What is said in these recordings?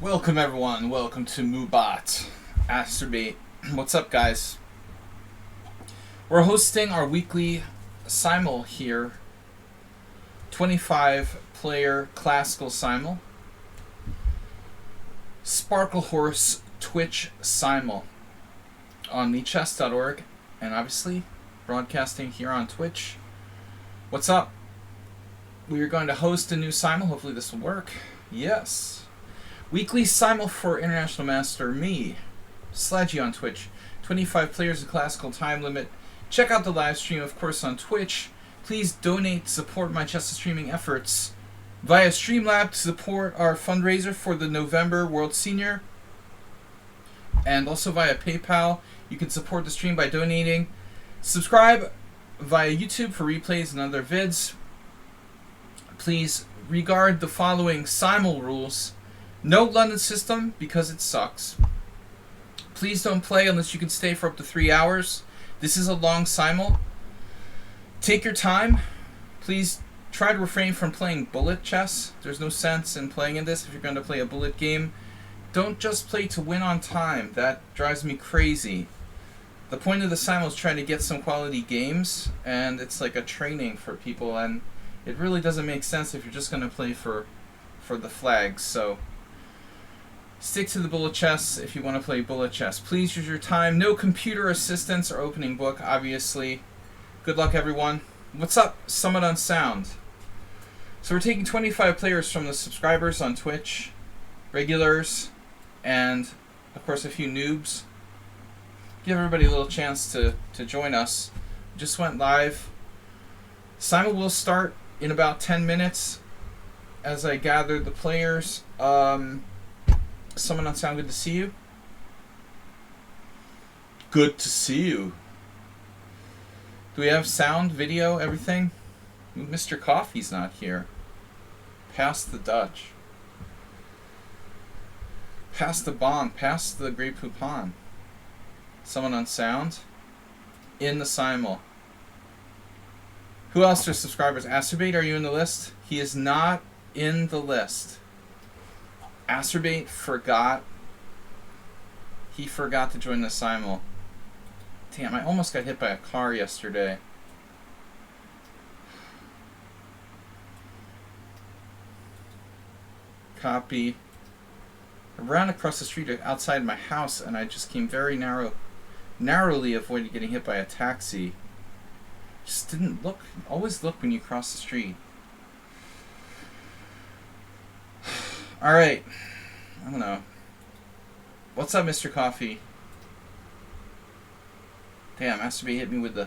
Welcome everyone, welcome to Moobot Asterbate. What's up guys? We're hosting our weekly simul here. 25 player classical simul. Sparkle Horse Twitch simul on lichess.org and obviously broadcasting here on Twitch. What's up? We are going to host a new simul. Hopefully this will work. Yes. Weekly simul for International Master me, Sladgy on Twitch. 25 players, a classical time limit. Check out the live stream, of course, on Twitch. Please donate to support my chess streaming efforts via Streamlab to support our fundraiser for the November World Senior. And also via PayPal. You can support the stream by donating. Subscribe via YouTube for replays and other vids. Please regard the following simul rules. No London system because it sucks. Please don't play unless you can stay for up to 3 hours. This is a long simul. Take your time. Please try to refrain from playing bullet chess. There's no sense in playing in this if you're going to play a bullet game. Don't just play to win on time. That drives me crazy. The point of the simul is trying to get some quality games, and it's like a training for people, and it really doesn't make sense if you're just going to play for the flags. So stick to the bullet chess if you want to play bullet chess. Please use your time. No computer assistance or opening book, obviously. Good luck, everyone. What's up, Summit on Sound? So we're taking 25 players from the subscribers on Twitch, regulars, and, of course, a few noobs. Give everybody a little chance to join us. Just went live. Simul will start in about 10 minutes as I gather the players. Someone on Sound, good to see you. Good to see you. Do we have sound, video, everything? Mr. Coffee's not here. Pass the Dutch. Pass the Bong. Pass the Grey Poupon. Someone on Sound. In the simul. Who else are subscribers? Asterbate, are you in the list? He is not in the list. Asterbate forgot. He forgot to join the simul. Damn, I almost got hit by a car yesterday. Copy. I ran across the street outside my house and I just came very narrowly avoided getting hit by a taxi. Just didn't look. Always look when you cross the street. Alright. I don't know. What's up, Mr. Coffee? Damn, Masturbate hit me with the...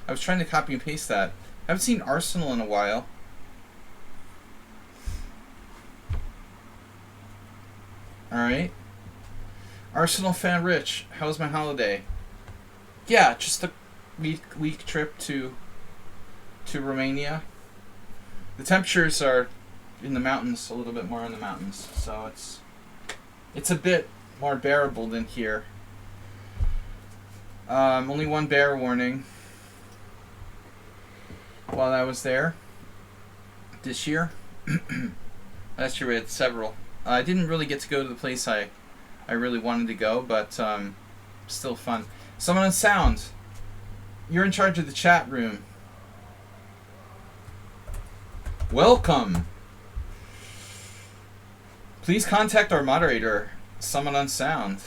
I was trying to copy and paste that. I haven't seen Arsenal in a while. Alright. Arsenal fan Rich, how was my holiday? Yeah, just a week trip to Romania. The temperatures are in the mountains, a little bit more in the mountains, so it's a bit more bearable than here. Only one bear warning while I was there this year. Last year we had several. I didn't really get to go to the place I really wanted to go, but still fun. Someone on Sound, you're in charge of the chat room. Welcome. Please contact our moderator, Someone on Sound.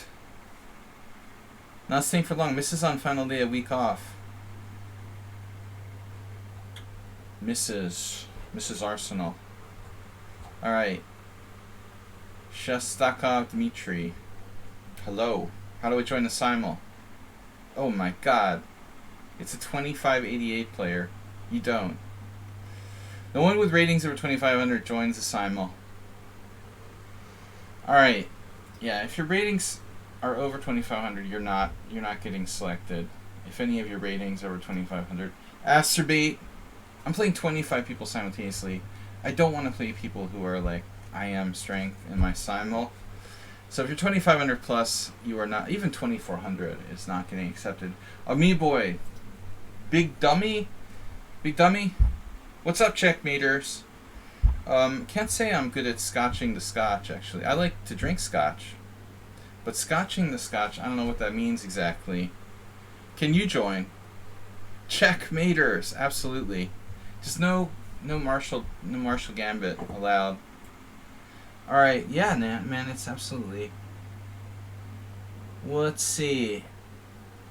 Not staying for long. Mrs. on final day, a week off. Mrs. Arsenal. Alright. Shestakov Dmitry. Hello. How do I join the simul? Oh my god. It's a 2588 player. You don't. No one with ratings over 2500 joins the simul. Alright. Yeah, if your ratings are over 2500, you're not getting selected. If any of your ratings are over 2500. Asterbate. I'm playing 25 people simultaneously. I don't want to play people who are like I am strength in my simul. So if you're 2500 plus, you are not. Even 2400 is not getting accepted. Me boy. Big dummy. What's up, checkmaters? Can't say I'm good at scotching the scotch, actually. I like to drink scotch. But scotching the scotch, I don't know what that means exactly. Can you join? Checkmaters, absolutely. Just no Marshall Gambit allowed. Alright, yeah, man, it's absolutely. Let's see.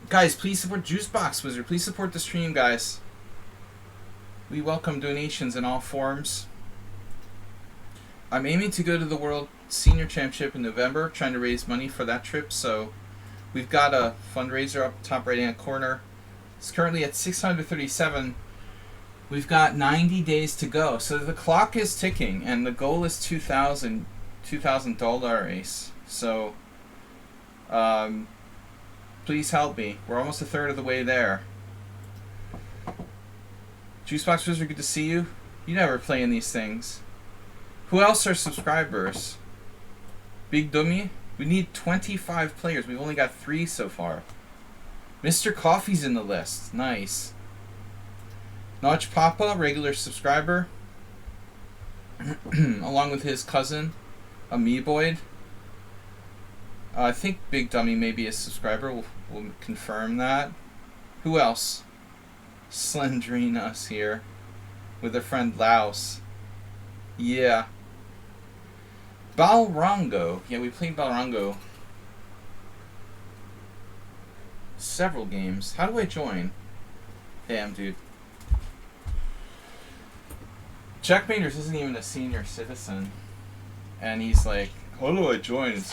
Guys, please support Juicebox Wizard. Please support the stream, guys. We welcome donations in all forms. I'm aiming to go to the World Senior Championship in November, trying to raise money for that trip, so we've got a fundraiser up top right hand corner. It's currently at 637. We've got 90 days to go, so the clock is ticking, and the goal is $2,000 ace. So, please help me. We're almost a third of the way there. Juicebox Wizard, good to see you. You never play in these things. Who else are subscribers? Big Dummy? We need 25 players. We've only got 3 so far. Mr. Coffee's in the list. Nice. Notch Papa, regular subscriber. Along with his cousin, Amoeboid. I think Big Dummy may be a subscriber. We'll confirm that. Who else? Slendrina's here. With her friend Laos. Yeah. Balrongo. Yeah, we played Balrongo. Several games. How do I join? Damn, dude. Checkmaters isn't even a senior citizen. And he's like, how do I join?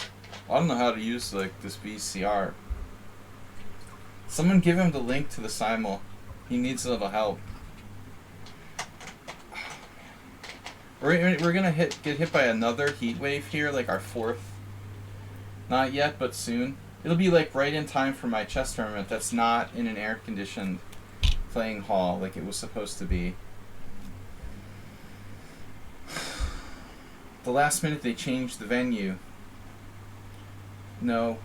I don't know how to use like this VCR. Someone give him the link to the simul. He needs a little help. We're gonna get hit by another heat wave here, like our 4th. Not yet, but soon. It'll be like right in time for my chess tournament that's not in an air-conditioned playing hall like it was supposed to be. The last minute they changed the venue. No.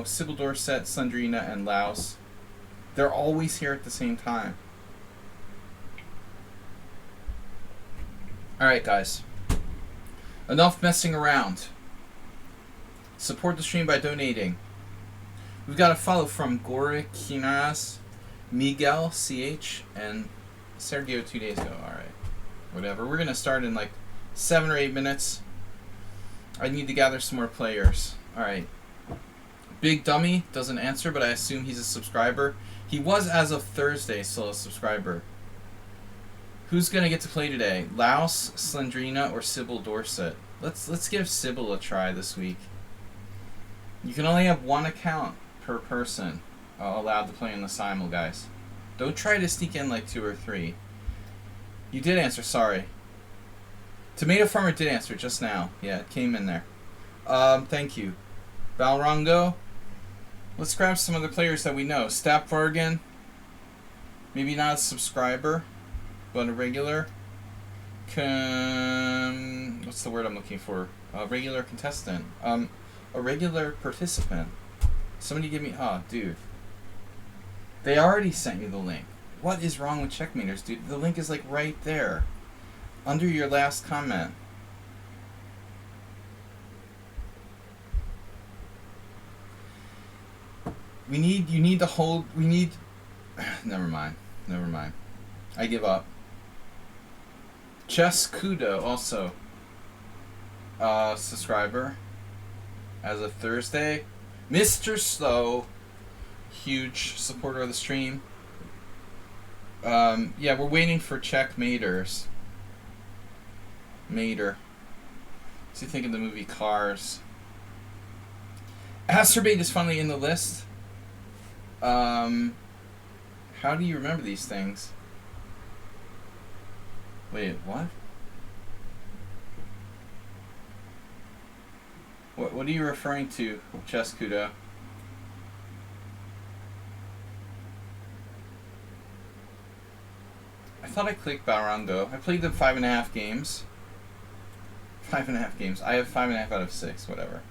Sybil Dorset, Sandrina, and Laos. They're always here at the same time. Alright, guys. Enough messing around. Support the stream by donating. We've got a follow from Gorik Kinas, Miguel CH, and Sergio 2 days ago. Alright. Whatever. We're going to start in like 7 or 8 minutes. I need to gather some more players. Alright. Big Dummy doesn't answer, but I assume he's a subscriber. He was, as of Thursday, still a subscriber. Who's going to get to play today? Laos, Slendrina, or Sybil Dorset? Let's give Sybil a try this week. You can only have 1 account per person allowed to play in the simul, guys. Don't try to sneak in like 2 or 3. You did answer, sorry. Tomato Farmer did answer just now. Yeah, it came in there. Thank you. Balrongo. Let's grab some other players that we know. Stapvargan. Maybe not a subscriber, but a regular. What's the word I'm looking for? A regular contestant. A regular participant. Somebody give me... Oh, dude. They already sent you the link. What is wrong with Checkmaters, dude? The link is like right there. Under your last comment. You need to hold... We need... Never mind. I give up. Chess Kudo, also. Subscriber. As of Thursday. Mr. Slow. Huge supporter of the stream. Yeah, we're waiting for Checkmaters. What's he think of the movie Cars? Asterbait is finally in the list. How do you remember these things? Wait, what? What are you referring to, Chess Kudo? I thought I clicked Balrongo. I played the 5.5 games. 5.5 games. I have 5.5 out of 6, whatever.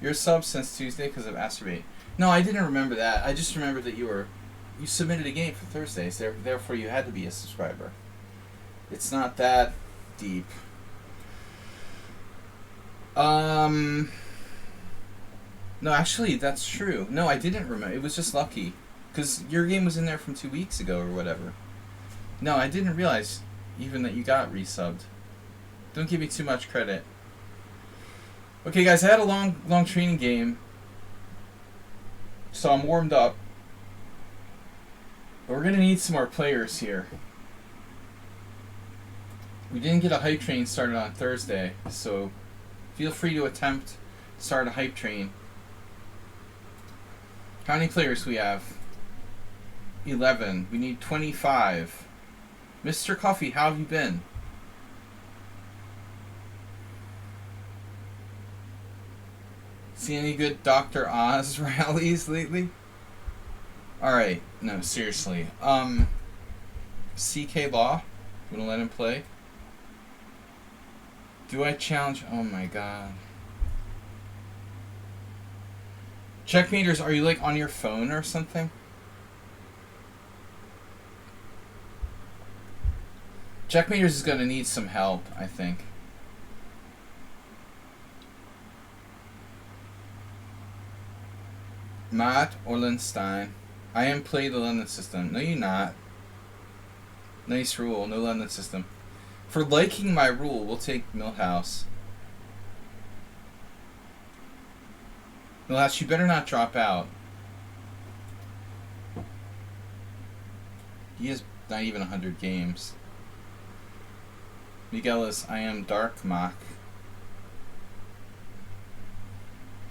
You're a sub since Tuesday because of Asterbait. No, I didn't remember that. I just remembered that you submitted a game for Thursdays, therefore you had to be a subscriber. It's not that deep. No, actually, that's true. No, I didn't remember. It was just lucky. Because your game was in there from 2 weeks ago or whatever. No, I didn't realize even that you got resubbed. Don't give me too much credit. Okay, guys, I had a long training game. So I'm warmed up. But we're going to need some more players here. We didn't get a hype train started on Thursday, so feel free to attempt to start a hype train. How many players do we have? 11. We need 25. Mr. Coffee, how have you been? See any good Dr. Oz rallies lately? Alright, no, seriously. CK Law? You wanna let him play? Do I challenge? Oh my god. Checkmaters, are you like on your phone or something? Checkmaters is gonna need some help, I think. Matt Orlenstein. I am play the London system. No, you're not. Nice rule. No London system. For liking my rule, we'll take Millhouse. Millhouse, you better not drop out. He has not even 100 games. Miguel is, I am Dark Mock.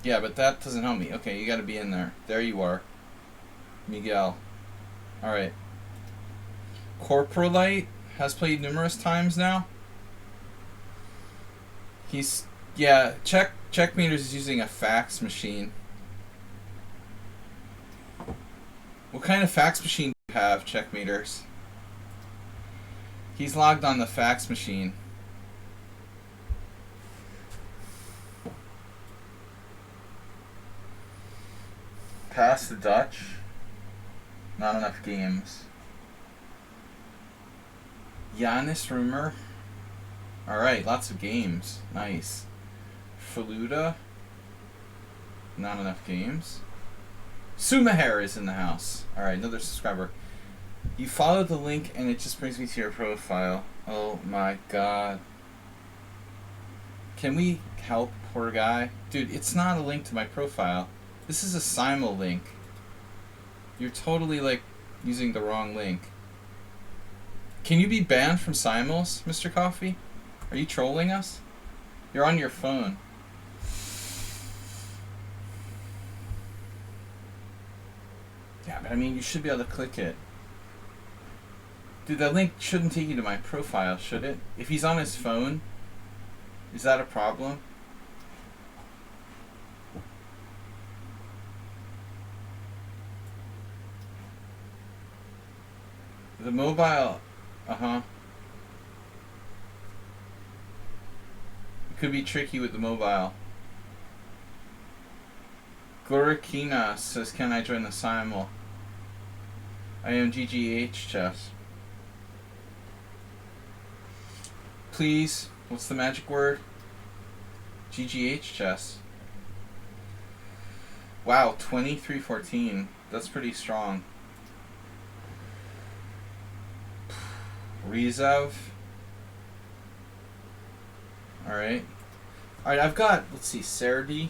Yeah, but that doesn't help me. Okay, you gotta be in there. There you are. Miguel. Alright. Corporalite has played numerous times now. He's... Yeah, Checkmaters is using a fax machine. What kind of fax machine do you have, Checkmaters? He's logged on the fax machine. Pass the Dutch. Not enough games. Giannis Rumor. Alright, lots of games. Nice. Faluda. Not enough games. Sumahair is in the house. Alright, another subscriber. You follow the link and it just brings me to your profile. Oh my god. Can we help, poor guy? Dude, it's not a link to my profile. This is a simul link. You're totally, like, using the wrong link. Can you be banned from simuls, Mr. Coffee? Are you trolling us? You're on your phone. Yeah, but I mean, you should be able to click it. Dude, that link shouldn't take you to my profile, should it? If he's on his phone, is that a problem? The mobile, it could be tricky with the mobile. Gorikina says, can I join the simul? I am GGH chess. Please, what's the magic word? GGH chess. Wow, 2314. That's pretty strong. Rezav. Alright. Alright, I've got, let's see, Serdi.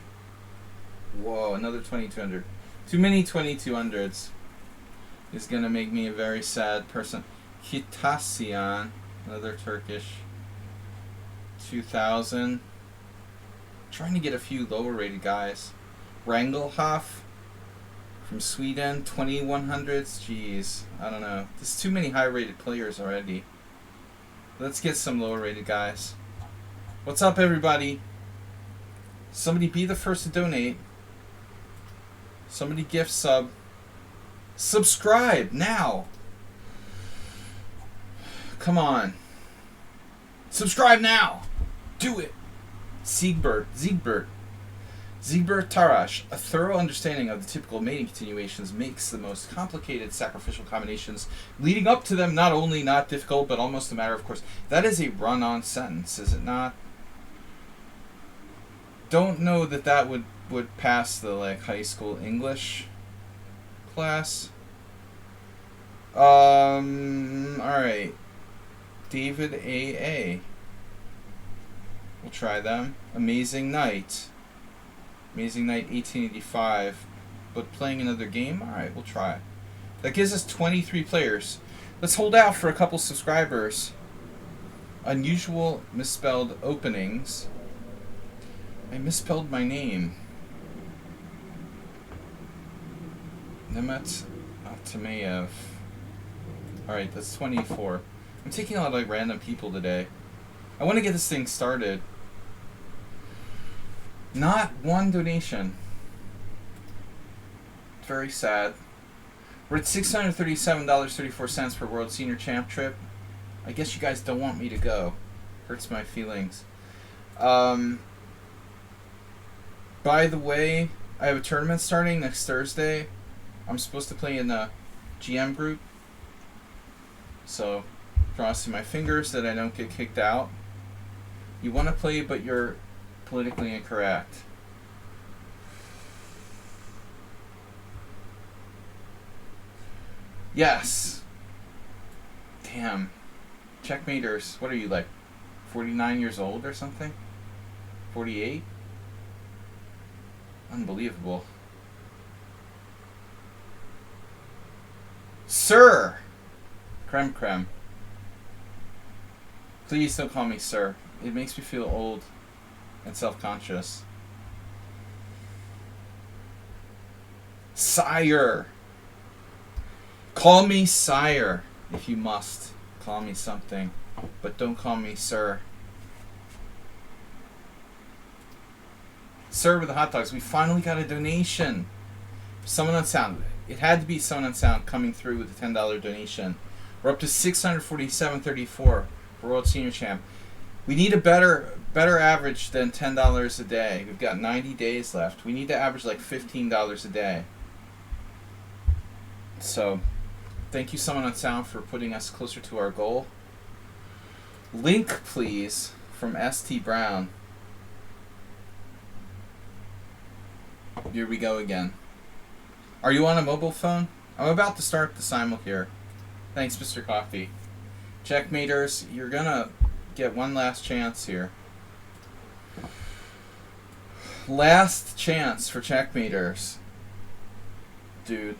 Whoa, another 2200. Too many 2200s is going to make me a very sad person. Kitasian, another Turkish. 2000. Trying to get a few lower rated guys. Rangelhoff from Sweden, 2100s. Jeez, I don't know. There's too many high rated players already. Let's get some lower rated guys. What's up, everybody? Somebody be the first to donate. Somebody gift sub. Subscribe now. Come on. Subscribe now. Do it. Siegbert. Zibur Tarash, a thorough understanding of the typical mating continuations makes the most complicated sacrificial combinations leading up to them not only not difficult, but almost a matter of course. That is a run-on sentence, is it not? Don't know that that would pass the like high school English class. Alright. David A.A. We'll try them. Amazing Night. Amazing Night 1885. But playing another game? Alright, we'll try. That gives us 23 players. Let's hold out for a couple subscribers. Unusual misspelled openings. I misspelled my name. Nemet Atamayev. Alright, that's 24. I'm taking a lot of like random people today. I want to get this thing started. Not one donation. Very sad. We're at $637.34 for World Senior Champ trip. I guess you guys don't want me to go. Hurts my feelings. By the way, I have a tournament starting next Thursday. I'm supposed to play in the GM group. So, crossing my fingers that I don't get kicked out. You want to play, but you're politically incorrect. Yes. Damn. Checkmaters. What are you, like 49 years old or something? 48? Unbelievable. Sir! Creme creme. Please don't call me sir. It makes me feel old and self-conscious. Sire. Call me sire if you must. Call me something, but don't call me sir. Sir with the hot dogs. We finally got a donation. Someone on sound. It had to be someone on sound coming through with a $10 donation. We're up to $647.34 for World Senior Champ. We need a better average than $10 a day. We've got 90 days left. We need to average like $15 a day. So, thank you someone on sound for putting us closer to our goal. Link, please, from ST Brown. Here we go again. Are you on a mobile phone? I'm about to start the simul here. Thanks, Mr. Coffee. Checkmaters, you're gonna get one last chance here. Last chance for checkmaters. Dude.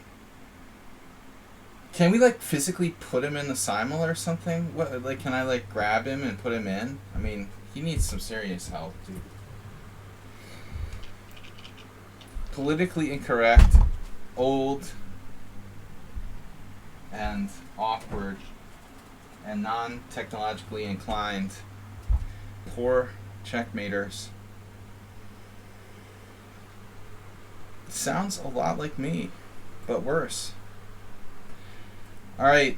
Can we like physically put him in the simul or something? What, like, can I like grab him and put him in? I mean, he needs some serious help, dude. Politically incorrect, old, and awkward, and non-technologically inclined. Poor checkmaters. Sounds a lot like me, but worse. Alright.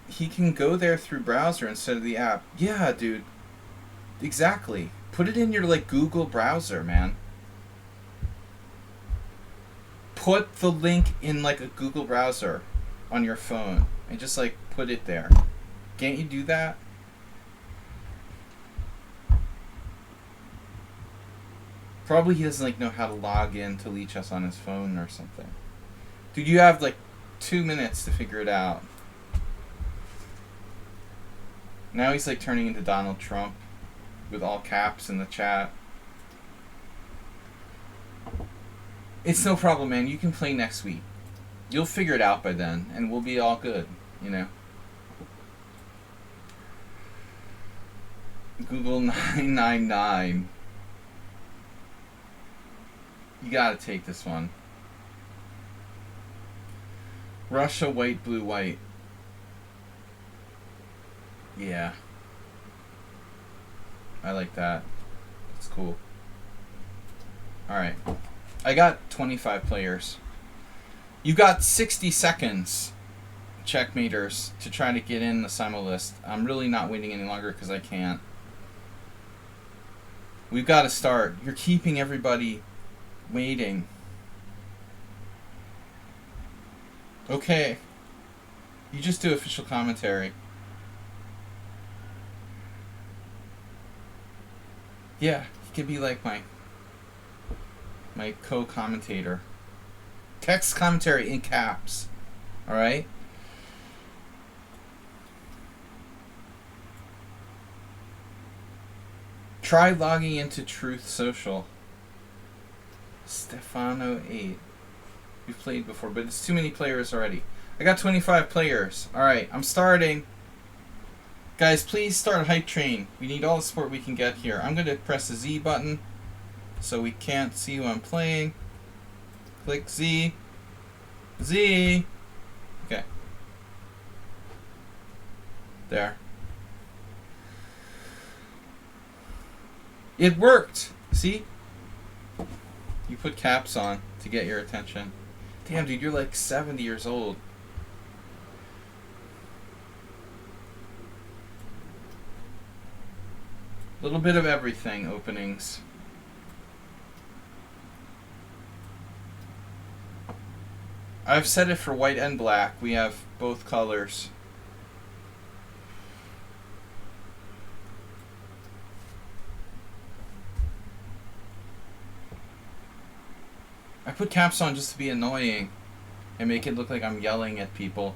He can go there through browser instead of the app. Yeah, dude. Exactly. Put it in your like Google browser, man. Put the link in like a Google browser on your phone and just like put it there. Can't you do that? Probably he doesn't like know how to log in to lichess on his phone or something. Dude, you have like 2 minutes to figure it out. Now he's like turning into Donald Trump with all caps in the chat. It's no problem, man. You can play next week. You'll figure it out by then, and we'll be all good, you know. Google 999. You gotta take this one. Russia, white, blue, white. Yeah. I like that. It's cool. Alright. I got 25 players. You got 60 seconds, checkmaters, to try to get in the simul list. I'm really not waiting any longer because I can't. We've got to start. You're keeping everybody waiting. Okay. You just do official commentary. Yeah, he could be like my co-commentator. Text commentary in caps. Alright? Try logging into Truth Social. Stefano 8. We've played before, but it's too many players already. I got 25 players. Alright, I'm starting. Guys, please start Hype Train. We need all the support we can get here. I'm going to press the Z button so we can't see who I'm playing. Click Z. Z. Okay. There. It worked! See? You put caps on to get your attention. Damn, dude, you're like 70 years old. Little bit of everything openings. I've set it for white and black. We have both colors. I put caps on just to be annoying and make it look like I'm yelling at people.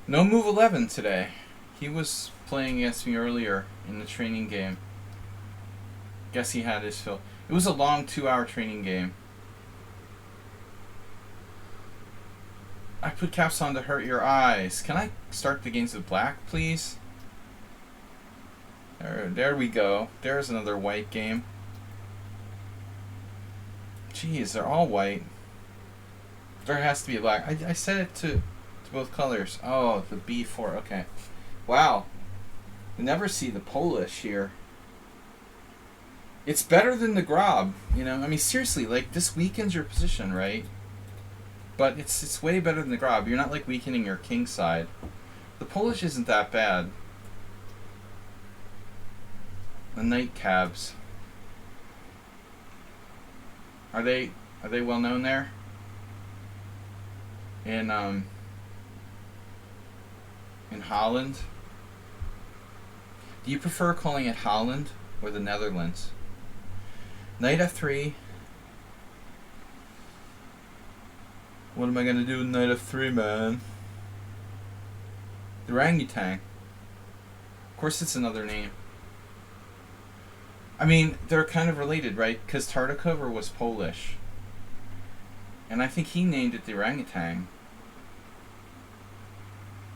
No move 11 today. He was playing against me earlier in the training game. Guess he had his fill. It was a long 2-hour training game. I put caps on to hurt your eyes. Can I start the games with black, please? There we go. There's another white game. Jeez, they're all white. There has to be a black. I set it to both colors. Oh, the B4. Okay. Wow. You never see the Polish here. It's better than the Grob, you know? I mean, seriously, like, this weakens your position, right? But it's way better than the Grob. You're not, like, weakening your king side. The Polish isn't that bad. The Knight Cabs. Are they well known there? In Holland? Do you prefer calling it Holland or the Netherlands? Knight F3. What am I gonna do with Knight F3, man? The orangutan. Of course it's another name. I mean, they're kind of related, right? Because Tartakover was Polish. And I think he named it the orangutan.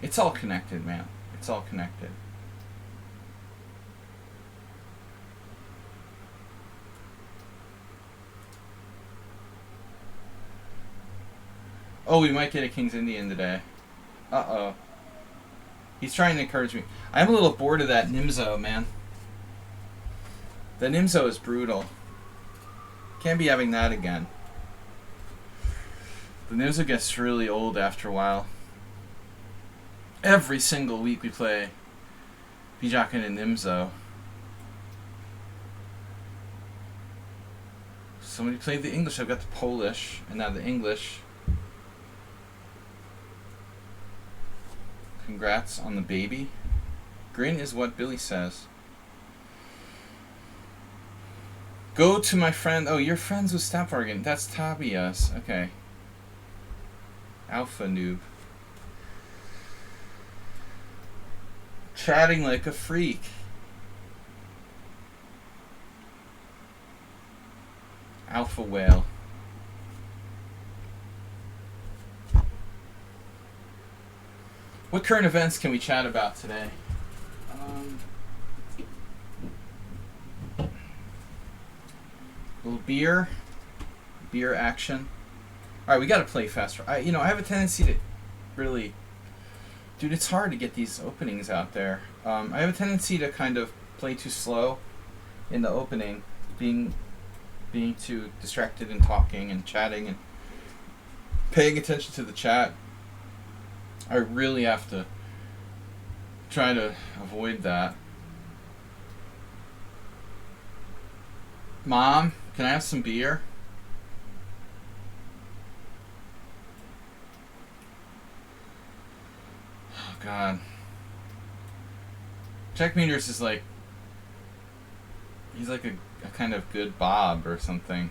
It's all connected, man. It's all connected. Oh, we might get a King's Indian today. Uh-oh. He's trying to encourage me. I'm a little bored of that Nimzo, man. The Nimzo is brutal. Can't be having that again. The Nimzo gets really old after a while. Every single week we play Bijakin and Nimzo. Somebody played the English. I've got the Polish, and now the English. Congrats on the baby. Grin is what Billy says. Go to my friend. Oh, you're friends with Stapvargan. That's Tobias. Okay. Alpha noob. Chatting like a freak. Alpha whale. What current events can we chat about today? Little beer action. All right, we got to play faster. I have a tendency to really, dude, it's hard to get these openings out there. I have a tendency to kind of play too slow in the opening, being too distracted and talking and chatting, and paying attention to the chat. I really have to try to avoid that. Mom, can I have some beer? Oh, God. Checkmeters is like... He's like a kind of good Bob or something.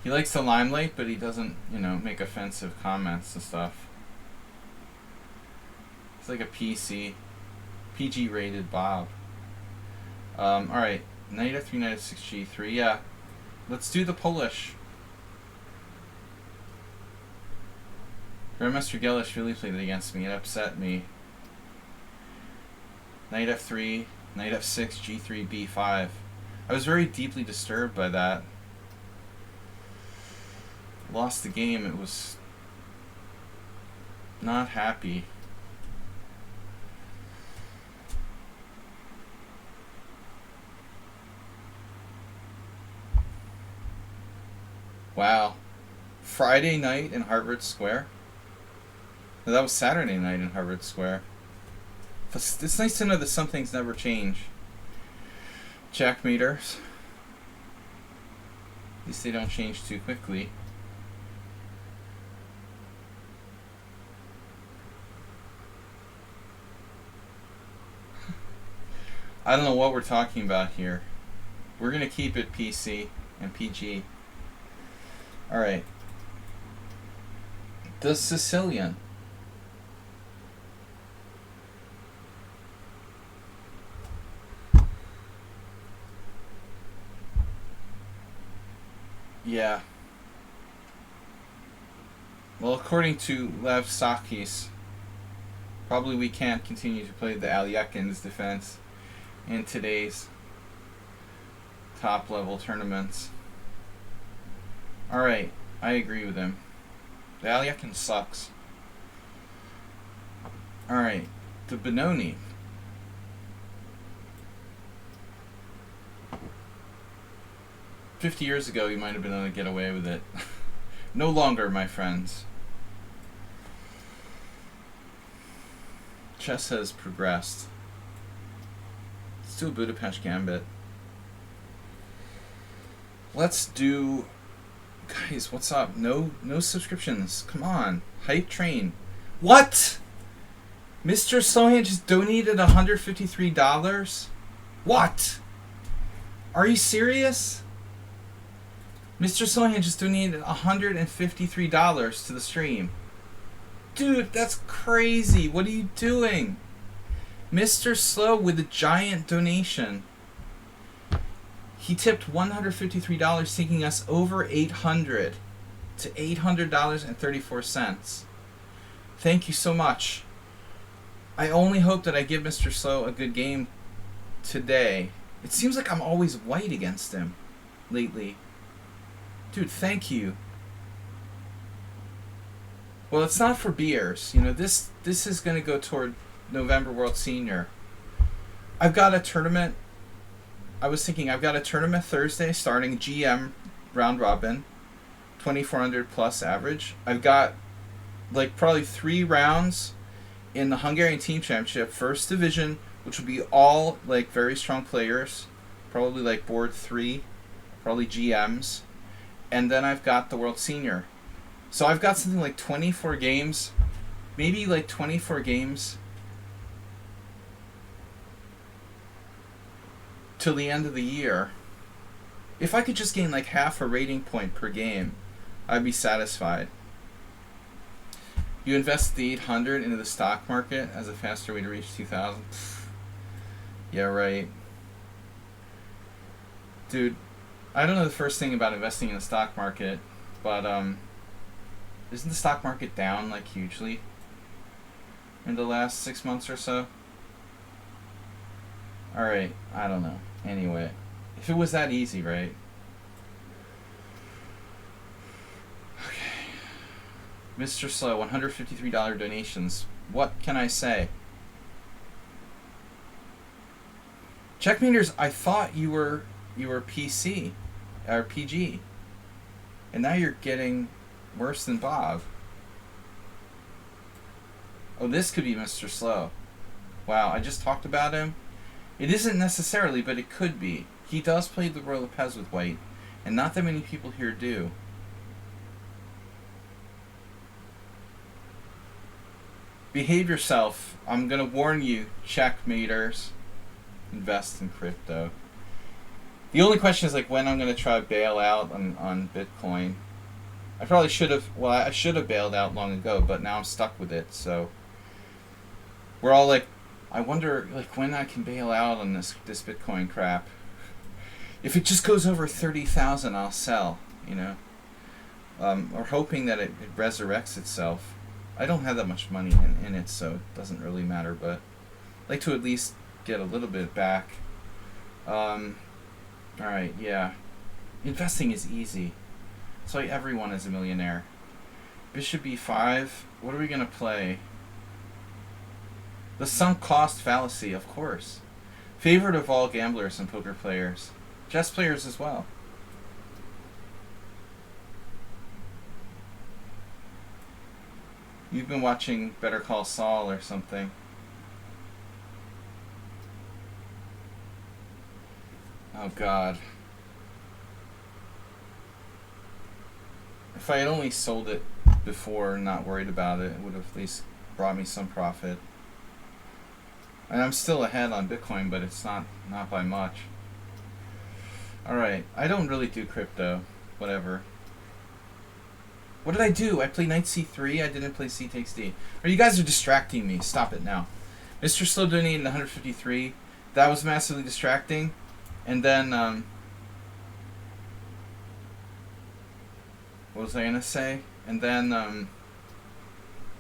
He likes the limelight, but he doesn't, make offensive comments and stuff. He's like a PG-rated Bob. Alright. Knight f3, knight f6, g3. Yeah. Let's do the Polish. Grandmaster Gelish really played it against me. It upset me. Knight f3, knight f6, g3, b5. I was very deeply disturbed by that. Lost the game. It was not happy. Wow. Friday night in Harvard Square? No, that was Saturday night in Harvard Square. It's nice to know that some things never change. Checkmeters. At least they don't change too quickly. I don't know what we're talking about here. We're going to keep it PC and PG. Alright. The Sicilian. Yeah. Well, according to Lev Sakis, probably we can't continue to play the Aliekins defense in today's top level tournaments. Alright, I agree with him. The Aliekin sucks. Alright, the Benoni. "50 years ago, you might have been able to get away with it. No longer, my friends. Chess has progressed. Let's do a Budapest Gambit. Let's do... Guys, what's up? No subscriptions. Come on. Hype train. What? Mr. Sohan just donated $153? What? Are you serious? Mr. Sohan just donated $153 to the stream. Dude, that's crazy. What are you doing? Mr. Slow with a giant donation. He tipped $153, taking us over $800 to $800.34. Thank you so much. I only hope that I give Mr. Slow a good game today. It seems like I'm always white against him lately. Dude, thank you. Well, it's not for beers. This is going to go toward November World Senior. I've got a tournament. I was thinking I've got a tournament Thursday starting GM round robin, 2,400 plus average. I've got like probably 3 rounds in the Hungarian Team Championship, first division, which will be all like very strong players, probably like board 3, probably GMs. And then I've got the World Senior. So I've got something like 24 games, maybe like 24 games till the end of the year. If I could just gain like half a rating point per game, I'd be satisfied. You invest the 800 into the stock market as a faster way to reach 2,000. Yeah, right. Dude, I don't know the first thing about investing in the stock market, but isn't the stock market down like hugely in the last 6 months or so? Alright, I don't know. Anyway, if it was that easy, right? Okay. Mr. Slow, $153 donations. What can I say? Checkmeters, I thought you were PC or PG. And now you're getting worse than Bob. Oh, this could be Mr. Slow. Wow, I just talked about him. It isn't necessarily, but it could be. He does play the Royal Pez with white, and not that many people here do. Behave yourself. I'm gonna warn you, checkmaters. Invest in crypto. The only question is like when I'm gonna try to bail out on Bitcoin. I probably should have. Well, I should have bailed out long ago, but now I'm stuck with it. So we're all like, I wonder like when I can bail out on this Bitcoin crap. If it just goes over 30,000, I'll sell. You know, or hoping that it resurrects itself. I don't have that much money in it, so it doesn't really matter. But I'd like to at least get a little bit back. Alright, yeah. Investing is easy. It's like everyone is a millionaire. Bishop e5. What are we going to play? The sunk cost fallacy, of course. Favorite of all gamblers and poker players. Chess players as well. You've been watching Better Call Saul or something. Oh God. If I had only sold it before and not worried about it, it would have at least brought me some profit. And I'm still ahead on Bitcoin, but it's not by much. Alright, I don't really do crypto. Whatever. What did I do? I played knight c3. I didn't play c takes d. Or you guys are distracting me. Stop it now. Mr. Slow donated 153. That was massively distracting. And then, what was I gonna say? And then,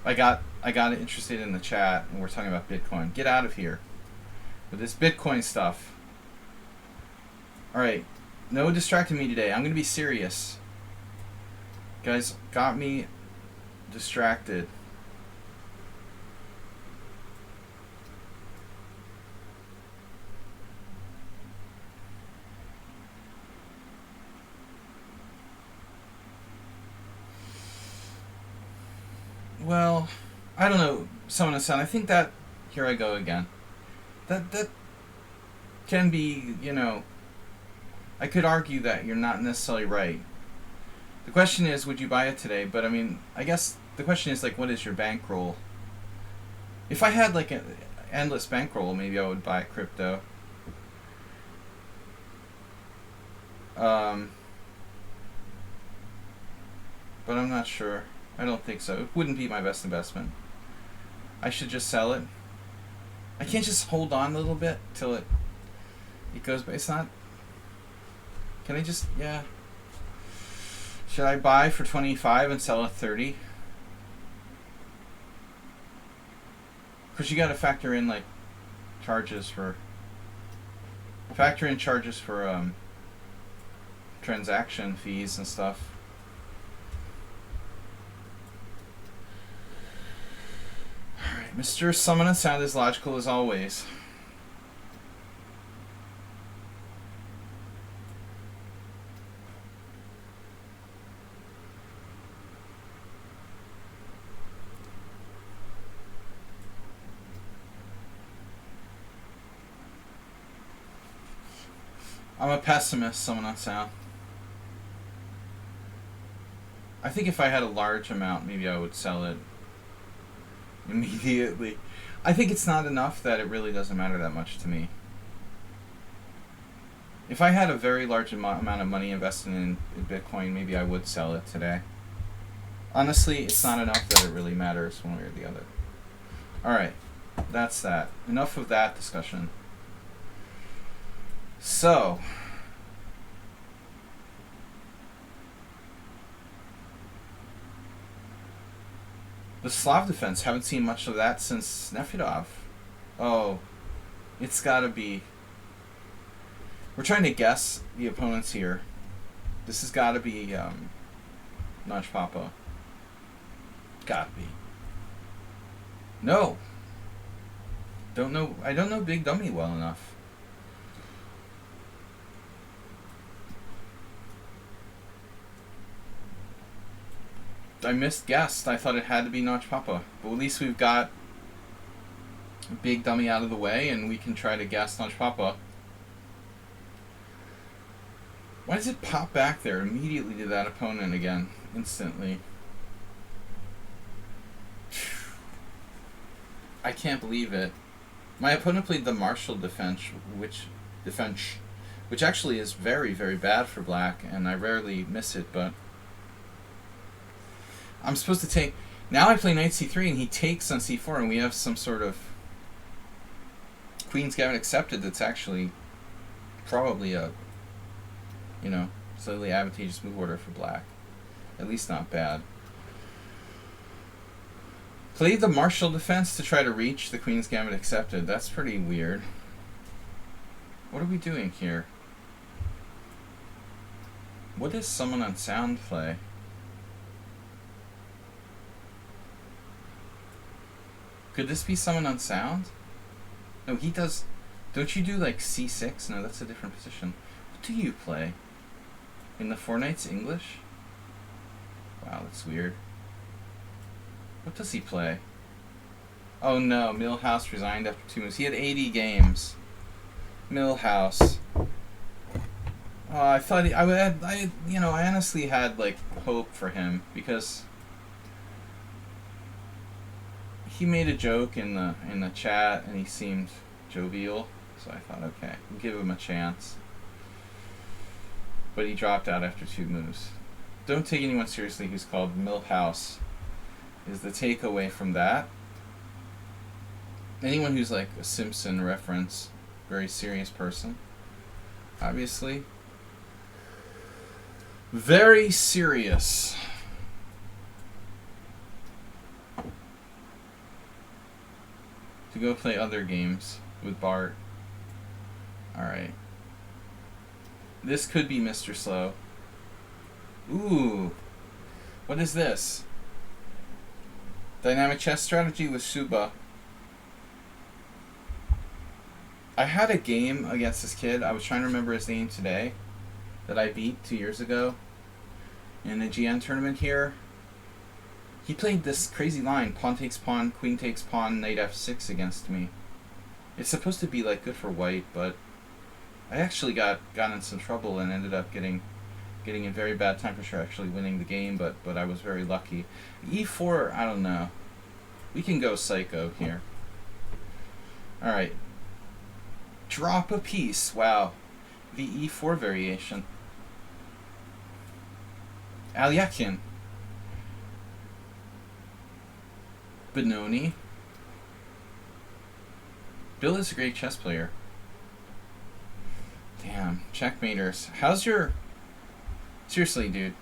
I got interested in the chat, and we're talking about Bitcoin. Get out of here with this Bitcoin stuff. All right, no distracting me today. I'm gonna be serious. Guys got me distracted. Well, I don't know, Someone to Sound. I think that, here I go again. That can be, you know, I could argue that you're not necessarily right. The question is, would you buy it today? But I mean, I guess the question is like, what is your bankroll? If I had like an endless bankroll, maybe I would buy crypto. But I'm not sure. I don't think so. It wouldn't be my best investment. I should just sell it. I can't just hold on a little bit till it goes, but it's not. Can I just, yeah. Should I buy for 25 and sell at 30? Because you got to factor in like charges for transaction fees and stuff. Alright, Mr. Summon and Sound is logical as always. I'm a pessimist, Summon and Sound. I think if I had a large amount, maybe I would sell it immediately. I think it's not enough that it really doesn't matter that much to me. If I had a very large amount of money invested in Bitcoin, maybe I would sell it today. Honestly, it's not enough that it really matters one way or the other. Alright, that's that. Enough of that discussion. So, the Slav defense, haven't seen much of that since Nefedov. Oh, it's gotta be. We're trying to guess the opponents here. This has gotta be Notch Papa. Gotta be. No. Don't know. I don't know Big Dummy well enough. I missed guessed. I thought it had to be Notch Papa. But at least we've got a big dummy out of the way, and we can try to guess Notch Papa. Why does it pop back there immediately to that opponent again? Instantly. I can't believe it. My opponent played the Marshall defense, which actually is very, very bad for black, and I rarely miss it, but I'm supposed to take... Now I play knight c3, and he takes on c4, and we have some sort of Queen's Gambit accepted that's actually probably a, you know, slightly advantageous move order for black. At least not bad. Play the Marshall defense to try to reach the Queen's Gambit accepted. That's pretty weird. What are we doing here? What does someone on sound play? Could this be someone on sound? No, he does... Don't you do like c6? No, that's a different position. What do you play? In the Four Knights English? Wow, that's weird. What does he play? Oh no, Millhouse resigned after 2 moves. He had 80 games. Millhouse. Oh, I thought I honestly had like hope for him because he made a joke in the chat and he seemed jovial, so I thought, okay, we'll give him a chance. But he dropped out after 2 moves. Don't take anyone seriously who's called Millhouse is the takeaway from that. Anyone who's like a Simpson reference, very serious person, obviously. Very serious. To go play other games with Bart. Alright. This could be Mr. Slow. Ooh. What is this? Dynamic chess strategy with Suba. I had a game against this kid. I was trying to remember his name today. That I beat 2 years ago. In the GN tournament here. He played this crazy line. Pawn takes pawn, queen takes pawn, knight f6 against me. It's supposed to be like good for white, but I actually got in some trouble and ended up getting in very bad time for sure, actually winning the game, but I was very lucky. e4, I don't know. We can go psycho here. Alright. Drop a piece. Wow. The e4 variation. Alyakin. Benoni. Bill is a great chess player. Damn. Checkmaters. How's your... Seriously, dude.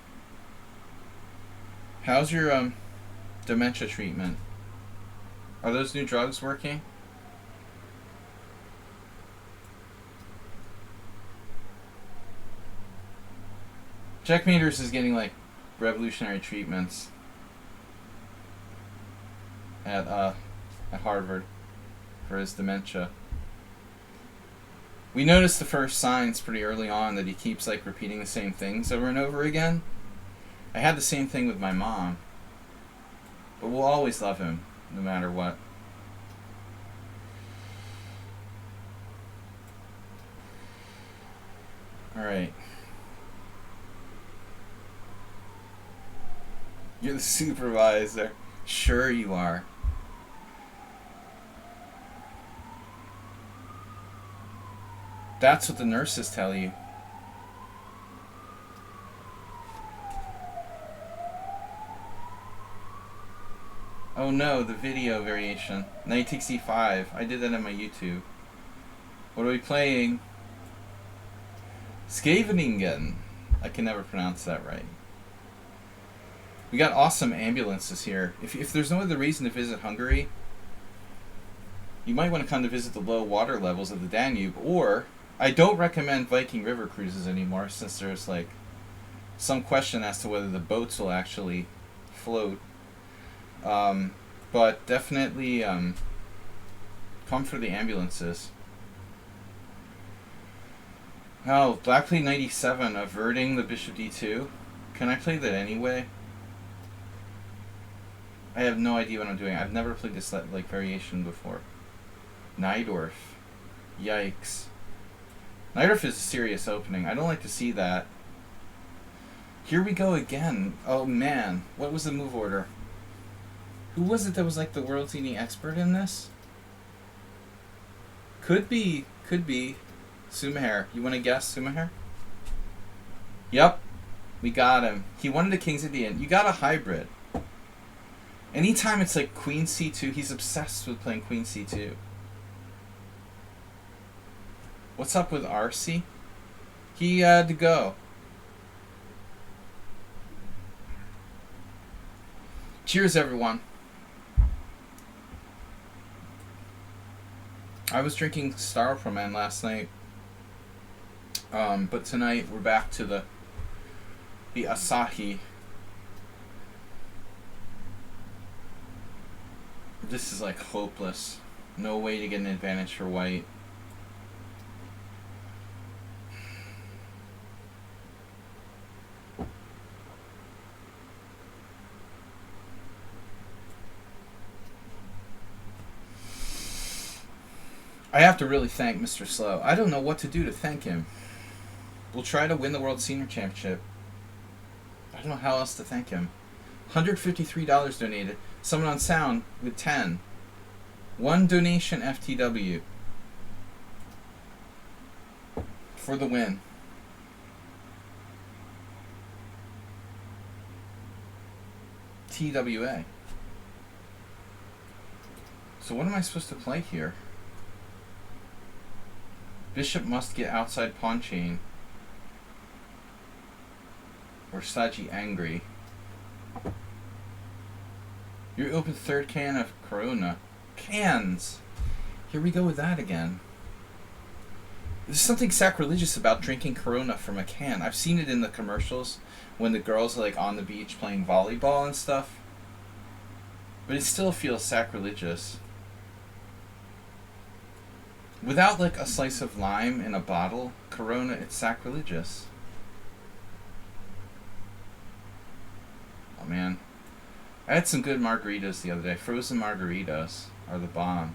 How's your dementia treatment? Are those new drugs working? Checkmaters is getting like revolutionary treatments at Harvard for his dementia. We noticed the first signs pretty early on that he keeps like repeating the same things over and over again. I had the same thing with my mom. But we'll always love him, no matter what. Alright. You're the supervisor. Sure you are. That's what the nurses tell you. Oh no, the video variation. Knight takes e5. I did that on my YouTube. What are we playing? Skaveningen. I can never pronounce that right. We got awesome ambulances here. If there's no other reason to visit Hungary, you might want to come to visit the low water levels of the Danube, or I don't recommend Viking River cruises anymore since there's like some question as to whether the boats will actually float. But definitely come for the ambulances. Oh, black played 97, averting the bishop d2. Can I play that anyway? I have no idea what I'm doing. I've never played this like variation before. Najdorf. Yikes. Najdorf is a serious opening. I don't like to see that. Here we go again. Oh man. What was the move order? Who was it that was like the world's leading expert in this? Could be. Sumaher. You want to guess, Sumaher? Yep. We got him. He wanted a king's at the end. You got a hybrid. Anytime it's like queen c2, he's obsessed with playing queen c2. What's up with RC? He had to go. Cheers, everyone. I was drinking Styrofoam last night, but tonight we're back to the Asahi. This is like hopeless. No way to get an advantage for white. I have to really thank Mr. Slow. I don't know what to do to thank him. We'll try to win the World Senior Championship. I don't know how else to thank him. $153 donated. Someone on sound with 10. One donation FTW. For the win. TWA. So what am I supposed to play here? Bishop must get outside pawn chain. Or Saji angry. You open third can of Corona. Cans! Here we go with that again. There's something sacrilegious about drinking Corona from a can. I've seen it in the commercials when the girls are like on the beach playing volleyball and stuff. But it still feels sacrilegious. Without like a slice of lime in a bottle, Corona, it's sacrilegious. Oh man. I had some good margaritas the other day. Frozen margaritas are the bomb.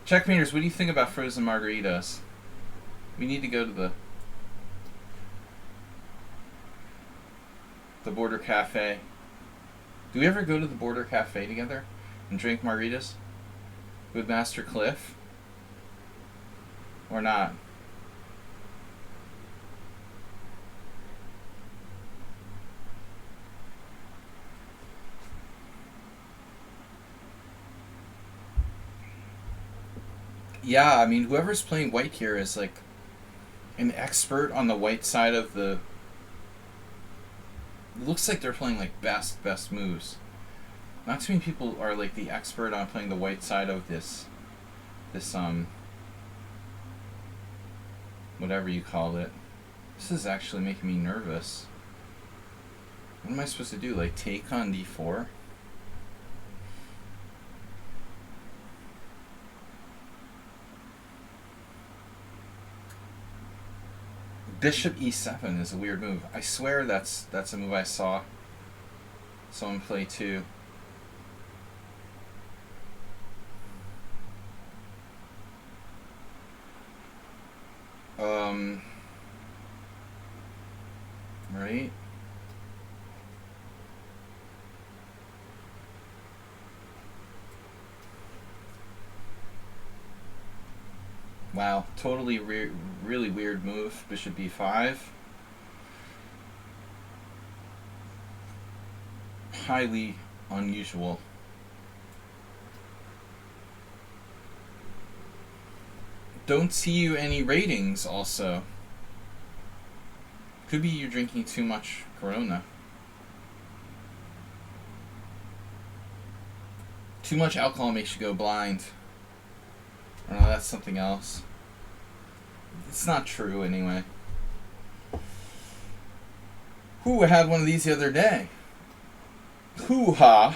Checkmaters, what do you think about frozen margaritas? We need to go to the Border Cafe. Do we ever go to the Border Cafe together and drink margaritas with Master Cliff? Or not? Yeah, I mean, whoever's playing white here is like an expert on the white side of the... It looks like they're playing like best moves. Not too many people are like the expert on playing the white side of this whatever you call it. This is actually making me nervous. What am I supposed to do? Like take on d4? Bishop e7 is a weird move. I swear that's a move I saw someone play too. Right? Wow, totally really weird move. Bishop b5. Highly unusual. Don't see you any ratings also. Could be you're drinking too much Corona. Too much alcohol makes you go blind. Oh, no, that's something else. It's not true anyway. Who had one of these the other day? Hoo-ha.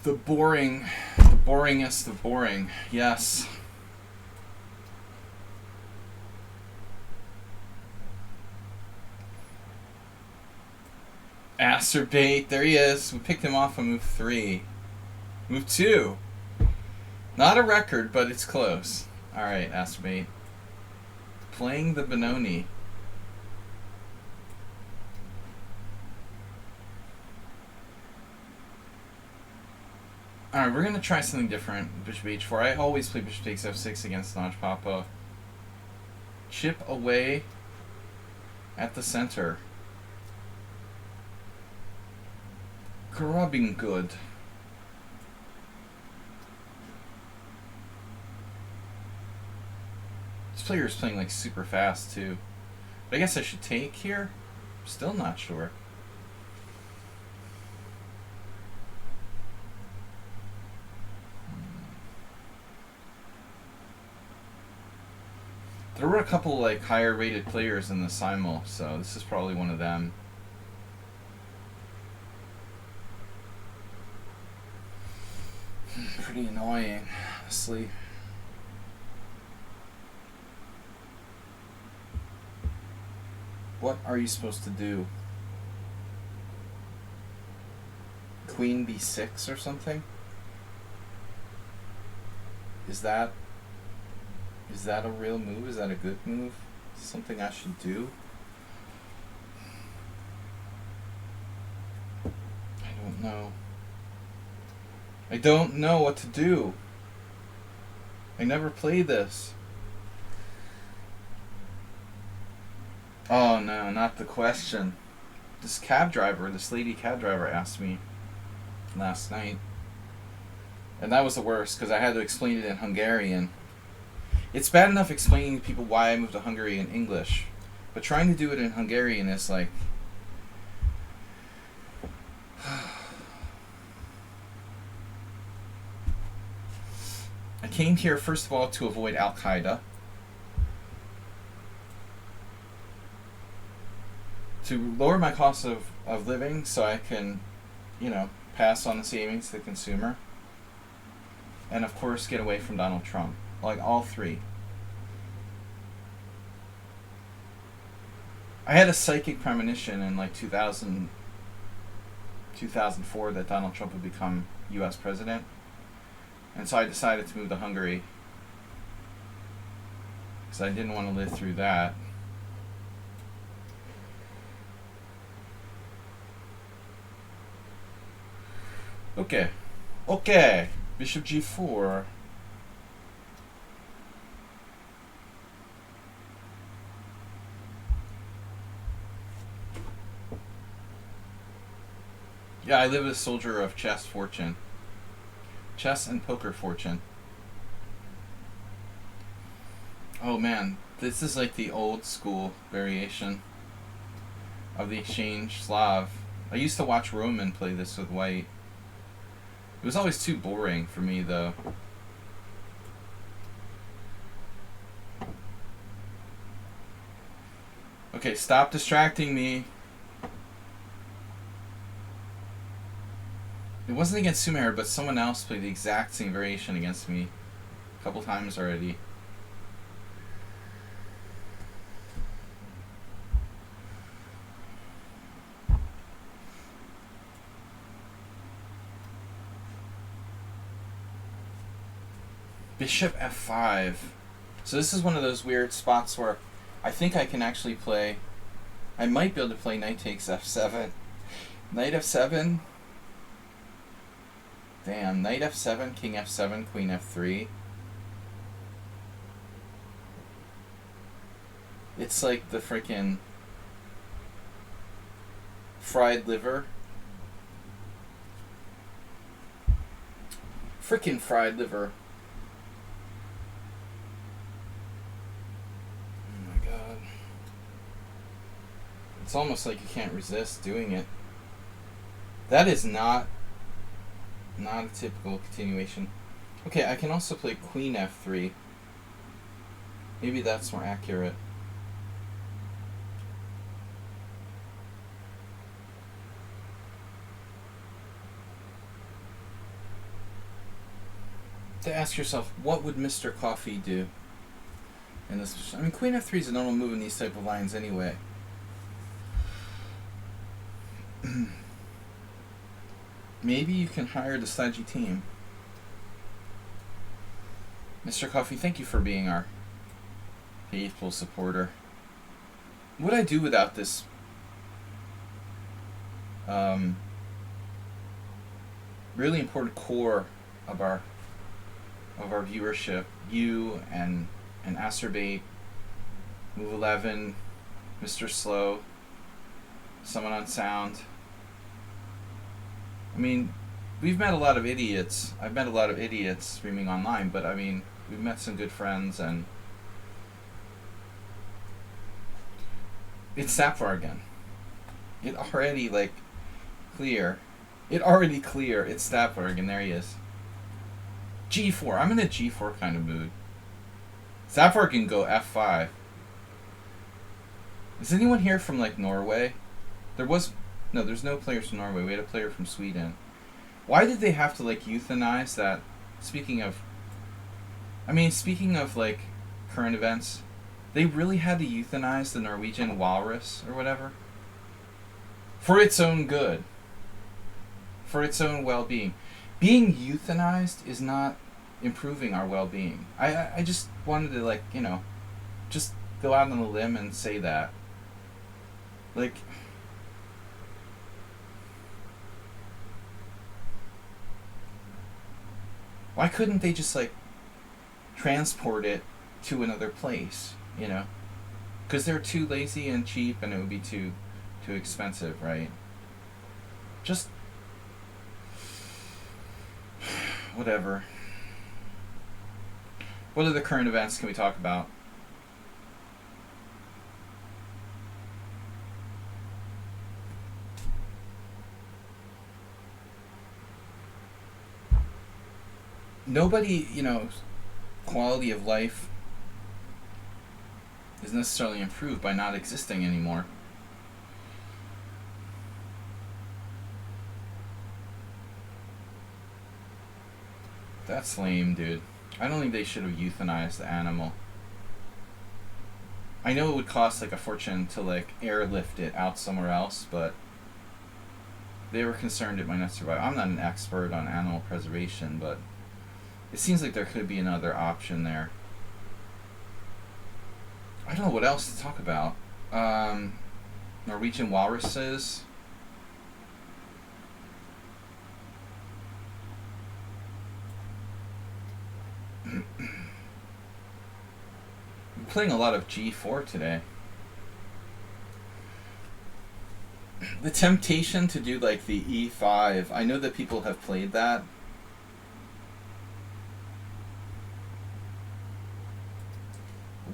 The boringest of boring. Yes. Acerbate, there he is. We picked him off on move 3. Move 2. Not a record, but it's close. Alright, Acerbate. Playing the Benoni. Alright, we're going to try something different. Bishop h4. I always play bishop takes f6 against Notch Papa. Chip away at the center. Grubbing good. This player is playing like super fast too. But I guess I should take here? Still not sure. There were a couple like higher rated players in the simul, so this is probably one of them. Pretty annoying, honestly. What are you supposed to do? Queen b6 or something? Is that a real move? Is that a good move? Something I should do? I don't know. I don't know what to do. I never played this. Oh no, not the question. This lady cab driver asked me last night. And that was the worst, because I had to explain it in Hungarian. It's bad enough explaining to people why I moved to Hungary in English, but trying to do it in Hungarian is like... I came here, first of all, to avoid Al-Qaeda, to lower my cost of living so I can, you know, pass on the savings to the consumer, and of course get away from Donald Trump. Like, all three. I had a psychic premonition in like 2004 that Donald Trump would become U.S. president. And so I decided to move to Hungary because I didn't want to live through that. Okay. Okay. Bishop g4. Yeah, I live as a soldier of chess fortune. Chess and poker fortune. Oh man, this is like the old school variation of the exchange Slav. I used to watch Roman play this with white. It was always too boring for me though. Okay, stop distracting me. It wasn't against Sumer, but someone else played the exact same variation against me a couple times already. Bishop f5. So this is one of those weird spots where I think I can actually play... I might be able to play knight takes f7. Knight f7... Damn, knight f7, king f7, queen f3. It's like the freaking fried liver. Freaking fried liver. Oh my god. It's almost like you can't resist doing it. That is not a typical continuation. Okay, I can also play queen f3. Maybe that's more accurate. To ask yourself, what would Mr. Coffee do in this? I mean, queen f3 is a normal move in these type of lines anyway. Maybe you can hire the strategy team. Mr. Coffee, thank you for being our faithful supporter. What would I do without this really important core of our viewership? You and Acerbate, Move 11, Mr. Slow, someone on sound. I mean, we've met a lot of idiots. I've met a lot of idiots streaming online, but I mean, we've met some good friends, and it's Sapphire again. It already, like, clear. It already clear. It's Sapphire again. There he is. G4. I'm in a G4 kind of mood. Sapphire can go F5. Is anyone here from, like, Norway? There's no players from Norway. We had a player from Sweden. Why did they have to, like, euthanize that? Speaking of, like, current events, they really had to euthanize the Norwegian walrus or whatever for its own good, for its own well-being. Being euthanized is not improving our well-being. I just wanted to, like, you know, just go out on a limb and say that. Like, why couldn't they just, like, transport it to another place, you know? Because they're too lazy and cheap, and it would be too expensive, right? Just whatever. What other current events can we talk about? Nobody, you know, quality of life is necessarily improved by not existing anymore. That's lame, dude. I don't think they should have euthanized the animal. I know it would cost, like, a fortune to, like, airlift it out somewhere else, but they were concerned it might not survive. I'm not an expert on animal preservation, but it seems like there could be another option there. I don't know what else to talk about. Norwegian walruses. I'm playing a lot of G4 today. The temptation to do, like, the E5. I know that people have played that.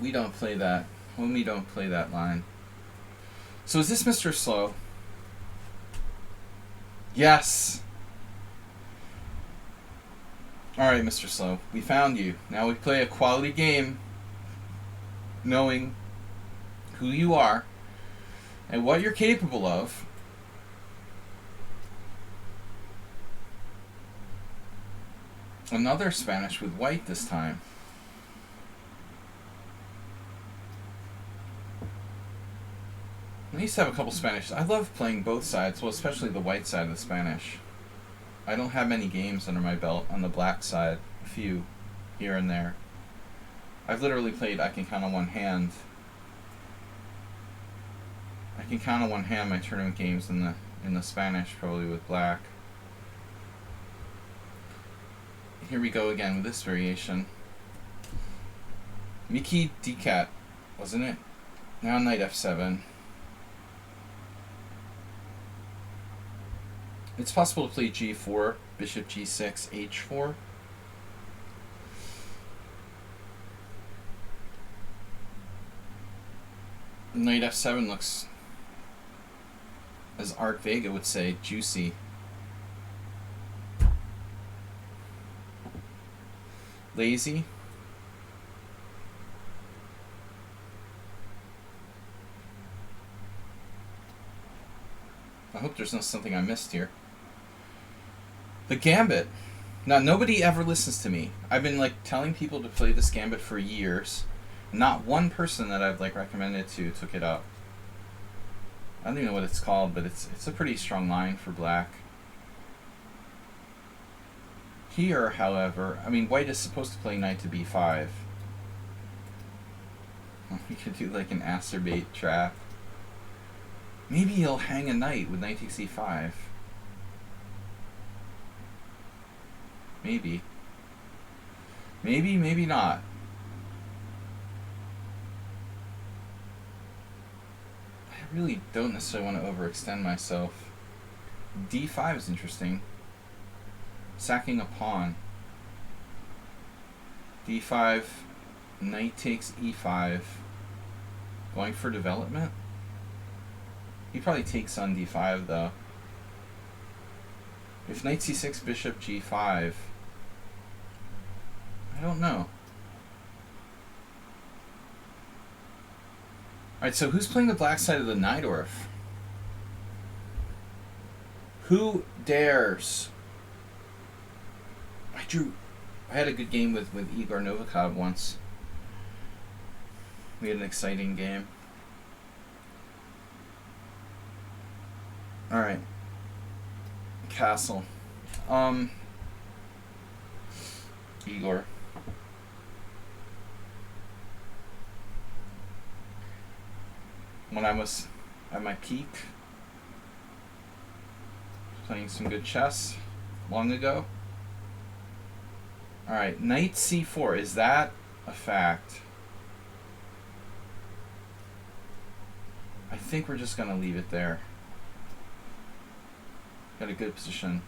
We don't play that. When we don't play that line. So is this Mr. Slow? Yes! Alright, Mr. Slow. We found you. Now we play a quality game, knowing who you are and what you're capable of. Another Spanish with white this time. I used to have a couple Spanish. I love playing both sides, well, especially the white side of the Spanish. I don't have many games under my belt on the black side. A few here and there. I've literally played, I can count on one hand. I can count on one hand my tournament games in the Spanish, probably with black. Here we go again with this variation. Miki Dcat, wasn't it? Now knight f7. It's possible to play g4, bishop g6, h4. Knight f7 looks, as Art Vega would say, juicy. Lazy. I hope there's not something I missed here. The Gambit. Now, nobody ever listens to me. I've been, like, telling people to play this Gambit for years. Not one person that I've, like, recommended to took it up. I don't even know what it's called, but it's a pretty strong line for black. Here, however, I mean, white is supposed to play knight to b5. We could do like an acerbate trap. Maybe he'll hang a knight with knight takes e5. Maybe. Maybe, maybe not. I really don't necessarily want to overextend myself. d5 is interesting. Sacking a pawn. d5, knight takes e5. Going for development? He probably takes on d5 though. If knight c6, bishop g5, I don't know. Alright, so who's playing the black side of the Najdorf? Who dares? I had a good game with Igor Novikov once. We had an exciting game. Alright. Castle. Igor. When I was at my peak, playing some good chess long ago. Alright, knight c4, is that a fact? I think we're just going to leave it there. Got a good position.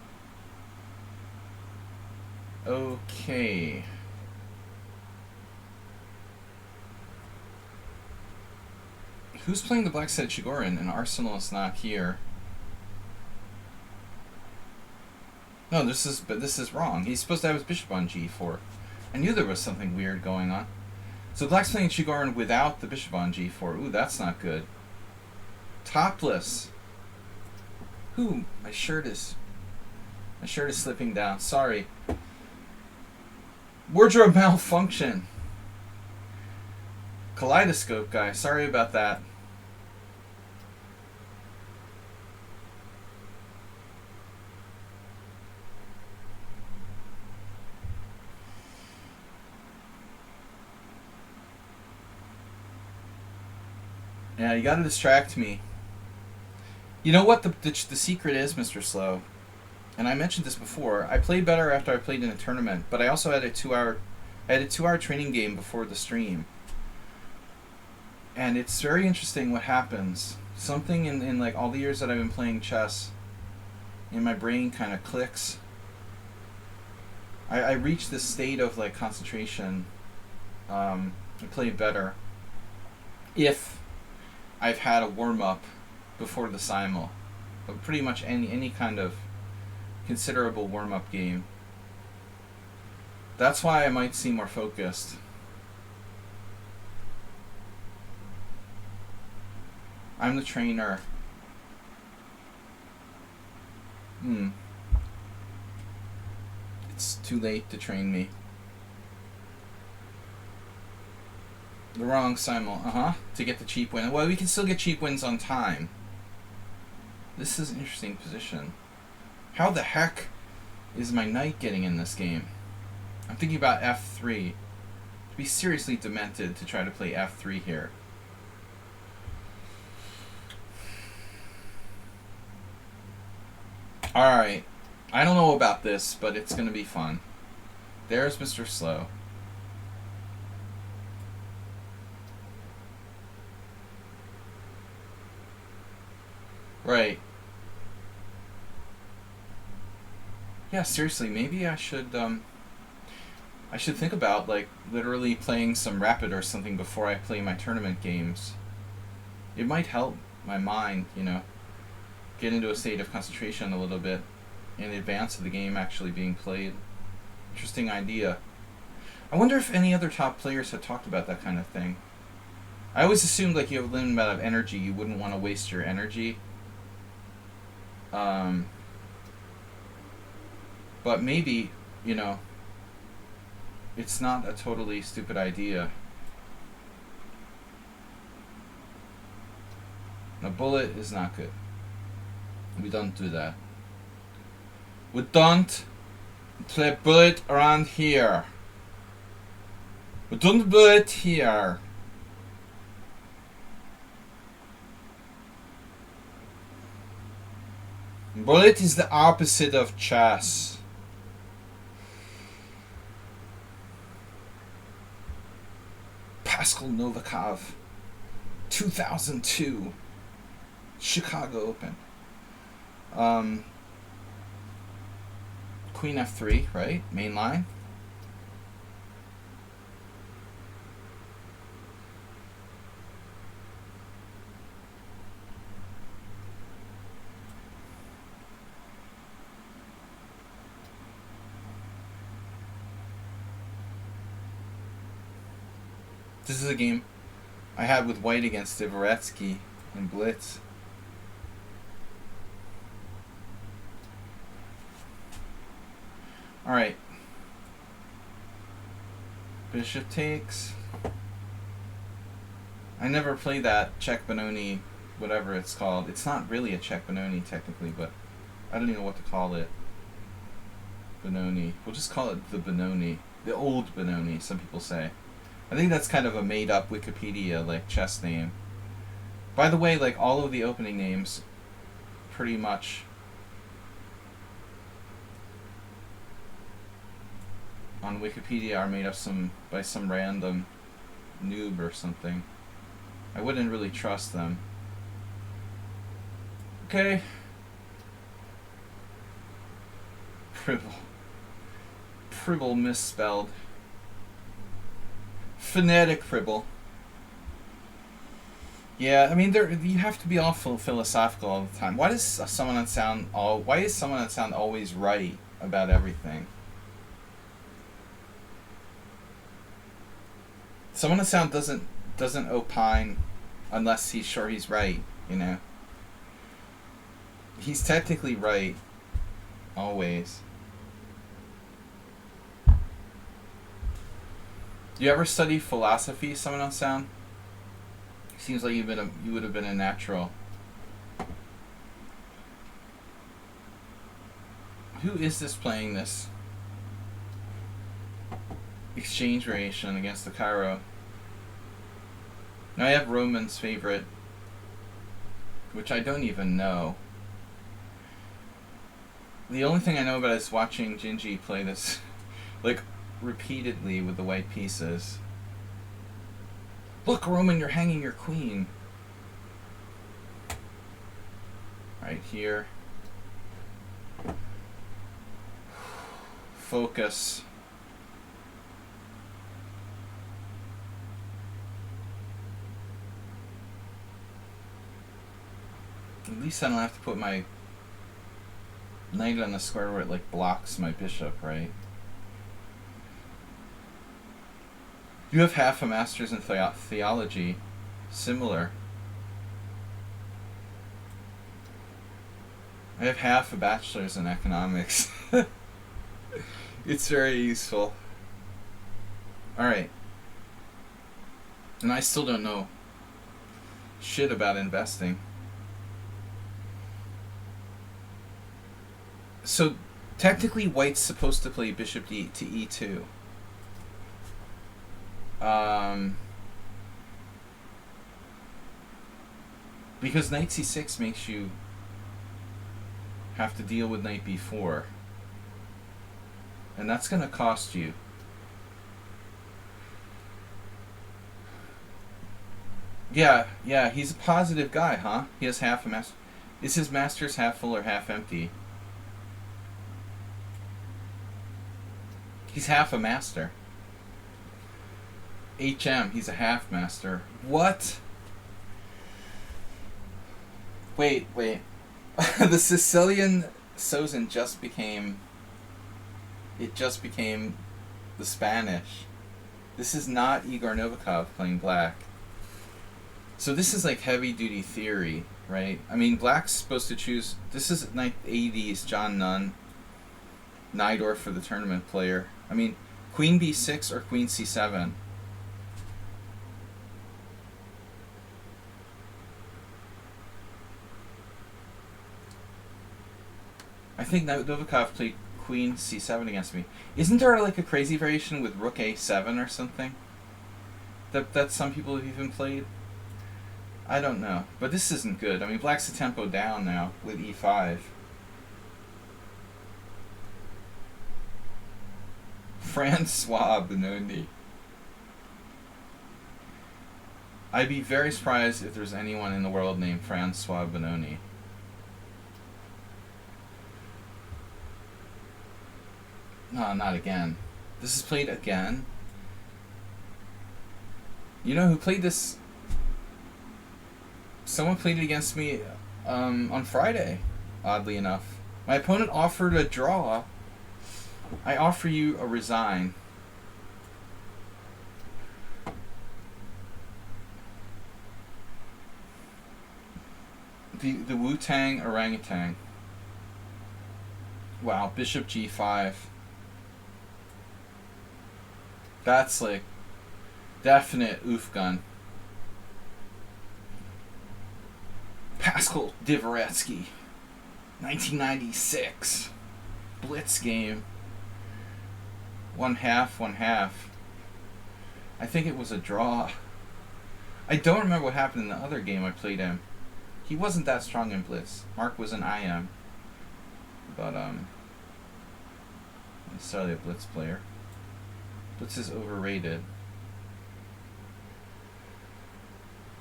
Okay. Who's playing the black side Chigorin? And Arsenal is not here. No, this is wrong. He's supposed to have his bishop on g4. I knew there was something weird going on. So black's playing Chigorin without the bishop on g4. Ooh, that's not good. Topless. Ooh, my shirt is slipping down. Sorry. Wardrobe malfunction. Kaleidoscope guy. Sorry about that. Yeah, you gotta distract me. You know what the secret is, Mr. Slow? And I mentioned this before. I played better after I played in a tournament, but I also had a 2-hour training game before the stream. And it's very interesting what happens. Something in like all the years that I've been playing chess, in my brain kind of clicks. I reach this state of like concentration. I play better if I've had a warm-up before the simul. But pretty much any kind of considerable warm-up game. That's why I might seem more focused. I'm the trainer. It's too late to train me. The wrong simul. To get the cheap win. Well, we can still get cheap wins on time. This is an interesting position. How the heck is my knight getting in this game? I'm thinking about f3. To be seriously demented to try to play f3 here. Alright. I don't know about this, but it's going to be fun. There's Mr. Slow. Right. Yeah, seriously, maybe I should think about like literally playing some Rapid or something before I play my tournament games. It might help my mind, you know, get into a state of concentration a little bit in advance of the game actually being played. Interesting idea. I wonder if any other top players have talked about that kind of thing. I always assumed like you have a limited amount of energy, you wouldn't want to waste your energy. But maybe, you know, it's not a totally stupid idea. A bullet is not good. We don't do that. We don't play bullet around here. We don't bullet here. Bullet is the opposite of chess. Pascal Novikov, 2002, Chicago Open. Queen f3, right? Main line. This is a game I had with white against Dvoretsky in Blitz. Alright. Bishop takes. I never played that Czech Benoni, whatever it's called. It's not really a Czech Benoni technically, but I don't even know what to call it. Benoni. We'll just call it the Benoni. The old Benoni, some people say. I think that's kind of a made-up Wikipedia, like, chess name. By the way, like, all of the opening names, pretty much, on Wikipedia are made up by some random noob or something. I wouldn't really trust them. Okay. Pribble misspelled. Phonetic Pribble. Yeah, I mean, you have to be all philosophical all the time. Why is someone on sound always right about everything? Someone on sound doesn't opine unless he's sure he's right, you know. He's technically right always. Do you ever study philosophy, someone on sound? Seems like you would have been a natural. Who is this playing this exchange variation against the Cairo? Now I have Roman's favorite, which I don't even know. The only thing I know about is watching Gingy play this, like, repeatedly with the white pieces. Look, Roman, you're hanging your queen. Right here. Focus. At least I don't have to put my knight on the square where it, like, blocks my bishop, right? You have half a master's in theology. Similar. I have half a bachelor's in economics. It's very useful. Alright. And I still don't know shit about investing. So, technically, white's supposed to play bishop to e2. Because knight c6 makes you have to deal with knight b4. And that's going to cost you. Yeah, he's a positive guy, huh? He has half a master. Is his master's half full or half empty? He's half a master. HM, he's a half master. What? Wait. The Sicilian Sozin just became the Spanish. This is not Igor Novikov playing black. So this is like heavy duty theory, right? I mean, black's supposed to choose. This is 80s John Nunn. Nidor for the tournament player. I mean, queen b6 or queen c7. I think Novikov played queen c7 against me. Isn't there like a crazy variation with rook a7 or something? That some people have even played? I don't know. But this isn't good. I mean, black's the tempo down now with e5. Francois Benoni. I'd be very surprised if there's anyone in the world named Francois Benoni. No, not again. This is played again? You know who played this? Someone played it against me on Friday, oddly enough. My opponent offered a draw. I offer you a resign. The Wu-Tang orangutan. Wow, bishop g5. That's like definite oof gun. Pascal Dvoretsky, 1996. Blitz game. 1/2, 1/2. I think it was a draw. I don't remember what happened in the other game I played him. He wasn't that strong in Blitz. Mark was an IM. But, necessarily a Blitz player. Blitz is overrated.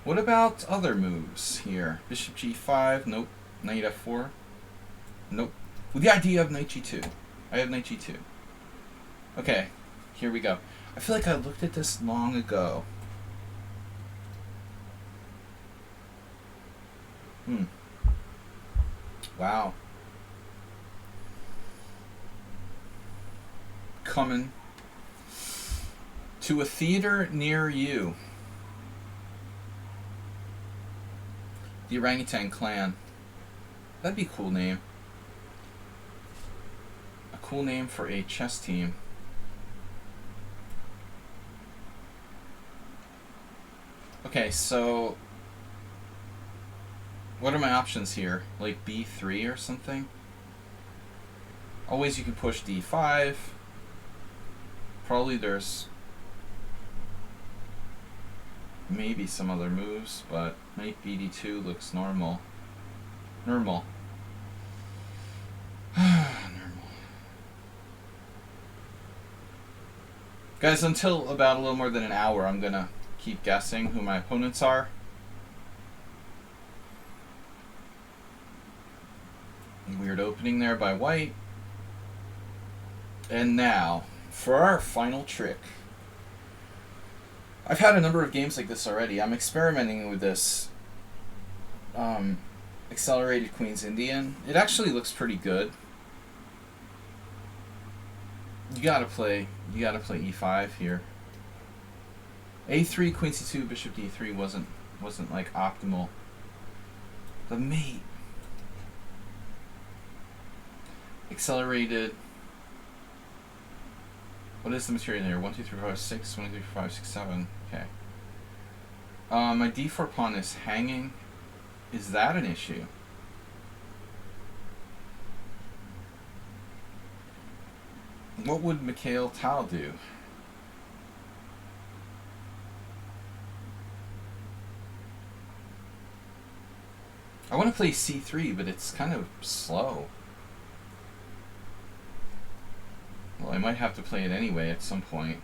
What about other moves here? Bishop g5, nope. Knight f4, nope. With the idea of knight g2. I have knight g2. Okay, here we go. I feel like I looked at this long ago. Wow. Coming to a theater near you. The Orangutan Clan. That'd be a cool name. A cool name for a chess team. Okay, so what are my options here? Like b3 or something? Always you can push d5. Probably there's maybe some other moves, but knight bd2 looks normal. Normal. Guys, until about a little more than an hour, I'm gonna keep guessing who my opponents are. Weird opening there by white. And now, for our final trick. I've had a number of games like this already. I'm experimenting with this accelerated Queen's Indian. It actually looks pretty good. You gotta play e5 here. a3, Queen c2, bishop d3 wasn't like optimal. The mate. Accelerated. What is the material here? 1, 2, 3, 4, 5, 6, 1, 2, 3, 4, 5, 6, 7. Okay. My d4 pawn is hanging. Is that an issue? What would Mikhail Tal do? I want to play c3, but it's kind of slow. Well, I might have to play it anyway at some point.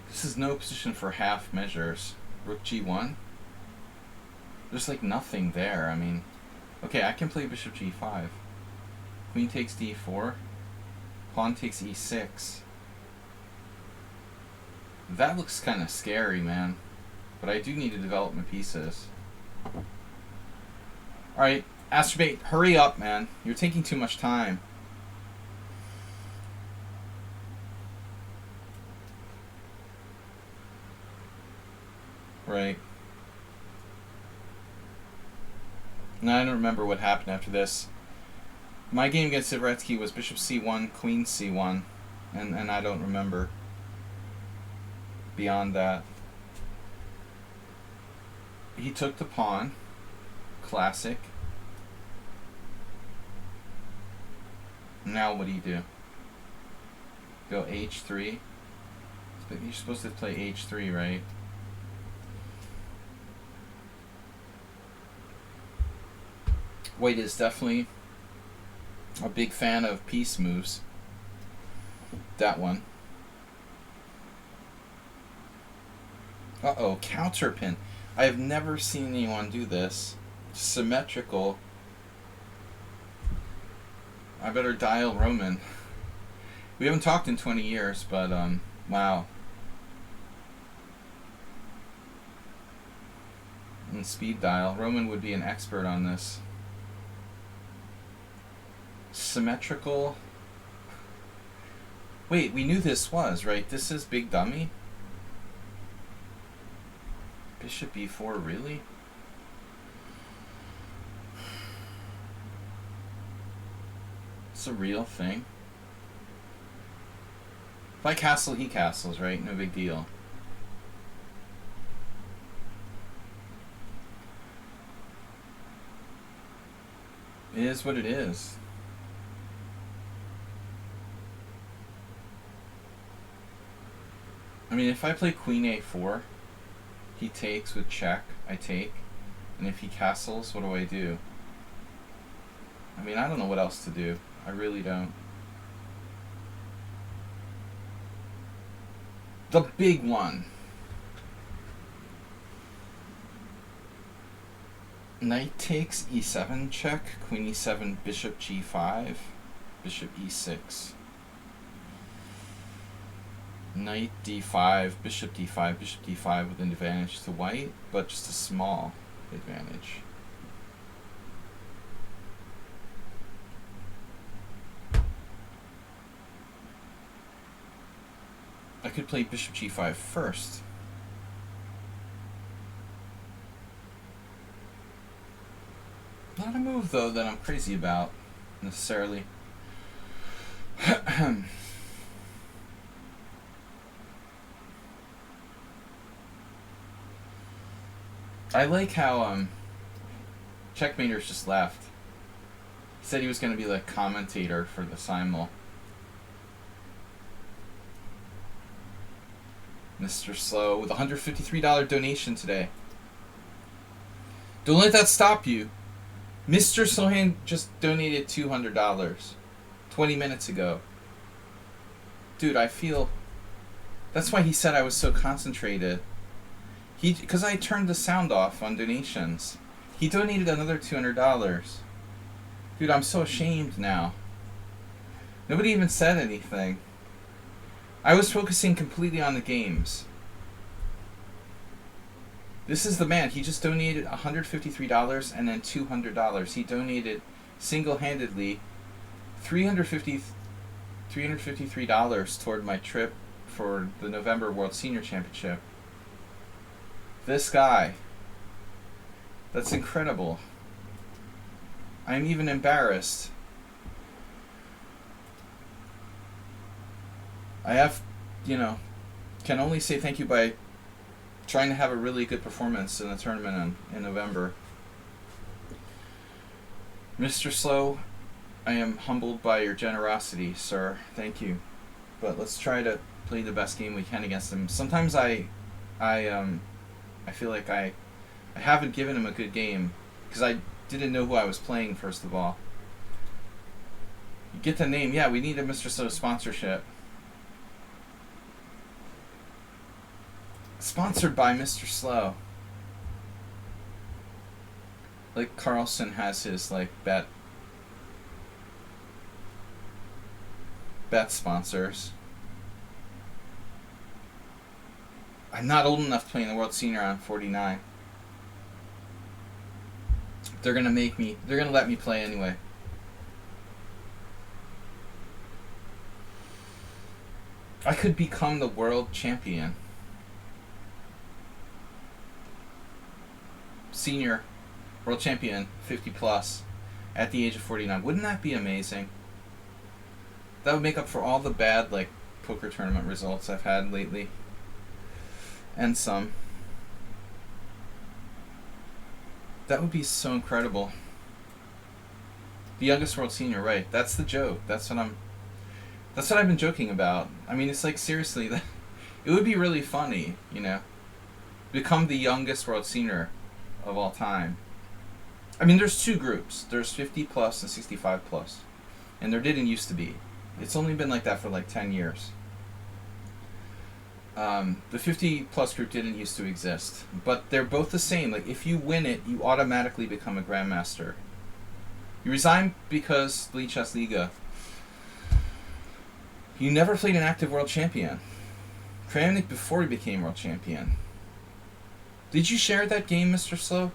This is no position for half measures. Rook g1? There's like nothing there. I mean, okay, I can play bishop g5. Queen takes d4. Pawn takes e6. That looks kind of scary, man. But I do need to develop my pieces. Alright, Astrobate, hurry up, man. You're taking too much time. Right. Now I don't remember what happened after this. My game against Dvoretsky was bishop c1, queen c1. and I don't remember beyond that. He took the pawn. Classic. Now what do you do? Go h3. You're supposed to play h3, right? White is definitely a big fan of piece moves. That one. Uh-oh, counterpin. I have never seen anyone do this. Symmetrical. I better dial Roman. We haven't talked in 20 years, but, wow. And speed dial. Roman would be an expert on this. Symmetrical. Wait, we knew this was, right? This is big dummy? Bishop e4, really? It's a real thing. If I castle, he castles, right? No big deal. It is what it is. I mean, if I play queen a4, he takes with check, I take. And if he castles, what do I do? I mean, I don't know what else to do. I really don't. The big one. Knight takes e7 check, queen e7, bishop g5, bishop e6. Knight d5, bishop d5, bishop d5 with an advantage to white, but just a small advantage. I could play bishop g5 first. Not a move, though, that I'm crazy about, necessarily. I like how Checkmater's just left. He said he was going to be the commentator for the simul. Mr. Slow with a $153 donation today. Don't let that stop you. Mr. Slowhand just donated $200 20 minutes ago. Dude, I feel... That's why he said I was so concentrated. Because I turned the sound off on donations. He donated another $200. Dude, I'm so ashamed now. Nobody even said anything. I was focusing completely on the games. This is the man. He just donated $153 and then $200. He donated single-handedly $353 toward my trip for the November World Senior Championship. This guy. That's incredible. I'm even embarrassed. I have, can only say thank you by trying to have a really good performance in the tournament in November. Mr. Slow, I am humbled by your generosity, sir. Thank you. But let's try to play the best game we can against him. Sometimes I feel like I haven't given him a good game because I didn't know who I was playing, first of all. You get the name. Yeah, we need a Mr. Slow sponsorship. Sponsored by Mr. Slow. Like Carlson has his bet sponsors. I'm not old enough to play in the World Senior on 49. They're gonna let me play anyway. I could become the world champion. Senior world champion, 50 plus, at the age of 49. Wouldn't that be amazing? That would make up for all the bad poker tournament results I've had lately. And some. That would be so incredible. The youngest world senior, right? That's the joke. That's what I've been joking about. I mean, it's like, seriously, it would be really funny, you know, become the youngest world senior of all time. I mean, there's two groups. There's 50 plus and 65 plus, and there didn't used to be. It's only been like that for like 10 years. The 50 plus group didn't used to exist, but they're both the same. Like, if you win it, you automatically become a grandmaster. You resign because Lichess Liga. You never played an active world champion. Kramnik before he became world champion. Did you share that game, Mr. Slow?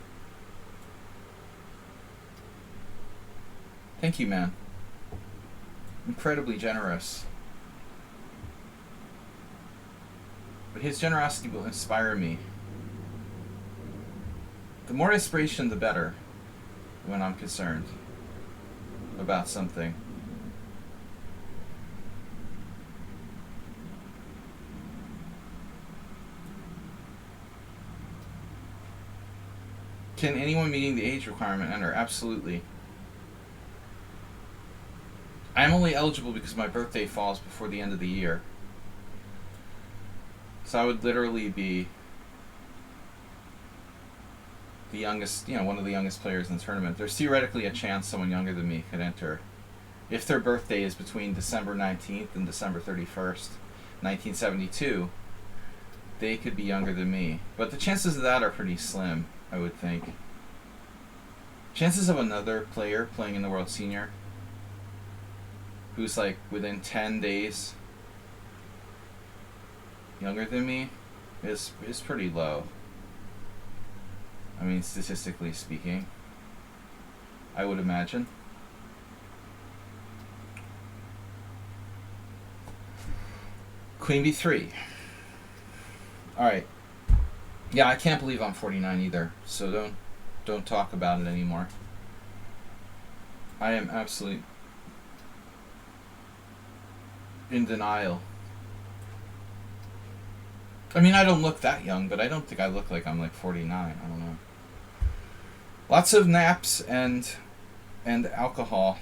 Thank you, man. Incredibly generous. But his generosity will inspire me. The more inspiration, the better, when I'm concerned about something. Can anyone meeting the age requirement enter? Absolutely. I'm only eligible because my birthday falls before the end of the year. So I would literally be the youngest, you know, one of the youngest players in the tournament. There's theoretically a chance someone younger than me could enter. If their birthday is between December 19th and December 31st, 1972, they could be younger than me. But the chances of that are pretty slim, I would think. Chances of another player playing in the World Senior who's like within 10 days younger than me is pretty low. I mean, statistically speaking, I would imagine. Queen b3. Alright. Yeah, I can't believe I'm 49 either, so don't talk about it anymore. I am absolutely in denial. I mean, I don't look that young, but I don't think I look like I'm like 49. I don't know. Lots of naps and alcohol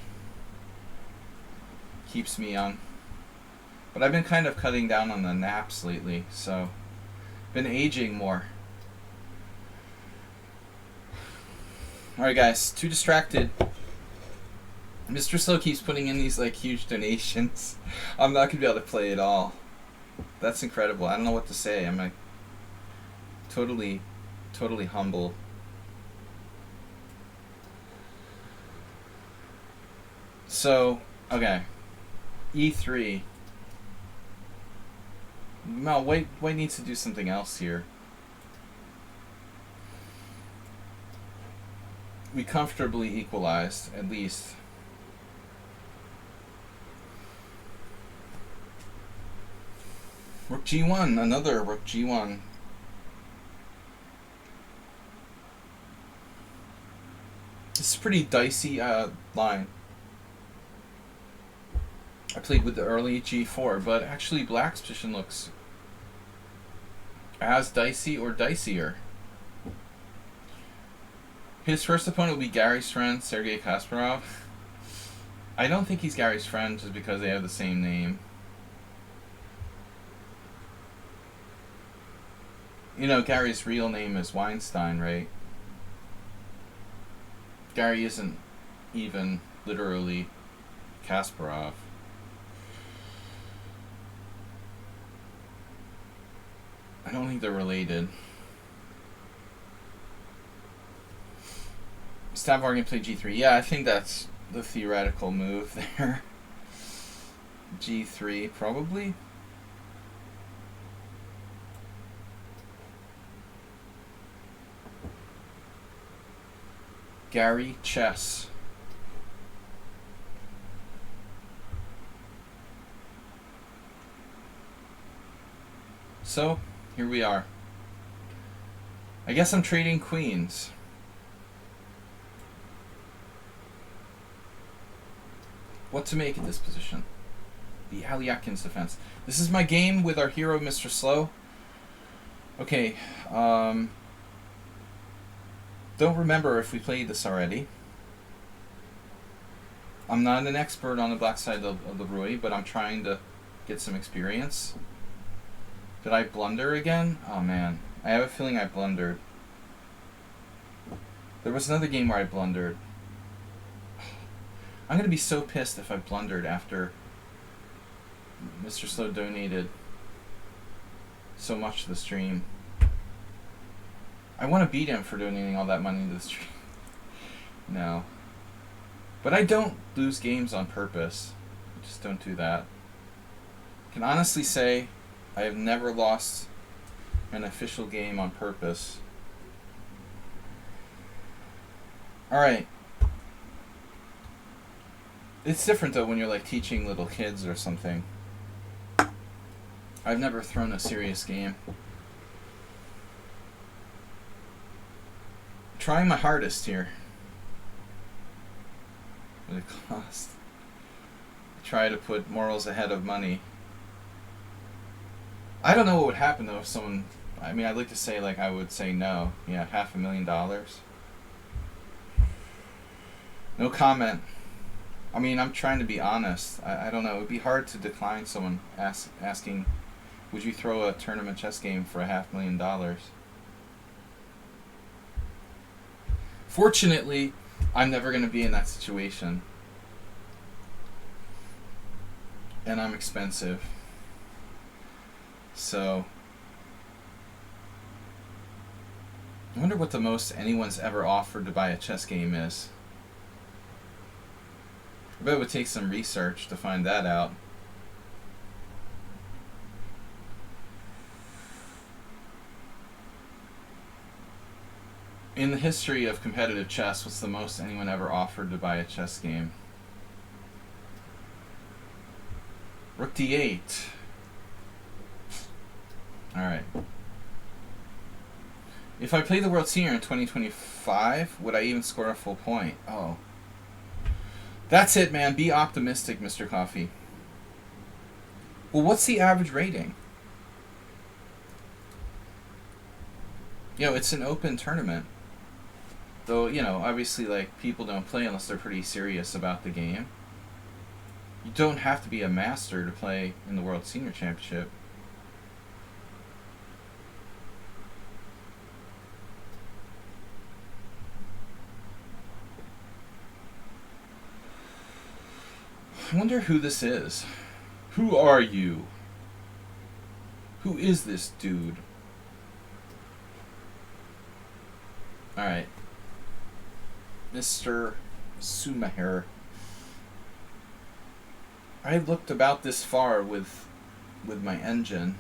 keeps me young. But I've been kind of cutting down on the naps lately, so been aging more. Alright guys, too distracted. Mr. Slow keeps putting in these like huge donations. I'm not gonna be able to play it all. That's incredible. I don't know what to say. I'm like totally humble. So, okay. E3. No, White needs to do something else here. We comfortably equalized, at least. Rook G1, another Rook G1. This is a pretty dicey line. I played with the early G4, but actually Black's position looks as dicey or dicier. His first opponent will be Gary's friend, Sergei Kasparov. I don't think he's Gary's friend just because they have the same name. You know, Gary's real name is Weinstein, right? Gary isn't even literally Kasparov. I don't think they're related. Stavar can play G3. Yeah, I think that's the theoretical move there. G3, probably. Gary chess. So, here we are. I guess I'm trading queens. What to make of this position? The Aliakin's defense. This is my game with our hero, Mr. Slow. Okay, don't remember if we played this already. I'm not an expert on the black side of the Rui, but I'm trying to get some experience. Did I blunder again? Oh man, I have a feeling I blundered. There was another game where I blundered. I'm going to be so pissed if I blundered after Mr. Slow donated so much to the stream. I want to beat him for donating all that money to the stream. No. But I don't lose games on purpose. I just don't do that. I can honestly say I have never lost an official game on purpose. Alright. It's different though when you're like teaching little kids or something. I've never thrown a serious game. Trying my hardest here. What it cost. Try to put morals ahead of money. I don't know what would happen though if someone, I mean, I'd like to say like I would say no. Yeah, $500,000. No comment. I mean, I'm trying to be honest. I don't know. It would be hard to decline someone asking, would you throw a tournament chess game for $500,000? Fortunately, I'm never going to be in that situation. And I'm expensive. So, I wonder what the most anyone's ever offered to buy a chess game is. I bet it would take some research to find that out. In the history of competitive chess, what's the most anyone ever offered to buy a chess game? Rook d8. Alright. If I play the World Senior in 2025, would I even score a full point? Oh. That's it, man. Be optimistic, Mr. Coffee. Well, what's the average rating? You know, it's an open tournament. Though, you know, obviously, like, people don't play unless they're pretty serious about the game. You don't have to be a master to play in the World Senior Championship. I wonder who this is. Who are you? Who is this dude? Alright. Mr. Sumaher. I looked about this far with my engine.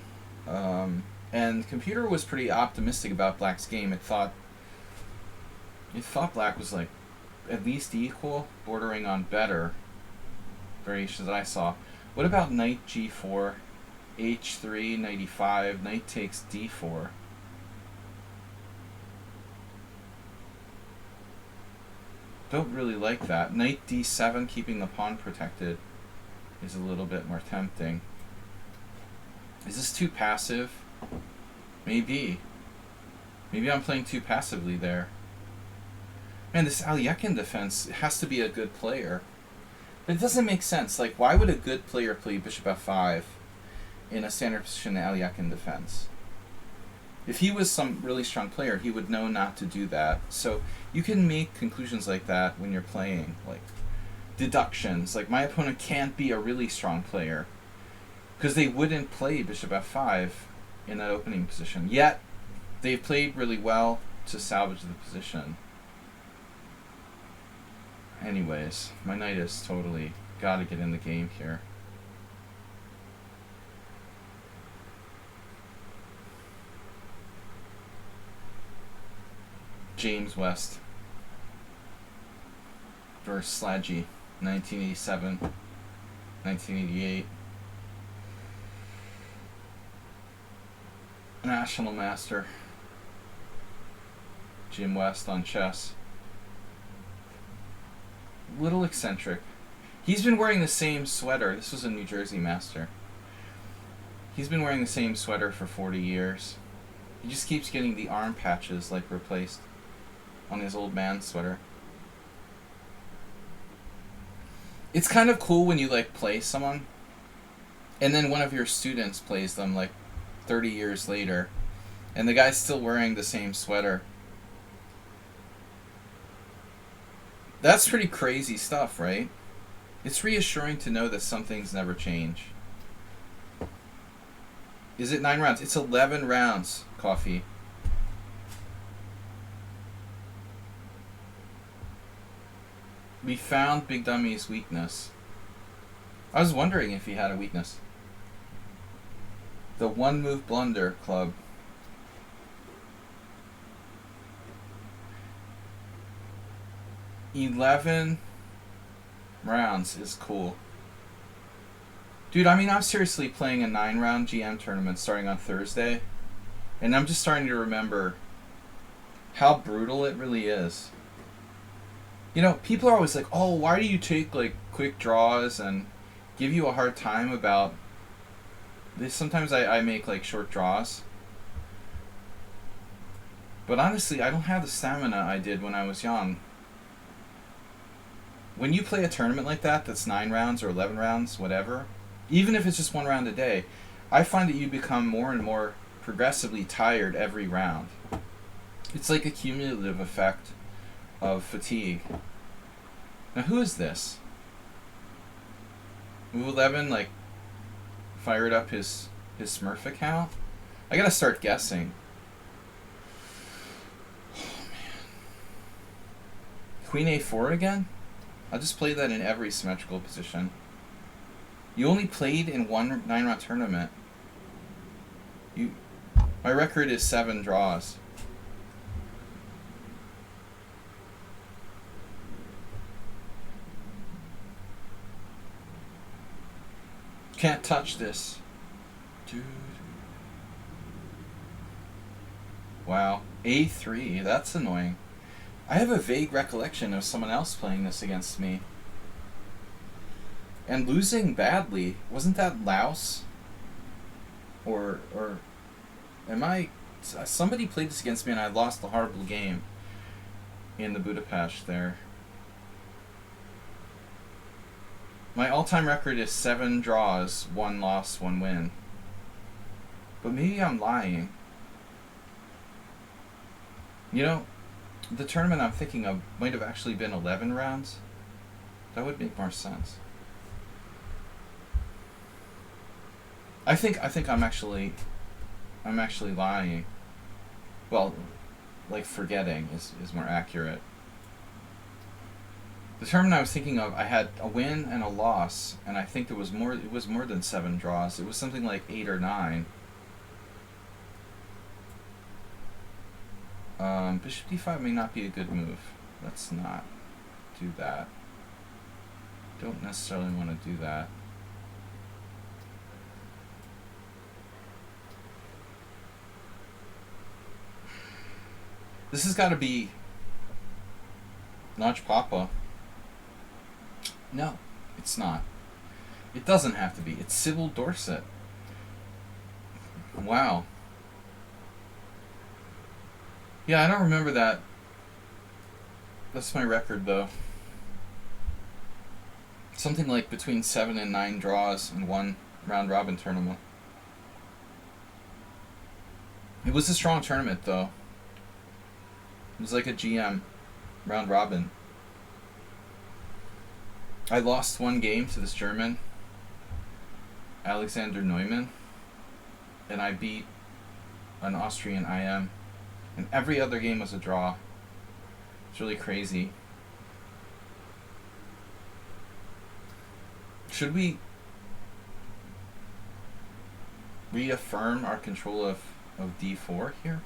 And the computer was pretty optimistic about Black's game. It thought Black was like at least equal, bordering on better variations that I saw. What about knight g4, h3, knight e5, knight takes d4? Don't really like that. Knight d7, keeping the pawn protected, is a little bit more tempting. Is this too passive? Maybe. Maybe I'm playing too passively there. Man, this Aliakin defense has to be a good player. But it doesn't make sense. Like, why would a good player play bishop f5 in a standard position Aliakin defense? If he was some really strong player, he would know not to do that. So you can make conclusions like that when you're playing, like deductions. Like, my opponent can't be a really strong player because they wouldn't play bishop f5 in that opening position. Yet, they've played really well to salvage the position. Anyways, my knight is totally got to get in the game here. James West versus Slaggy, 1987, 1988. National master. Jim West on chess. Little eccentric. He's been wearing the same sweater. This was a New Jersey master. He's been wearing the same sweater for 40 years. He just keeps getting the arm patches like replaced on his old man sweater. It's kind of cool when you like play someone and then one of your students plays them like 30 years later and the guy's still wearing the same sweater. That's pretty crazy stuff, right? It's reassuring to know that some things never change. Is it 9 rounds? It's 11 rounds, Coffee. We found Big Dummy's weakness. I was wondering if he had a weakness. The One Move Blunder Club. "11 rounds is cool." Dude, I mean, I'm seriously playing a 9-round GM tournament starting on Thursday, and I'm just starting to remember how brutal it really is. You know, people are always like, oh, why do you take, like, quick draws and give you a hard time about this? Sometimes I make, like, short draws. But honestly, I don't have the stamina I did when I was young. When you play a tournament like that, that's 9 rounds or 11 rounds, whatever, even if it's just 1 round a day, I find that you become more and more progressively tired every round. It's like a cumulative effect of fatigue. Now, who is this? Move 11, like, fired up his Smurf account? I gotta start guessing. Oh, man. Queen A4 again? I'll just play that in every symmetrical position. You only played in 1 9-round tournament. My record is 7 draws. Can't touch this. Wow. A3, that's annoying. I have a vague recollection of someone else playing this against me. And losing badly. Wasn't that Laos? Or am I... Somebody played this against me and I lost a horrible game in the Budapest there. My all-time record is 7 draws, 1 loss, 1 win. But maybe I'm lying. You know, the tournament I'm thinking of might have actually been 11 rounds. That would make more sense. I think I'm actually lying. Well, like forgetting is more accurate. The tournament I was thinking of, I had a win and a loss, and I think it was more than 7 draws. It was something like 8 or 9. Bishop d5 may not be a good move. Let's not do that. Don't necessarily want to do that. This has got to be Notch Papa. No, it's not. It doesn't have to be. It's Sybil Dorset. Wow. Yeah, I don't remember that. That's my record, though. Something like between 7 and 9 draws in 1 round-robin tournament. It was a strong tournament, though. It was like a GM round-robin. I lost 1 game to this German, Alexander Neumann, and I beat an Austrian IM. And every other game was a draw. It's really crazy. Should we reaffirm our control of d4 here?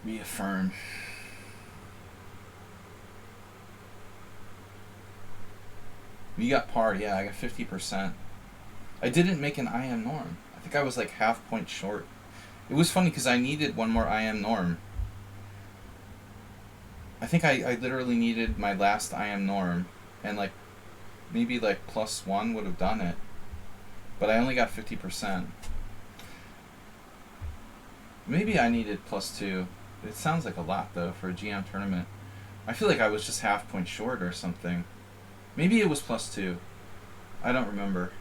Reaffirm. We got par, yeah, I got 50%. I didn't make an IM norm. I think I was like half point short. It was funny because I needed 1 more IM norm. I think I literally needed my last I am norm, and like maybe like +1 would have done it, but I only got 50%. Maybe I needed +2. It sounds like a lot though for a GM tournament. I feel like I was just half point short or something. Maybe it was +2. I don't remember.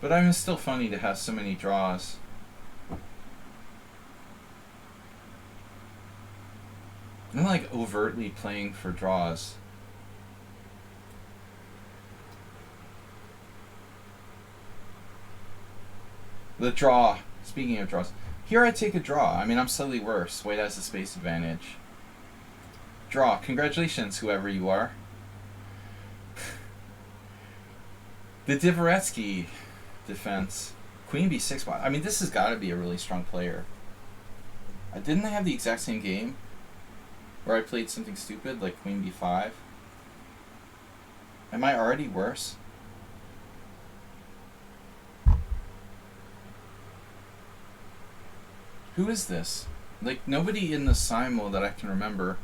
But I mean, it's still funny to have so many draws. I'm like overtly playing for draws. The draw. Speaking of draws. Here I take a draw. I mean, I'm slightly worse. White has a space advantage. Draw. Congratulations, whoever you are. The Dvoretsky defense. Queen b6. I mean, this has got to be a really strong player. Didn't they have the exact same game? Where I played something stupid, like Queen b5? Am I already worse? Who is this? Like, nobody in the simul that I can remember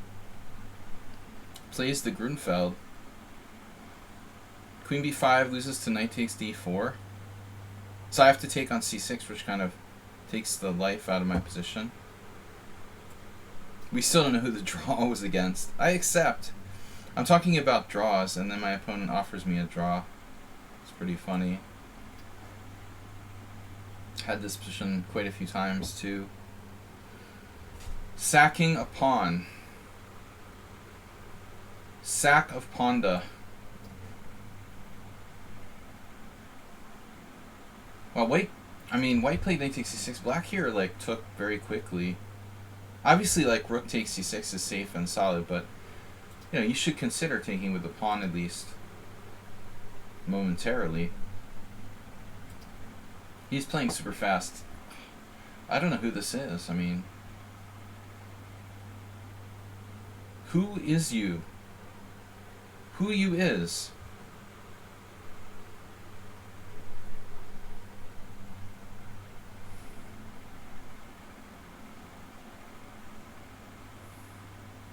plays the Grunfeld. Queen b5 loses to knight takes d4. So I have to take on c6, which kind of takes the life out of my position. We still don't know who the draw was against. I accept. I'm talking about draws, and then my opponent offers me a draw. It's pretty funny. Had this position quite a few times, too. Sacking a pawn. Sack of Ponda. Well, white played knight takes c6. Black here, like, took very quickly. Obviously, like, rook takes c6 is safe and solid, but, you know, you should consider taking with the pawn at least momentarily. He's playing super fast. I don't know who this is. I mean, who is you? Who you is?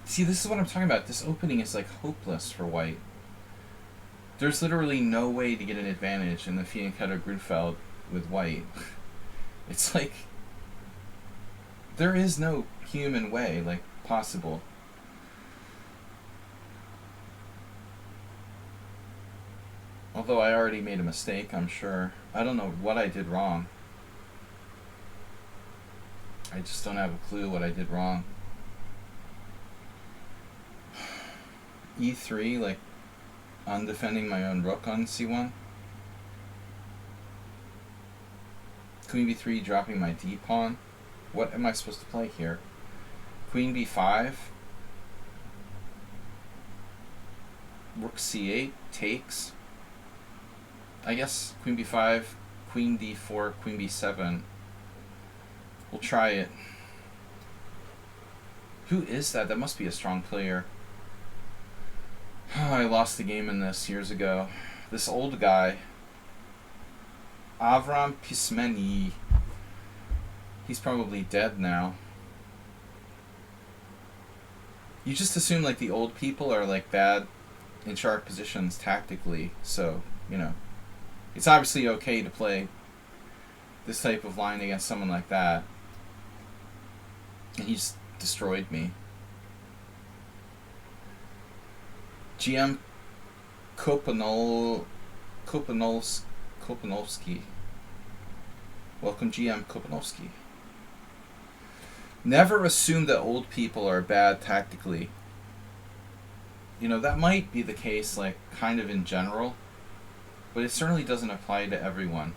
See, this is what I'm talking about. This opening is like hopeless for white. There's literally no way to get an advantage in the Fianchetto Grunfeld with white. It's like there is no human way, like, possible. Although I already made a mistake, I'm sure. I don't know what I did wrong. I just don't have a clue what I did wrong. E3, like, undefending my own rook on c1. Queen b3, dropping my d pawn. What am I supposed to play here? Queen b5. Rook c8 takes. I guess queen b5, queen d4, queen b7. We'll try it. Who is that? That must be a strong player. I lost the game in this years ago. This old guy, Avram Pismeni. He's probably dead now. You just assume, like, the old people are, like, bad in sharp positions tactically, so, you know, it's obviously okay to play this type of line against someone like that. And he just destroyed me. GM Kopanovsky. Welcome, GM Kopanovsky. Never assume that old people are bad tactically. You know, that might be the case, like, kind of in general, but it certainly doesn't apply to everyone.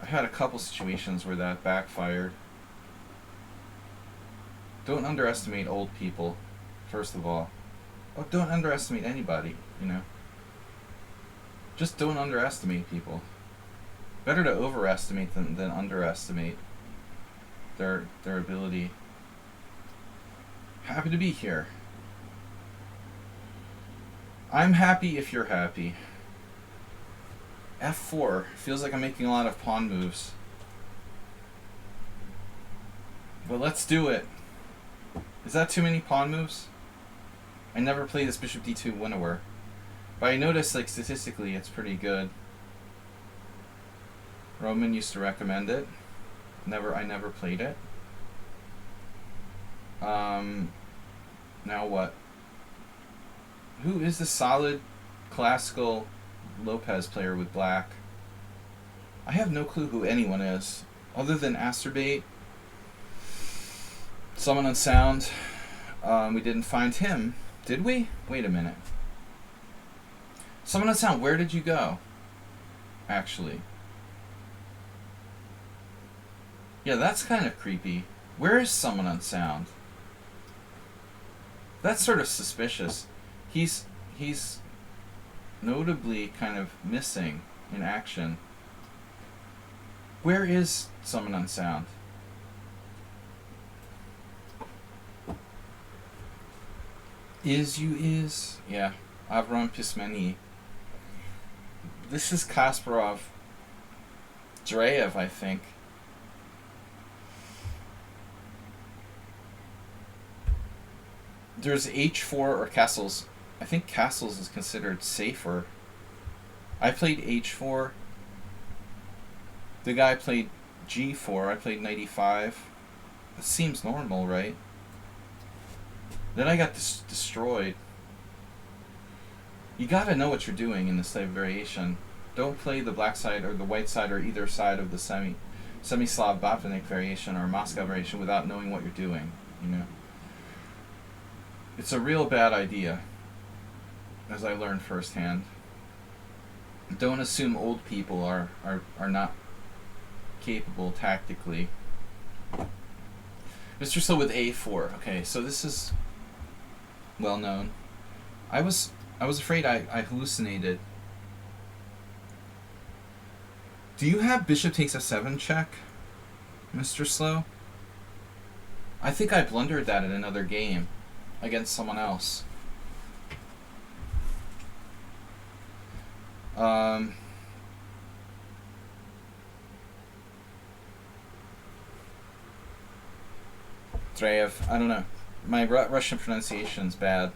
I've had a couple situations where that backfired. Don't underestimate old people, first of all. Oh, don't underestimate anybody, you know. Just don't underestimate people. Better to overestimate them than underestimate their ability. Happy to be here. I'm happy if you're happy. F4. Feels like I'm making a lot of pawn moves. Well, let's do it. Is that too many pawn moves? I never played this bishop d2 winnower. But I noticed, like, statistically, it's pretty good. Roman used to recommend it. I never played it. Now what? Who is the solid classical Lopez player with black? I have no clue who anyone is, other than Asterbait. Someone on Sound. We didn't find him, did we? Wait a minute. Someone on Sound, where did you go? Actually. Yeah, that's kind of creepy. Where is Someone on Sound? That's sort of suspicious. He's notably kind of missing in action. Where is Someone on Sound? Is. Yeah. Avram Pismeni. This is Kasparov. Dreyev, I think. There's h4 or castles. I think castles is considered safer. I played h4. The guy played g4. I played knight e5. That seems normal, right? Then I got destroyed. You gotta know what you're doing in this type of variation. Don't play the black side or the white side or either side of the Semi-Slav Botvinnik variation or Moscow variation without knowing what you're doing, you know? It's a real bad idea, as I learned firsthand. Don't assume old people are not capable tactically. Mr. Slow with a4. Okay, so this is well known. I was afraid I hallucinated. Do you have bishop takes f7 check, Mr. Slow? I think I blundered that in another game against someone else. Dreyev, I don't know. My Russian pronunciation's bad.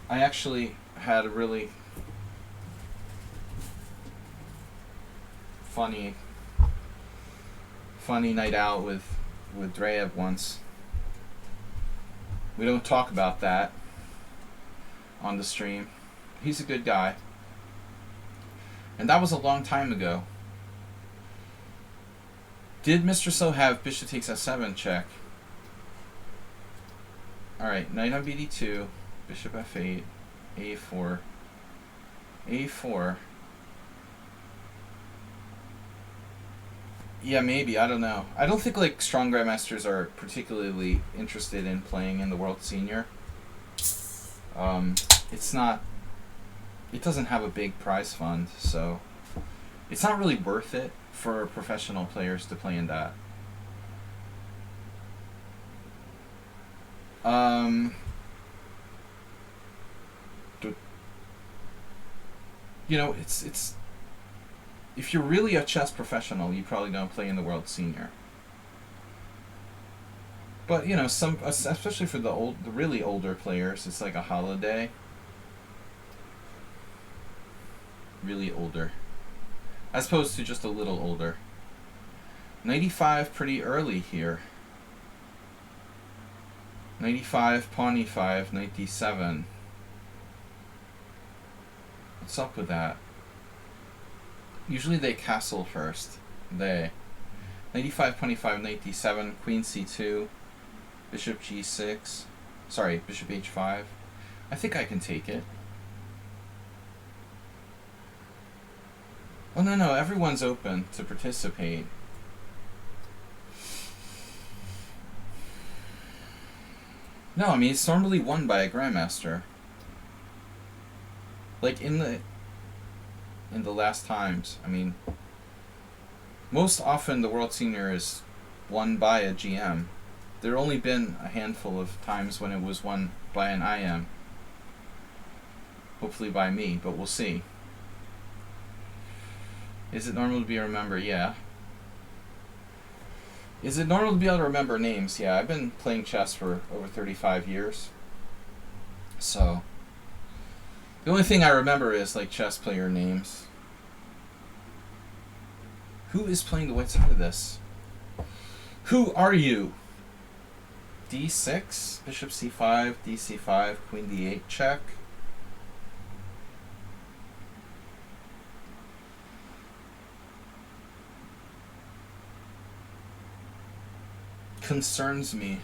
I actually had a really funny night out with Dreyev once. We don't talk about that on the stream. He's a good guy. And that was a long time ago. Did Mr. So have bishop takes f7 check? Alright, knight on bd2, bishop f8, a4, a4. Yeah, maybe, I don't know. I don't think like strong grandmasters are particularly interested in playing in the World Senior. It's not, it doesn't have a big prize fund, so it's not really worth it for professional players to play in that. You know, it's if you're really a chess professional, you probably don't play in the World Senior. But you know, some, especially for the really older players, it's like a holiday. Really older, as opposed to just a little older. 95 pretty early here. 95 pawn e5, knight d7. What's up with that? Usually they castle first. Knight e5, pawn e5, knight d7, queen c2, bishop g6. Sorry, bishop h5. I think I can take it. Oh no, everyone's open to participate. No, I mean it's normally won by a grandmaster. Like in the last times, I mean, most often the World Senior is won by a GM. There have only been a handful of times when it was won by an IM. Hopefully by me, but we'll see. Is it normal to be able to remember? Yeah. Is it normal to be able to remember names? Yeah, I've been playing chess for over 35 years. So, the only thing I remember is like chess player names. Who is playing the white side of this? Who are you? D6, bishop c5, dc5, queen d8 check. Concerns me.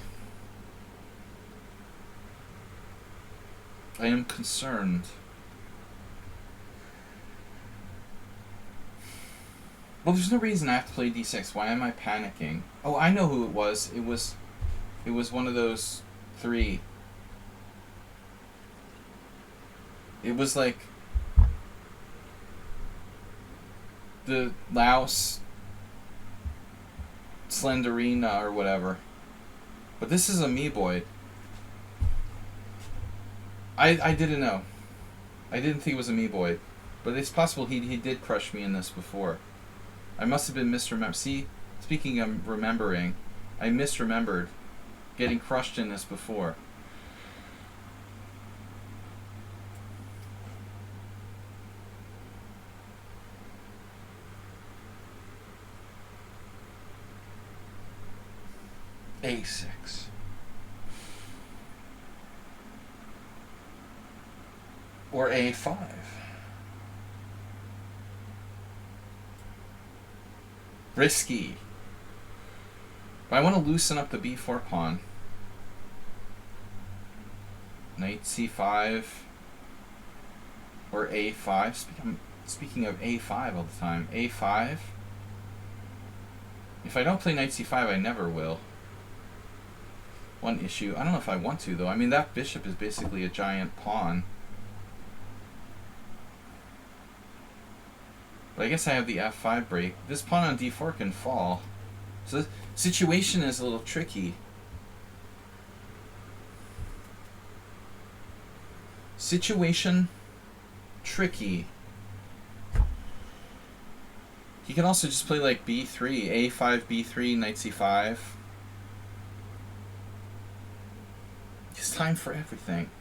I am concerned. Well, there's no reason I have to play d6. Why am I panicking? Oh, I know who it was. It was one of those three. It was like the Laos Slenderina or whatever. But this is a Meeboid. I didn't know. I didn't think it was a Meeboid. But it's possible he did crush me in this before. I must have been misremembered. See, speaking of remembering, I misremembered getting crushed in this before. A6. Or A5. Risky. But I want to loosen up the b4 pawn. Knight c5 or a5. Speaking of a5 all the time. a5. If I don't play knight c5, I never will. One issue. I don't know if I want to, though. I mean, that bishop is basically a giant pawn. But I guess I have the f5 break. This pawn on d4 can fall. So the situation is a little tricky. Situation tricky. He can also just play like b3, a5, b3, knight c5. It's time for everything.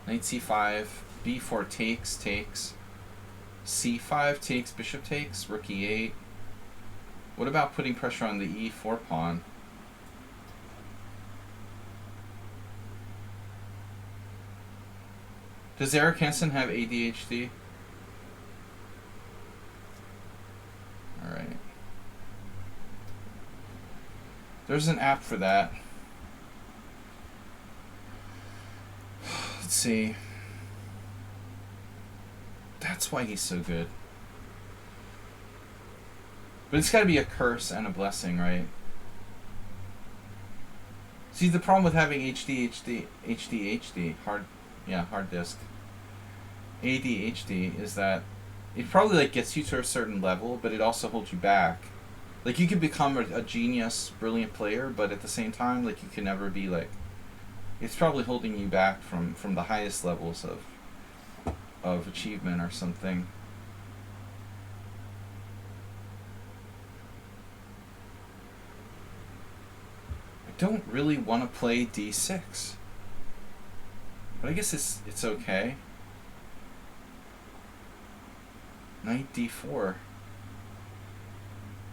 Knight c5, b4 takes. c5 takes, bishop takes, rook e8. What about putting pressure on the e4 pawn? Does Eric Hansen have ADHD? Alright. There's an app for that. Let's see. That's why he's so good. But it's got to be a curse and a blessing, right? See, the problem with having HD, hard disk, ADHD is that it probably like gets you to a certain level, but it also holds you back. Like, you could become a genius, brilliant player, but at the same time, like, you can never be like. It's probably holding you back from the highest levels of achievement or something. I don't really want to play d6, but I guess it's okay. Knight d4.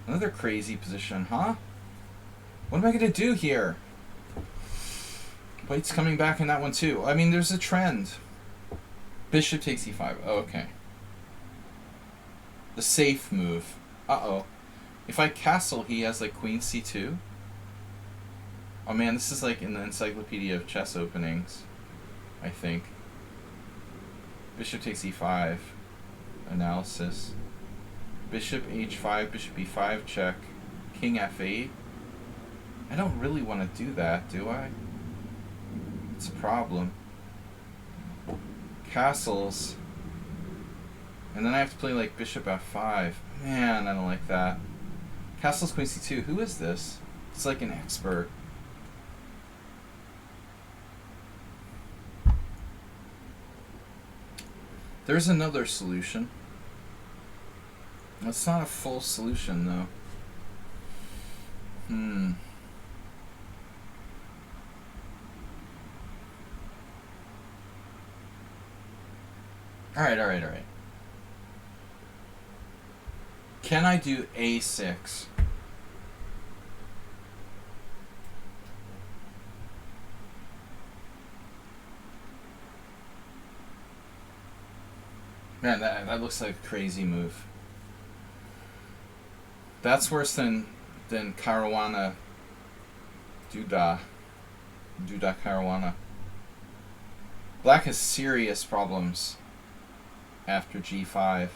Another crazy position, huh? What am I gonna do here? White's coming back in that one too. I mean, there's a trend. Bishop takes e5. Oh, okay. The safe move. Uh-oh. If I castle, he has like queen c2. Oh man, this is like in the Encyclopedia of Chess Openings, I think. Bishop takes e5. Analysis. Bishop h5, bishop e5 check. King f8. I don't really want to do that, do I? It's a problem. Castles. And then I have to play like bishop f5. Man, I don't like that. Castles queen c2. Who is this? It's like an expert. There's another solution. That's not a full solution, though. Alright. Can I do a6? Man, that looks like a crazy move. That's worse than Caruana Duda Caruana. Black has serious problems after g5.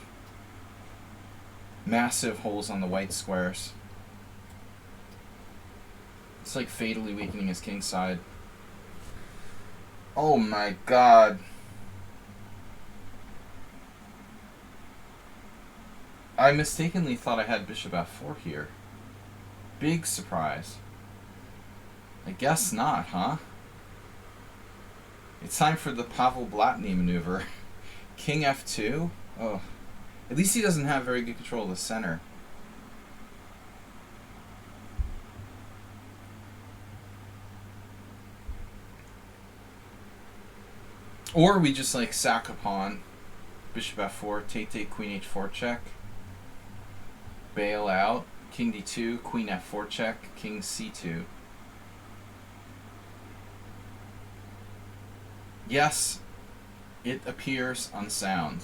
Massive holes on the white squares. It's like fatally weakening his king side. Oh my god. I mistakenly thought I had bishop f4 here. Big surprise. I guess not, huh? It's time for the Pavel Blatny maneuver. King f2? Oh. At least he doesn't have very good control of the center. Or we just like sack a pawn. Bishop f4, take, queen h4 check. Bail out. King d2, queen f4 check, king c2. Yes, it appears unsound.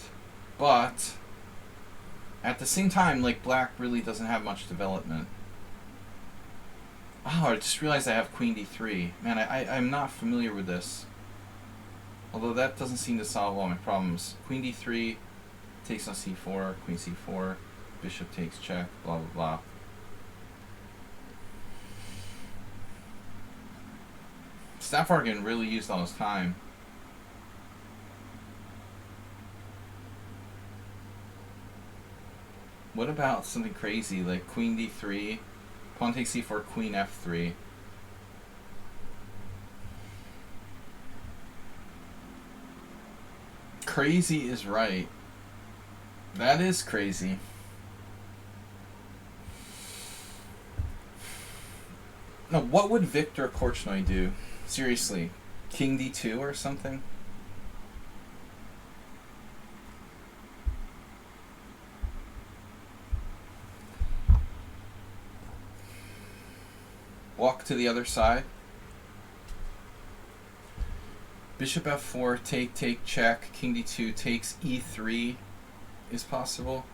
But at the same time, like, black really doesn't have much development. Oh, I just realized I have queen d3. Man, I'm not familiar with this. Although that doesn't seem to solve all my problems. Queen d3 takes on c4, queen c4, bishop takes check, blah blah blah. Staffordgan really used all his time. What about something crazy like queen d3, pawn takes c4, queen f3? Crazy is right. That is crazy. No, what would Victor Korchnoi do? Seriously, king d2 or something? Walk to the other side. Bishop f4, take, check. King d2 takes e3 is possible.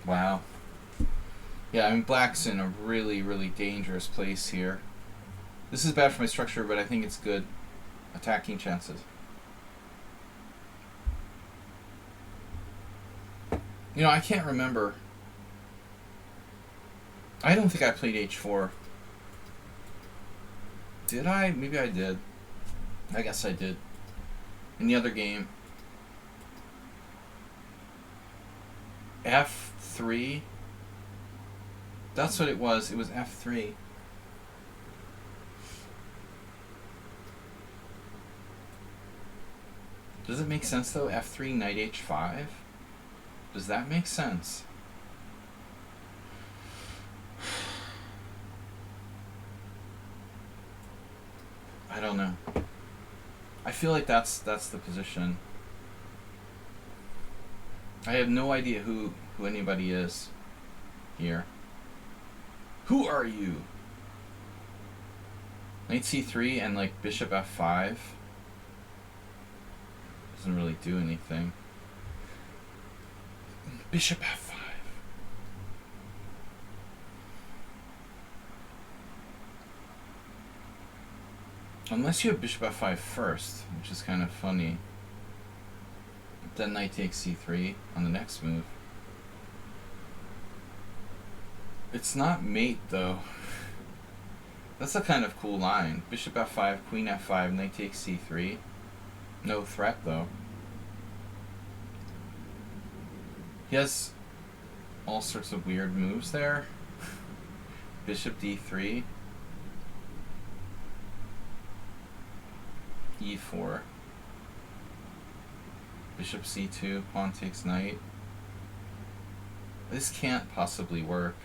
Wow. Yeah, I mean, black's in a really, really dangerous place here. This is bad for my structure, but I think it's good. Attacking chances. You know, I can't remember. I don't think I played h4. Did I? Maybe I did. I guess I did. In the other game. f3? That's what it was. It was f3. Does it make sense though? f3, knight h5? Does that make sense? I don't know. I feel like that's the position. I have no idea who anybody is here. Who are you? Knight c3 and like bishop f5 doesn't really do anything. Bishop f5. Unless you have bishop f5 first, which is kind of funny. Then knight takes c3 on the next move. It's not mate though. That's a kind of cool line. Bishop f5, queen f5, knight takes c3. No threat, though. He has all sorts of weird moves there. Bishop d3. e4. Bishop c2, pawn takes knight. This can't possibly work.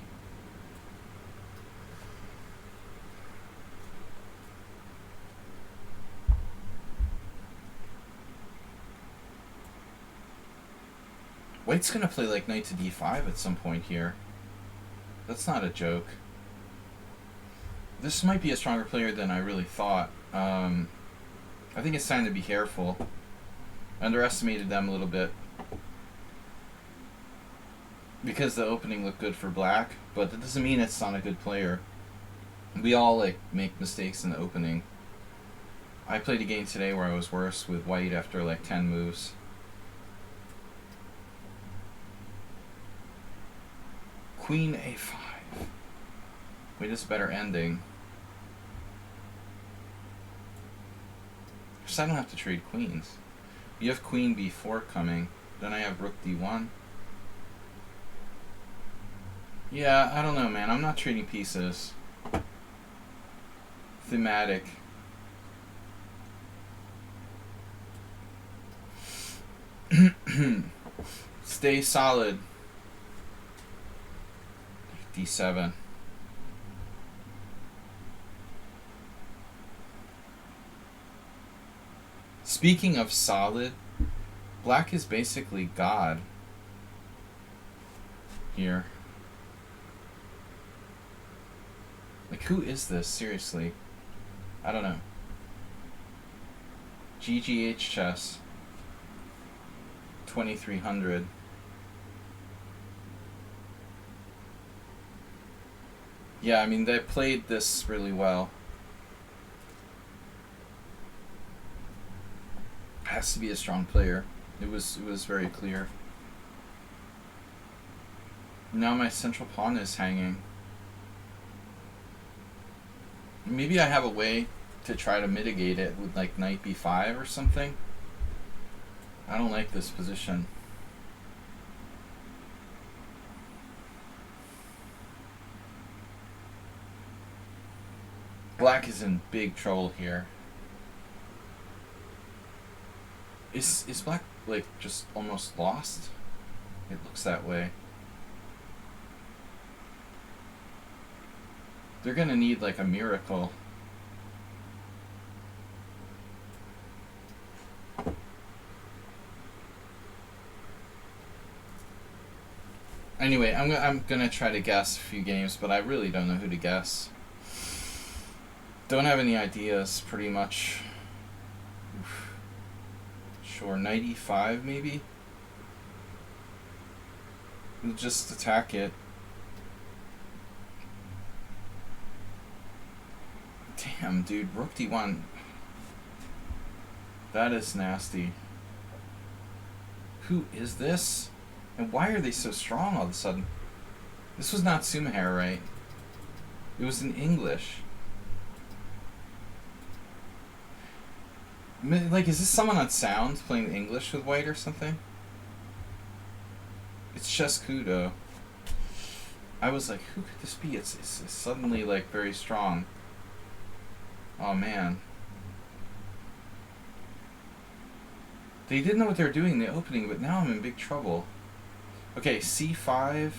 White's gonna play like knight to d5 at some point here. That's not a joke. This might be a stronger player than I really thought. I think it's time to be careful. I underestimated them a little bit because the opening looked good for black, but that doesn't mean it's not a good player. We all like make mistakes in the opening. I played a game today where I was worse with white after like 10 moves. Queen a5. Wait, this is a better ending. Because I don't have to trade queens. You have queen b4 coming. Then I have rook d1. Yeah, I don't know, man. I'm not trading pieces. Thematic. Stay solid. d7. Speaking of solid, black is basically God here. Like, who is this? Seriously. I don't know. GGH chess. 2300. Yeah, I mean, they played this really well. Has to be a strong player. It was very clear. Now my central pawn is hanging. Maybe I have a way to try to mitigate it with like knight b5 or something. I don't like this position. Black is in big trouble here. Is black like just almost lost? It looks that way. They're gonna need like a miracle. Anyway, I'm gonna try to guess a few games, but I really don't know who to guess. Don't have any ideas, pretty much. Oof. Sure, knight e5 maybe? We'll just attack it. Damn, dude, rook d1. That is nasty. Who is this? And why are they so strong all of a sudden? This was not Sumaher, right? It was in English. Like, is this someone on sound playing English with white or something? It's Chess Kudo. I was like, who could this be? It's suddenly, like, very strong. Oh, man. They didn't know what they were doing in the opening, but now I'm in big trouble. Okay, c5.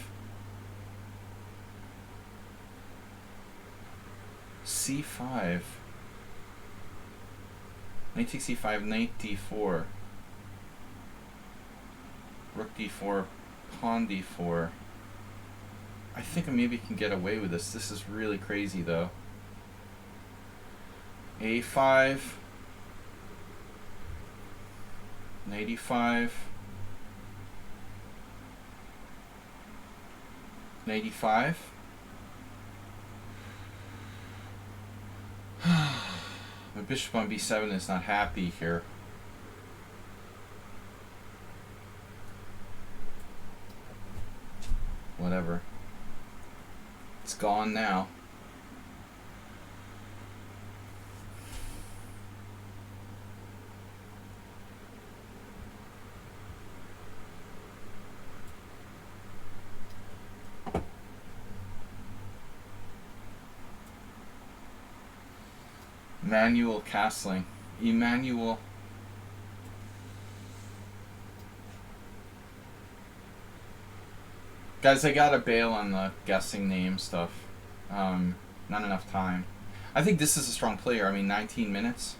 c5. Knight takes c5, knight d4. Rook d4, pawn d4. I think I maybe can get away with this. This is really crazy, though. a5. Knight e5. Knight e5. My bishop on b7 is not happy here. Whatever. It's gone now. Manual castling. Emmanuel. Guys, I gotta bail on the guessing name stuff. Not enough time. I think this is a strong player. I mean, 19 minutes.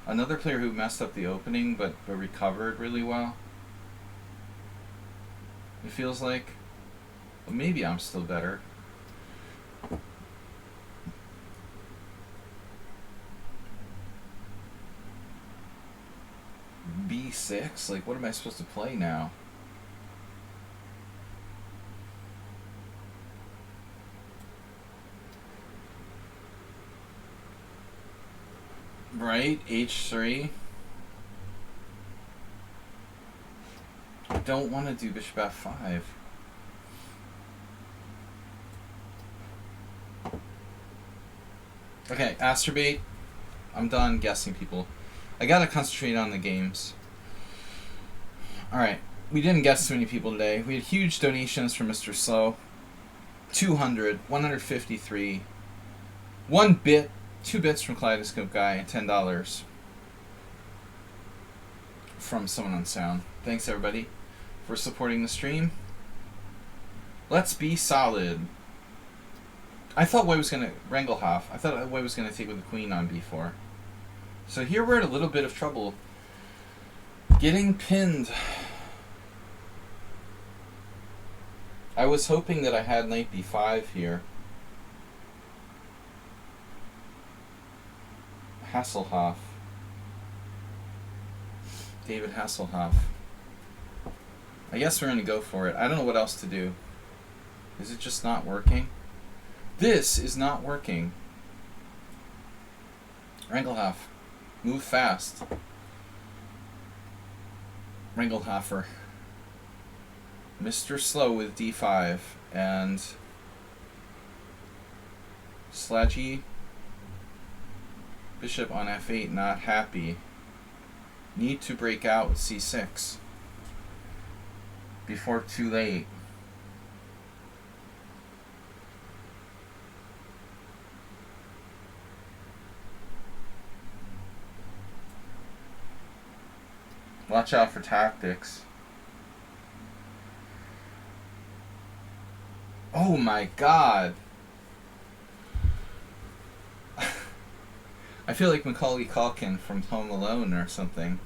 Another player who messed up the opening but recovered really well. It feels like, well, maybe I'm still better. B6? Like, what am I supposed to play now? Right? H3. I don't want to do bishop f5. Okay, Astrobate. I'm done guessing people. I gotta concentrate on the games. Alright, we didn't guess too many people today. We had huge donations from Mr. Slow. 200, 153. 1 bit, 2 bits from Kaleidoscope Guy, and $10 from someone on Sound. Thanks everybody for supporting the stream. Let's be solid. I thought White was going to wrangle half. I thought White was going to take with the queen on b4. So here we're in a little bit of trouble. Getting pinned. I was hoping that I had knight b5 here. Hasselhoff. David Hasselhoff. I guess we're going to go for it. I don't know what else to do. Is it just not working? This is not working. Rangelhoff. Move fast. Rangelhoffer. Mr. Slow with d5. And Sludgy. Bishop on f8, not happy. Need to break out with c6. Before too late. Watch out for tactics. Oh my god. I feel like Macaulay Culkin from Home Alone or something.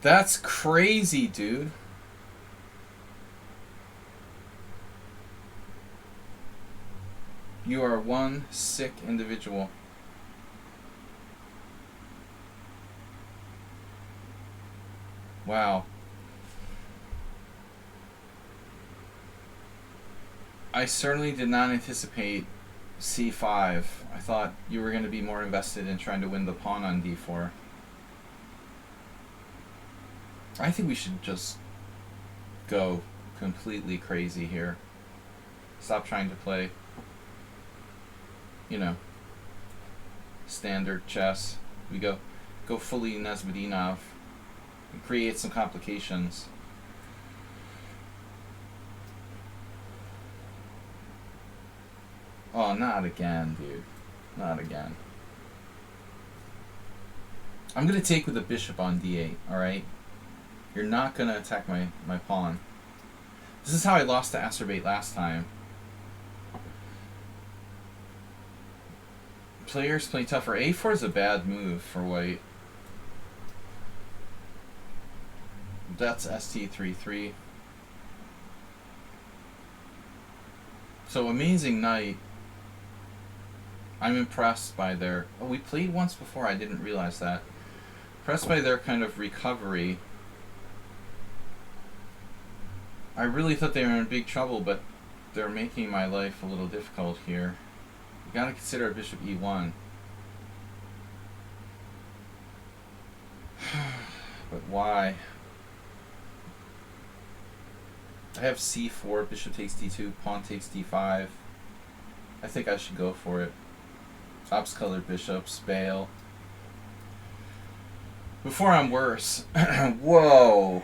That's crazy, dude. You are one sick individual. Wow. I certainly did not anticipate c5. I thought you were going to be more invested in trying to win the pawn on d4. I think we should just go completely crazy here. Stop trying to play, you know, standard chess. We go fully Nesbedinov and create some complications. Oh, not again, dude. Not again. I'm going to take with the bishop on d8, alright? You're not going to attack my pawn. This is how I lost to Astrobate last time. Players play tougher. a4 is a bad move for White. That's st3-3. So amazing knight. I'm impressed by their... Oh, we played once before. I didn't realize that. Impressed by their kind of recovery. I really thought they were in big trouble, but they're making my life a little difficult here. You gotta consider bishop e1. But why? I have c4, bishop takes d2, pawn takes d5. I think I should go for it. Ops colored bishops, bail. Before I'm worse. Whoa.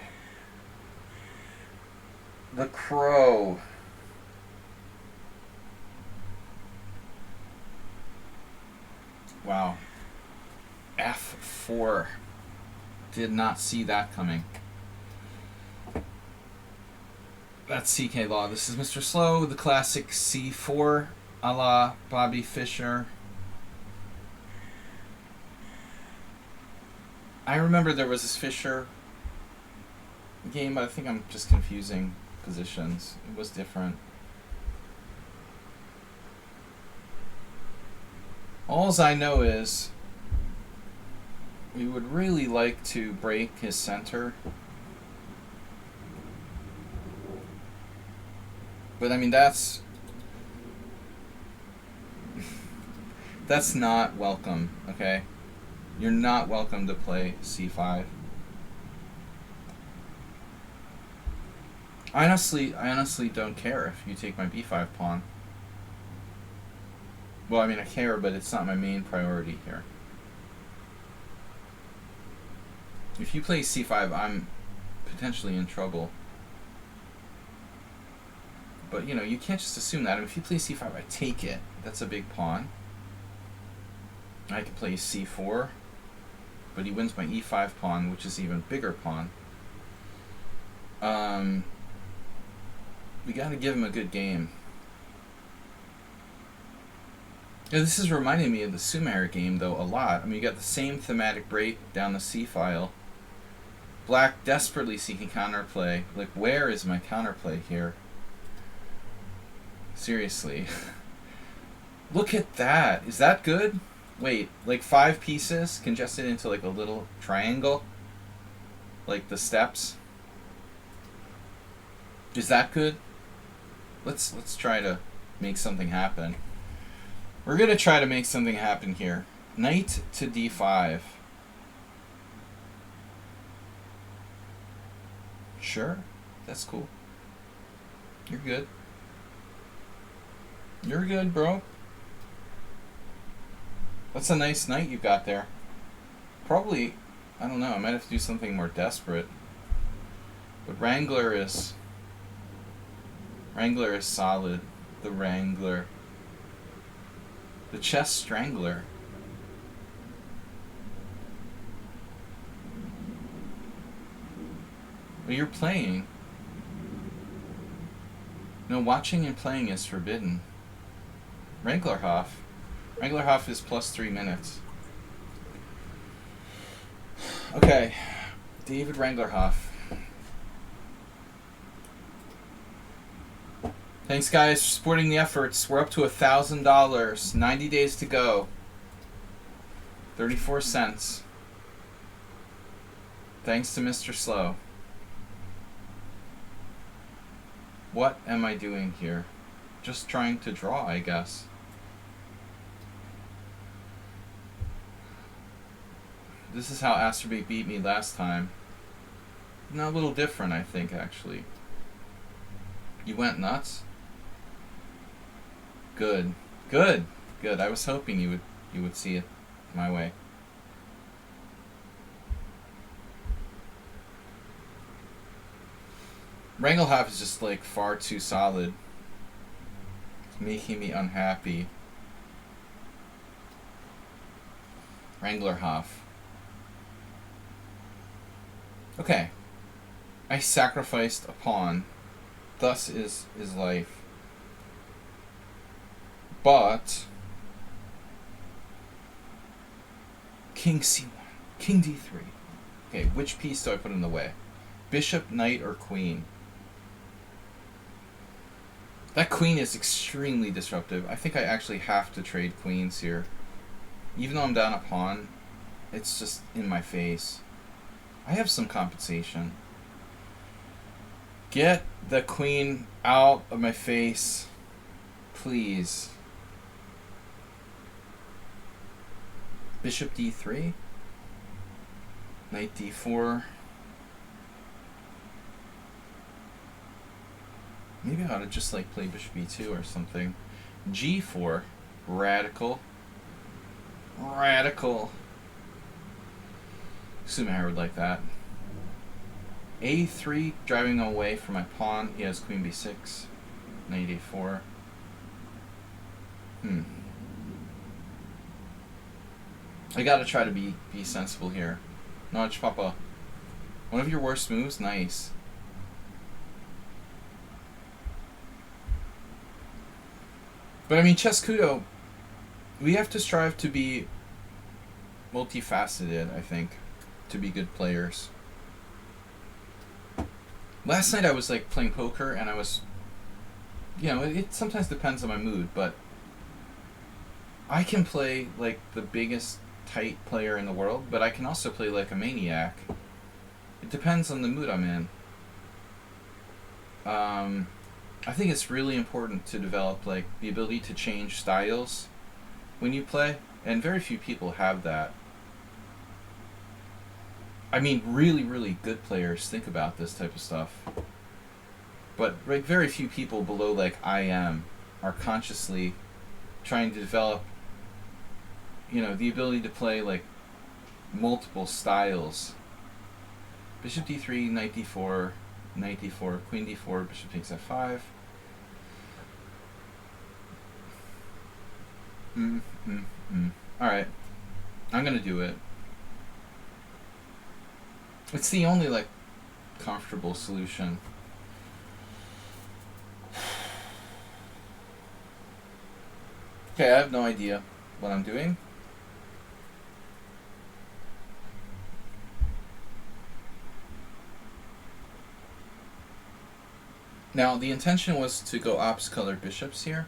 The crow. Wow. F4. Did not see that coming. That's CK Law. This is Mr. Slow, the classic C4 a la Bobby Fischer. I remember there was this Fischer game, but I think I'm just confusing positions. It was different. Alls I know is we would really like to break his center. But I mean, that's not welcome, okay? You're not welcome to play c5. I honestly don't care if you take my b5 pawn. Well, I mean, I care, but it's not my main priority here. If you play c5, I'm potentially in trouble. But, you know, you can't just assume that. I mean, if you play c5, I take it. That's a big pawn. I can play c4, but he wins my e5 pawn, which is an even bigger pawn. We gotta give him a good game. Yeah, this is reminding me of the Sumer game, though, a lot. I mean, you got the same thematic break down the C file. Black desperately seeking counterplay. Like, where is my counterplay here? Seriously. Look at that. Is that good? Wait, like 5 pieces congested into like a little triangle? Like the steps? Is that good? Let's try to make something happen. We're gonna try to make something happen here. Knight to d5. Sure, that's cool. You're good. You're good, bro. That's a nice knight you got there. Probably, I don't know, I might have to do something more desperate. But Wrangler is solid. The Wrangler. The Chess Strangler. Well, you're playing. No, watching and playing is forbidden. Wranglerhof. Wranglerhof is plus 3 minutes. Okay. David Wranglerhof. Thanks, guys, for supporting the efforts. We're up to $1,000. 90 days to go. 34 cents. Thanks to Mr. Slow. What am I doing here? Just trying to draw, I guess. This is how Asterbait beat me last time. No, a little different, I think, actually. You went nuts? Good. Good. Good. I was hoping you would see it my way. Wranglehoff is just like far too solid. It's making me unhappy. Wranglerhoff. Okay. I sacrificed a pawn. Thus is life. But King c1, King d3. Okay, which piece do I put in the way? Bishop, knight, or queen? That queen is extremely disruptive. I think I actually have to trade queens here. Even though I'm down a pawn, it's just in my face. I have some compensation. Get the queen out of my face, please. Bishop d3, knight d4. Maybe I ought to just like play bishop e2 or something. g4, radical. Radical. Assuming I would like that. A3, driving away from my pawn. He has queen b6, knight a4. I gotta try to be sensible here. Notch Papa. One of your worst moves? Nice. But I mean, Chess Kudo, we have to strive to be multifaceted, I think, to be good players. Last night I was like playing poker and I was, it sometimes depends on my mood, but I can play like the biggest tight player in the world, but I can also play like a maniac. It depends on the mood I'm in. I think it's really important to develop like the ability to change styles when you play, and very few people have that. I mean, really, really good players think about this type of stuff. But like very few people below like I am are consciously trying to develop, the ability to play like multiple styles. Bishop d3, knight d4, knight d4, queen d4, bishop takes f5. Alright. I'm gonna do it. It's the only, like, comfortable solution. Okay, I have no idea what I'm doing. Now, the intention was to go opposite colored bishops here.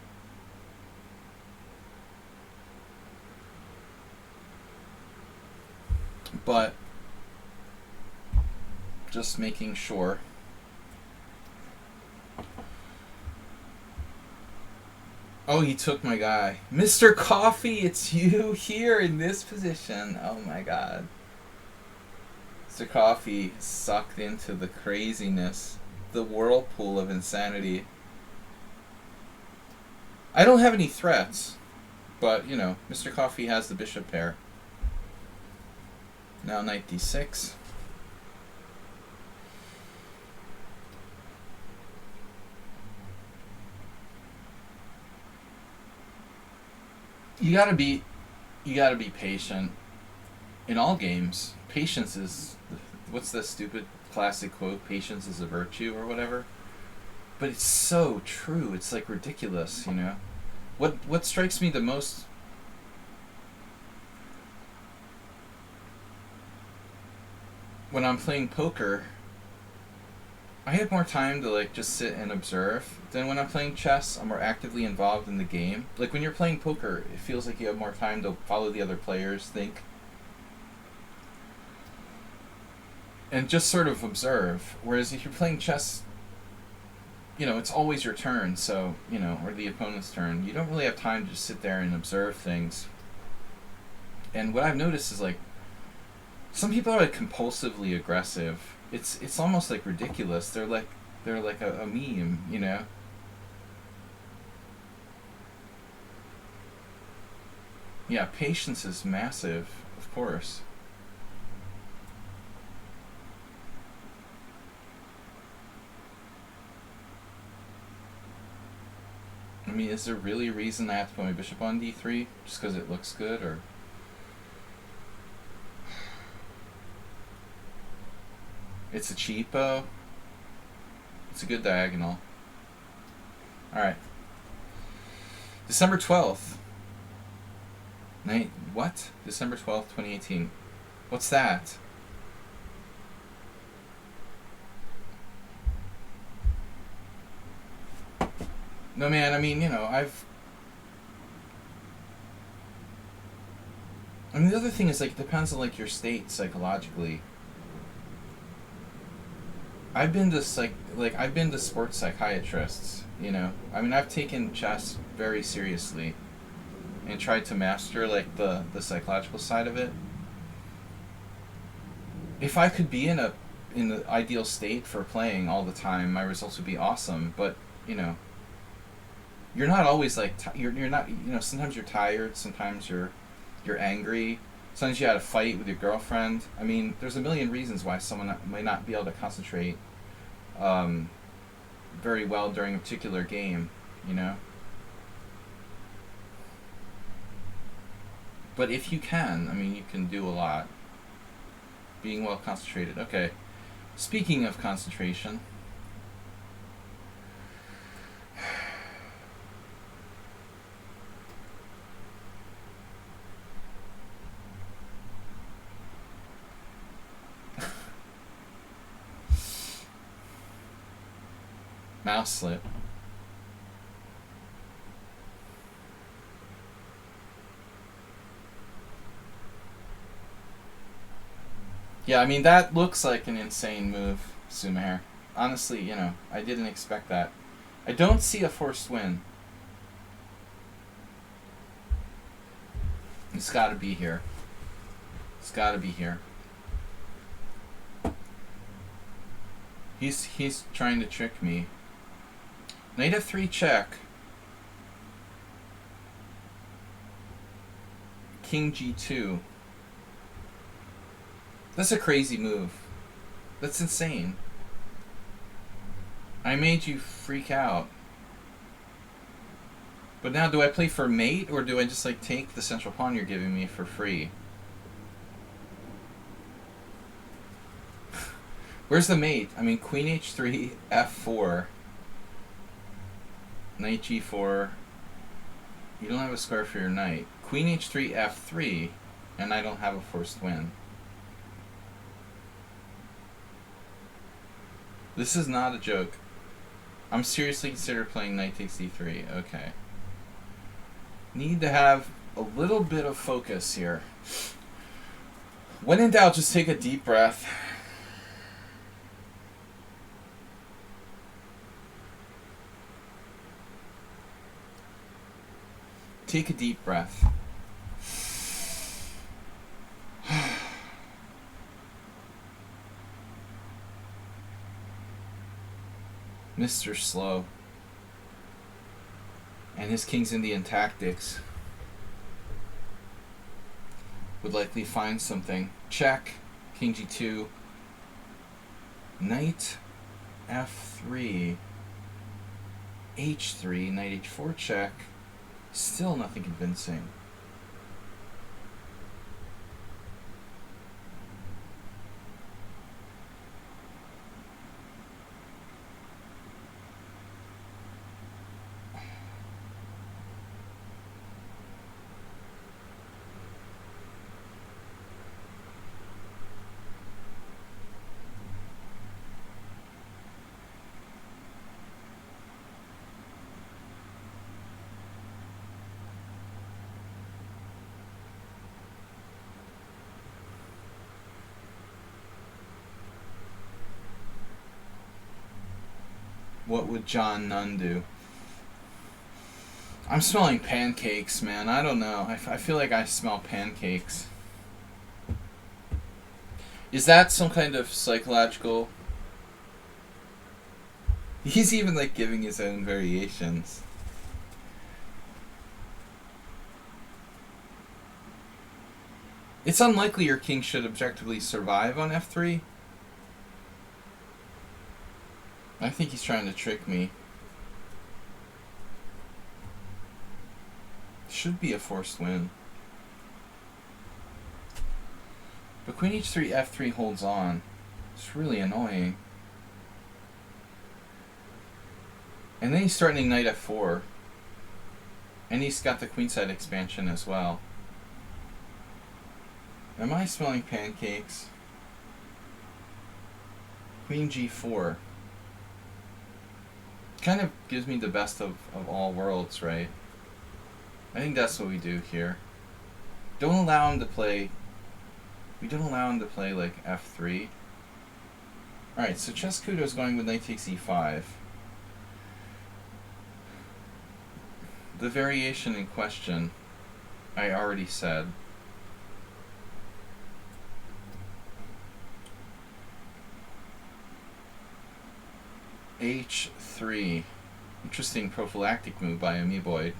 But just making sure. Oh, he took my guy. Mr. Coffee, it's you here in this position. Oh my god. Mr. Coffee sucked into the craziness, the whirlpool of insanity. I don't have any threats, but, Mr. Coffee has the bishop pair. Now knight d6. You gotta be patient in all games. Patience is, what's the stupid classic quote? Patience is a virtue or whatever. But it's so true. It's like ridiculous, What strikes me the most when I'm playing poker, I have more time to like just sit and observe than when I'm playing chess. I'm more actively involved in the game. Like when you're playing poker, it feels like you have more time to follow the other players, think, and just sort of observe. Whereas if you're playing chess, it's always your turn, so, or the opponent's turn. You don't really have time to just sit there and observe things. And what I've noticed is like some people are like compulsively aggressive. It's almost like ridiculous. They're like a meme, Yeah, patience is massive, of course. I mean, is there really a reason I have to put my bishop on d3 just because it looks good, or? It's a cheapo. It's a good diagonal. Alright. December 12th. What? December 12th, 2018. What's that? No, man, I mean, the other thing is, like, it depends on, like, your state psychologically. I've been to sports psychiatrists, I mean, I've taken chess very seriously and tried to master, like, the psychological side of it. If I could be in the ideal state for playing all the time, my results would be awesome, but, you're not always, like, you're not, sometimes you're tired, sometimes you're angry, Sometimes you had a fight with your girlfriend. I mean, there's a million reasons why someone might not be able to concentrate very well during a particular game, you know? But if you can, I mean, you can do a lot. Being well concentrated. Okay. Speaking of concentration. Mouse slip. Yeah, I mean, that looks like an insane move, Sumair. Honestly, you know, I didn't expect that. I don't see a forced win. It's gotta be here. It's gotta be here. He's trying to trick me. Knight f3 check. King g2. That's a crazy move. That's insane. I made you freak out. But now, do I play for mate, or do I just like take the central pawn you're giving me for free? Where's the mate? I mean, queen h3, f4, knight g4. You don't have a square for your knight. Queen h3, f3, and I don't have a forced win. This is not a joke. I'm seriously considering playing knight takes d3. Okay. Need to have a little bit of focus here. When in doubt, just take a deep breath. Take a deep breath. Mr. Slow. And his King's Indian tactics would likely find something. Check. King g2. Knight f3. h3. Knight h4 check. Still nothing convincing. What would John Nunn do? I'm smelling pancakes, man. I don't know. I feel like I smell pancakes. Is that some kind of psychological... He's even like giving his own variations. It's unlikely your king should objectively survive on f3. I think he's trying to trick me. Should be a forced win. But queen h3, f3 holds on. It's really annoying. And then he's threatening knight f4. And he's got the queenside expansion as well. Am I smelling pancakes? Queen g4. Kind of gives me the best of all worlds, right? I think that's what we do here. Don't allow him to play... We don't allow him to play, like, f3. Alright, so Chescudo's going with knight takes e5. The variation in question, I already said. h3. Interesting prophylactic move by Amoeboid.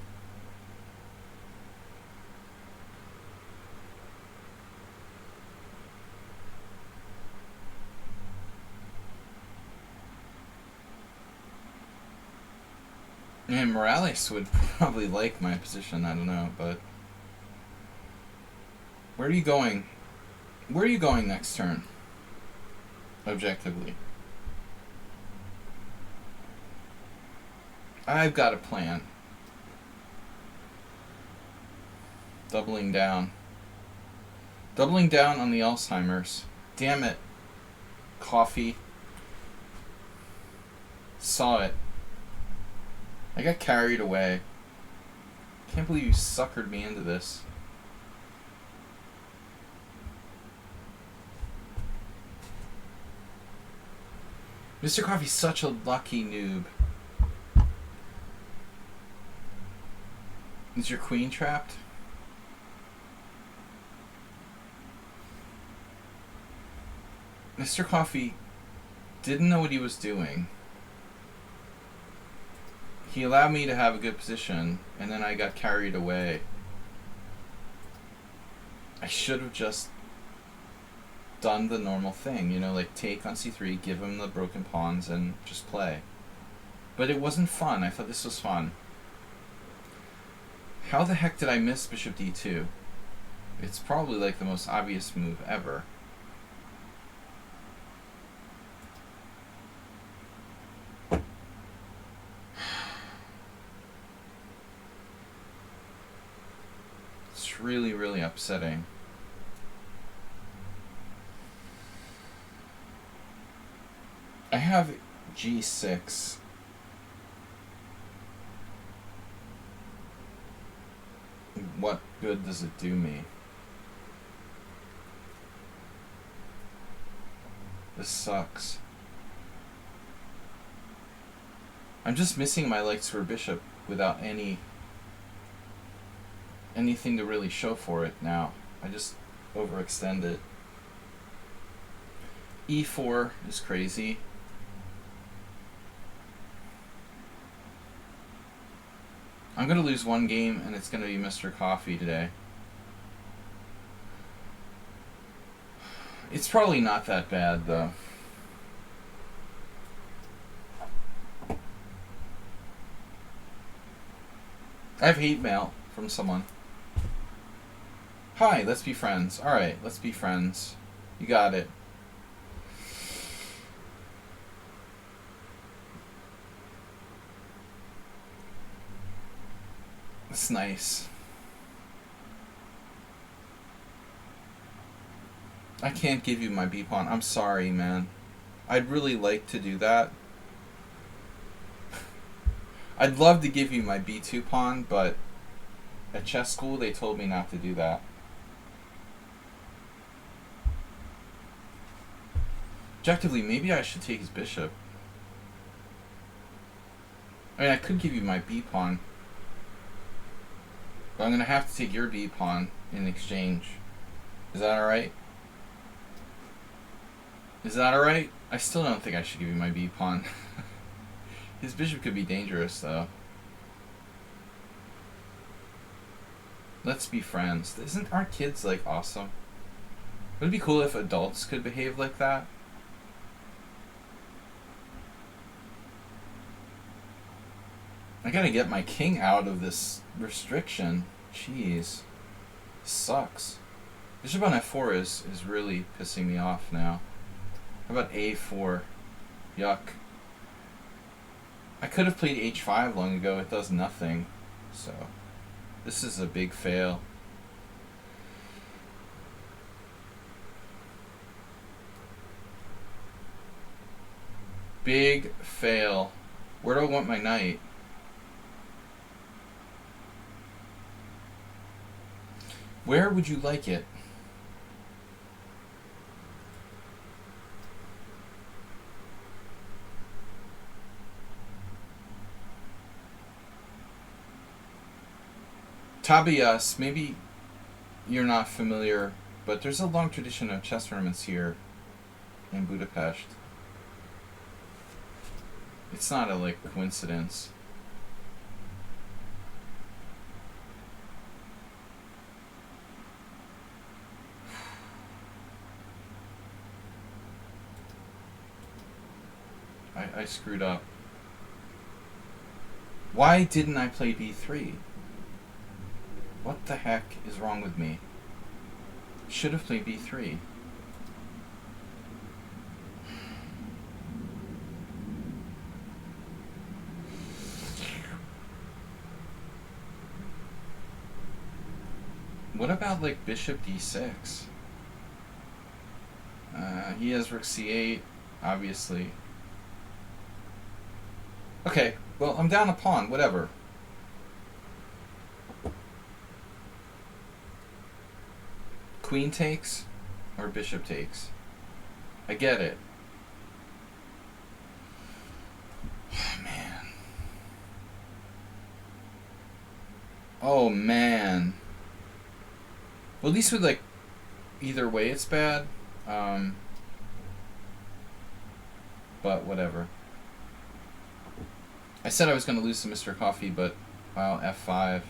And Morales would probably like my position, I don't know, but... Where are you going? Where are you going next turn? Objectively. I've got a plan. Doubling down. Doubling down on the Alzheimer's. Damn it. Coffee. Saw it. I got carried away. Can't believe you suckered me into this. Mr. Coffee's such a lucky noob. Is your queen trapped? Mr. Coffee didn't know what he was doing. He allowed me to have a good position, and then I got carried away. I should have just done the normal thing, you know, like take on c3, give him the broken pawns, and just play. But it wasn't fun. I thought this was fun. How the heck did I miss bishop d2? It's probably like the most obvious move ever. It's really, really upsetting. I have g6. What good does it do me? This sucks. I'm just missing my legs for bishop without anything to really show for it now. I just overextend it. e4 is crazy. I'm going to lose one game, and it's going to be Mr. Coffee today. It's probably not that bad, though. I have hate mail from someone. Hi, let's be friends. Alright, let's be friends. You got it. That's nice. I can't give you my b-pawn. I'm sorry, man. I'd really like to do that. I'd love to give you my b2 pawn, but at chess school they told me not to do that. Objectively, maybe I should take his bishop. I mean, I could give you my b-pawn. But I'm going to have to take your b-pawn in exchange. Is that alright? Is that alright? I still don't think I should give you my b-pawn. His bishop could be dangerous, though. Let's be friends. Aren't kids, like, awesome? Would it be cool if adults could behave like that? I gotta get my king out of this restriction. Jeez. Sucks. Bishop on f4 is really pissing me off now. How about a4? Yuck. I could have played h5 long ago. It does nothing. So, this is a big fail. Big fail. Where do I want my knight? Where would you like it? Tabias, maybe you're not familiar, but there's a long tradition of chess tournaments here in Budapest. It's not a, like, coincidence. I screwed up. Why didn't I play b3? What the heck is wrong with me? Should have played b3. What about like bishop d6? He has rook c8, obviously. Okay, well, I'm down a pawn, whatever. Queen takes or bishop takes? I get it. Man. Oh, man. Well, at least with, like, either way it's bad. But whatever. I said I was going to lose to Mr. Coffee, but, wow, f5.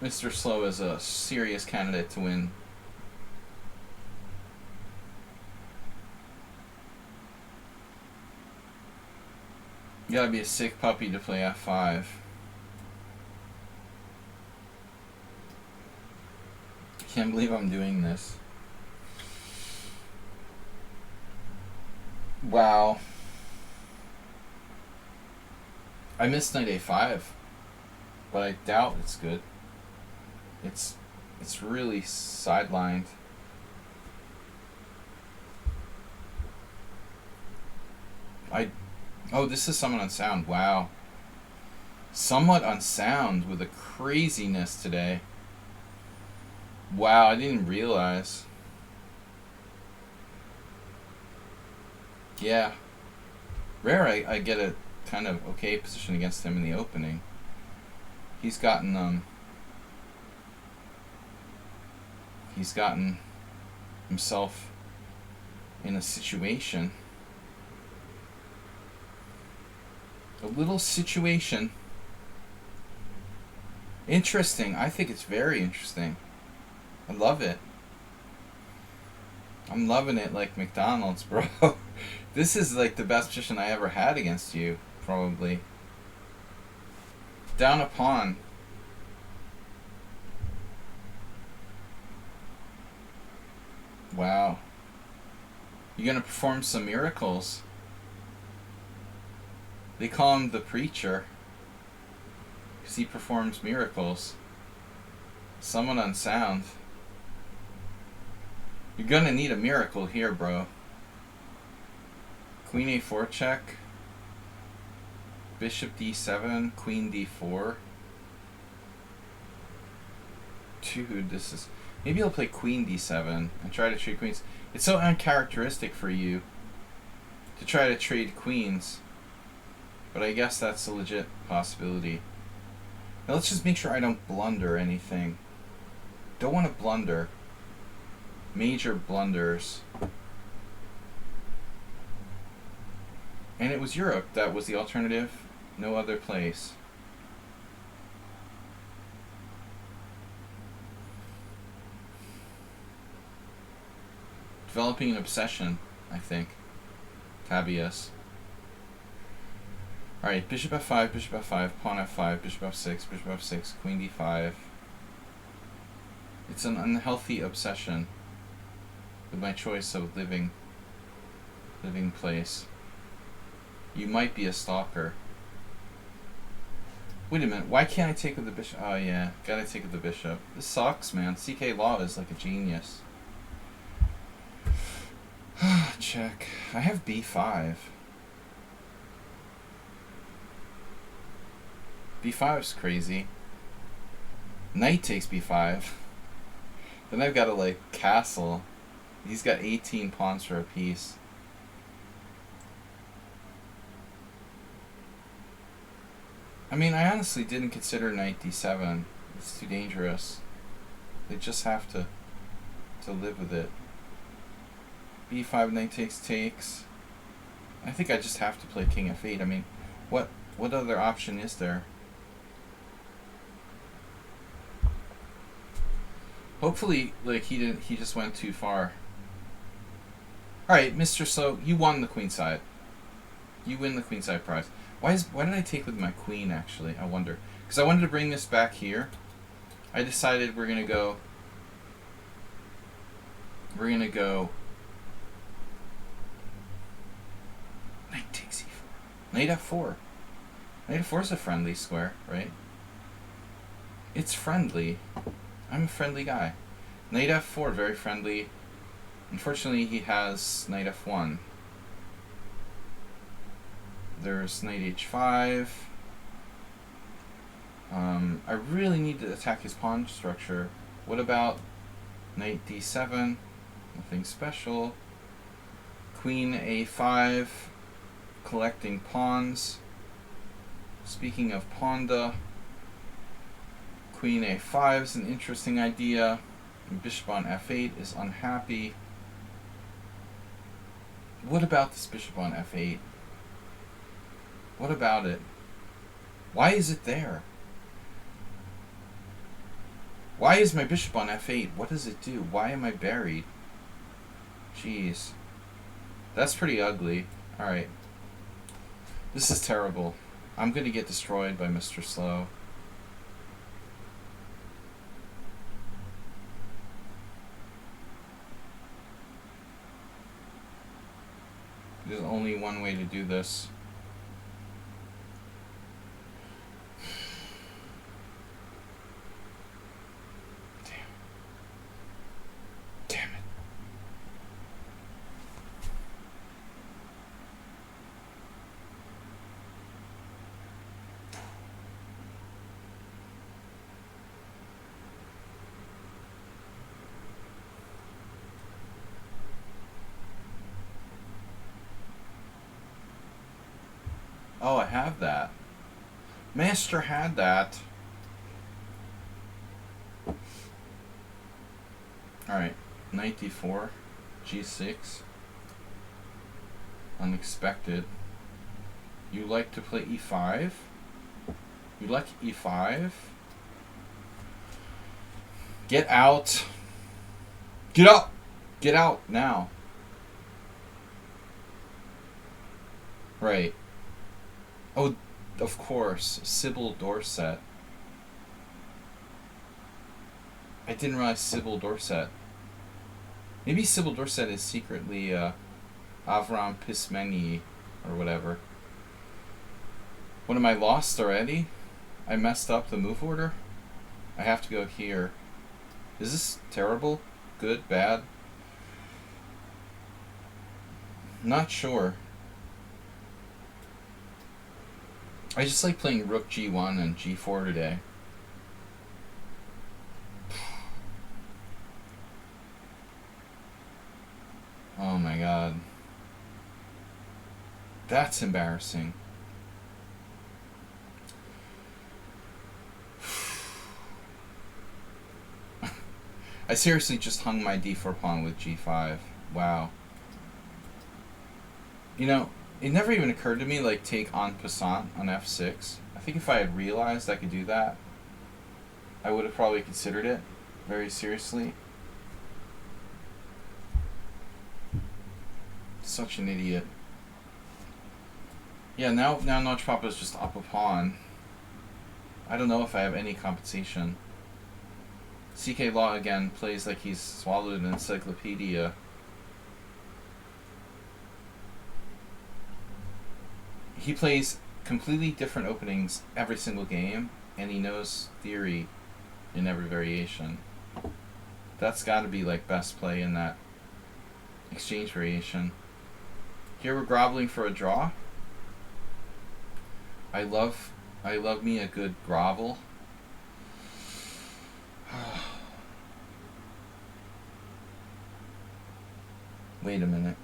Mr. Slow is a serious candidate to win. You gotta be a sick puppy to play f5. I can't believe I'm doing this. Wow. I missed knight a5, but I doubt it's good. It's really sidelined. Oh, this is somewhat unsound. Wow. Somewhat unsound with a craziness today. Wow, I didn't realize. Yeah. Rare I get a kind of okay position against him in the opening. He's gotten himself in a situation. A little situation. Interesting. I think it's very interesting. I love it. I'm loving it like McDonald's, bro. This is like the best position I ever had against you, probably. Down a pawn. Wow. You're gonna perform some miracles. They call him the preacher because he performs miracles. Somewhat unsound. You're gonna need a miracle here, bro. Queen a4 check. Bishop d7. Queen d4. Dude, this is... Maybe he'll play queen d7 and try to trade queens. It's so uncharacteristic for you to try to trade queens. But I guess that's a legit possibility. Now let's just make sure I don't blunder anything. Don't want to blunder. Major blunders. And it was Europe that was the alternative. No other place. Developing an obsession, I think. Tabias. Alright, bishop f5, pawn f5, bishop f6, bishop f6, queen d5. It's an unhealthy obsession with my choice of living place. You might be a stalker. Wait a minute, why can't I take with the bishop? Oh yeah, gotta take with the bishop. This sucks, man. CK Law is like a genius. Check. I have b5. b5's crazy. Knight takes b5. Then I've got to like castle. He's got 18 pawns for a piece. I mean, I honestly didn't consider knight d7. It's too dangerous. They just have to live with it. b5, knight takes. I think I just have to play king f8. I mean, what other option is there? Hopefully, like, he just went too far. Alright, Mr. Slow, you won the queen side. You win the queenside prize. Why did I take with my queen, actually? I wonder. Because I wanted to bring this back here. I decided we're going to go... We're going to go... Knight takes e4. Knight f4. Knight f4 is a friendly square, right? It's friendly. I'm a friendly guy. Knight f4, very friendly. Unfortunately, he has knight f1. There's knight h5. I really need to attack his pawn structure. What about knight d7? Nothing special. Queen a5. Collecting pawns. Speaking of Ponda, Queen a5 is an interesting idea. And bishop on f8 is unhappy. What about this bishop on f8? What about it? Why is it there? Why is my bishop on f8? What does it do? Why am I buried? Jeez. That's pretty ugly. Alright. This is terrible. I'm going to get destroyed by Mr. Slow. There's only one way to do this. Damn it. Oh, I have that. Master had that. Alright, knight d4, g6. Unexpected. You like to play e5? You like e5? Get out. Get up! Get out now. Right. Oh, of course. Sybil Dorset. I didn't realize Sybil Dorset. Maybe Sybil Dorset is secretly Avram Pismeni or whatever. What, am I lost already? I messed up the move order? I have to go here. Is this terrible? Good? Bad? Not sure. I just like playing rook g1 and g4 today. Oh my god. That's embarrassing. I seriously just hung my d4 pawn with g5. Wow. You know, it never even occurred to me, like, take en passant on f6. I think if I had realized I could do that, I would have probably considered it very seriously. Such an idiot. Yeah, now Notch Papa is just up a pawn. I don't know if I have any compensation. CK Law again plays like he's swallowed an encyclopedia. He plays completely different openings every single game, and he knows theory in every variation. That's got to be like best play in that exchange variation. Here we're groveling for a draw. I love me a good grovel. Wait a minute.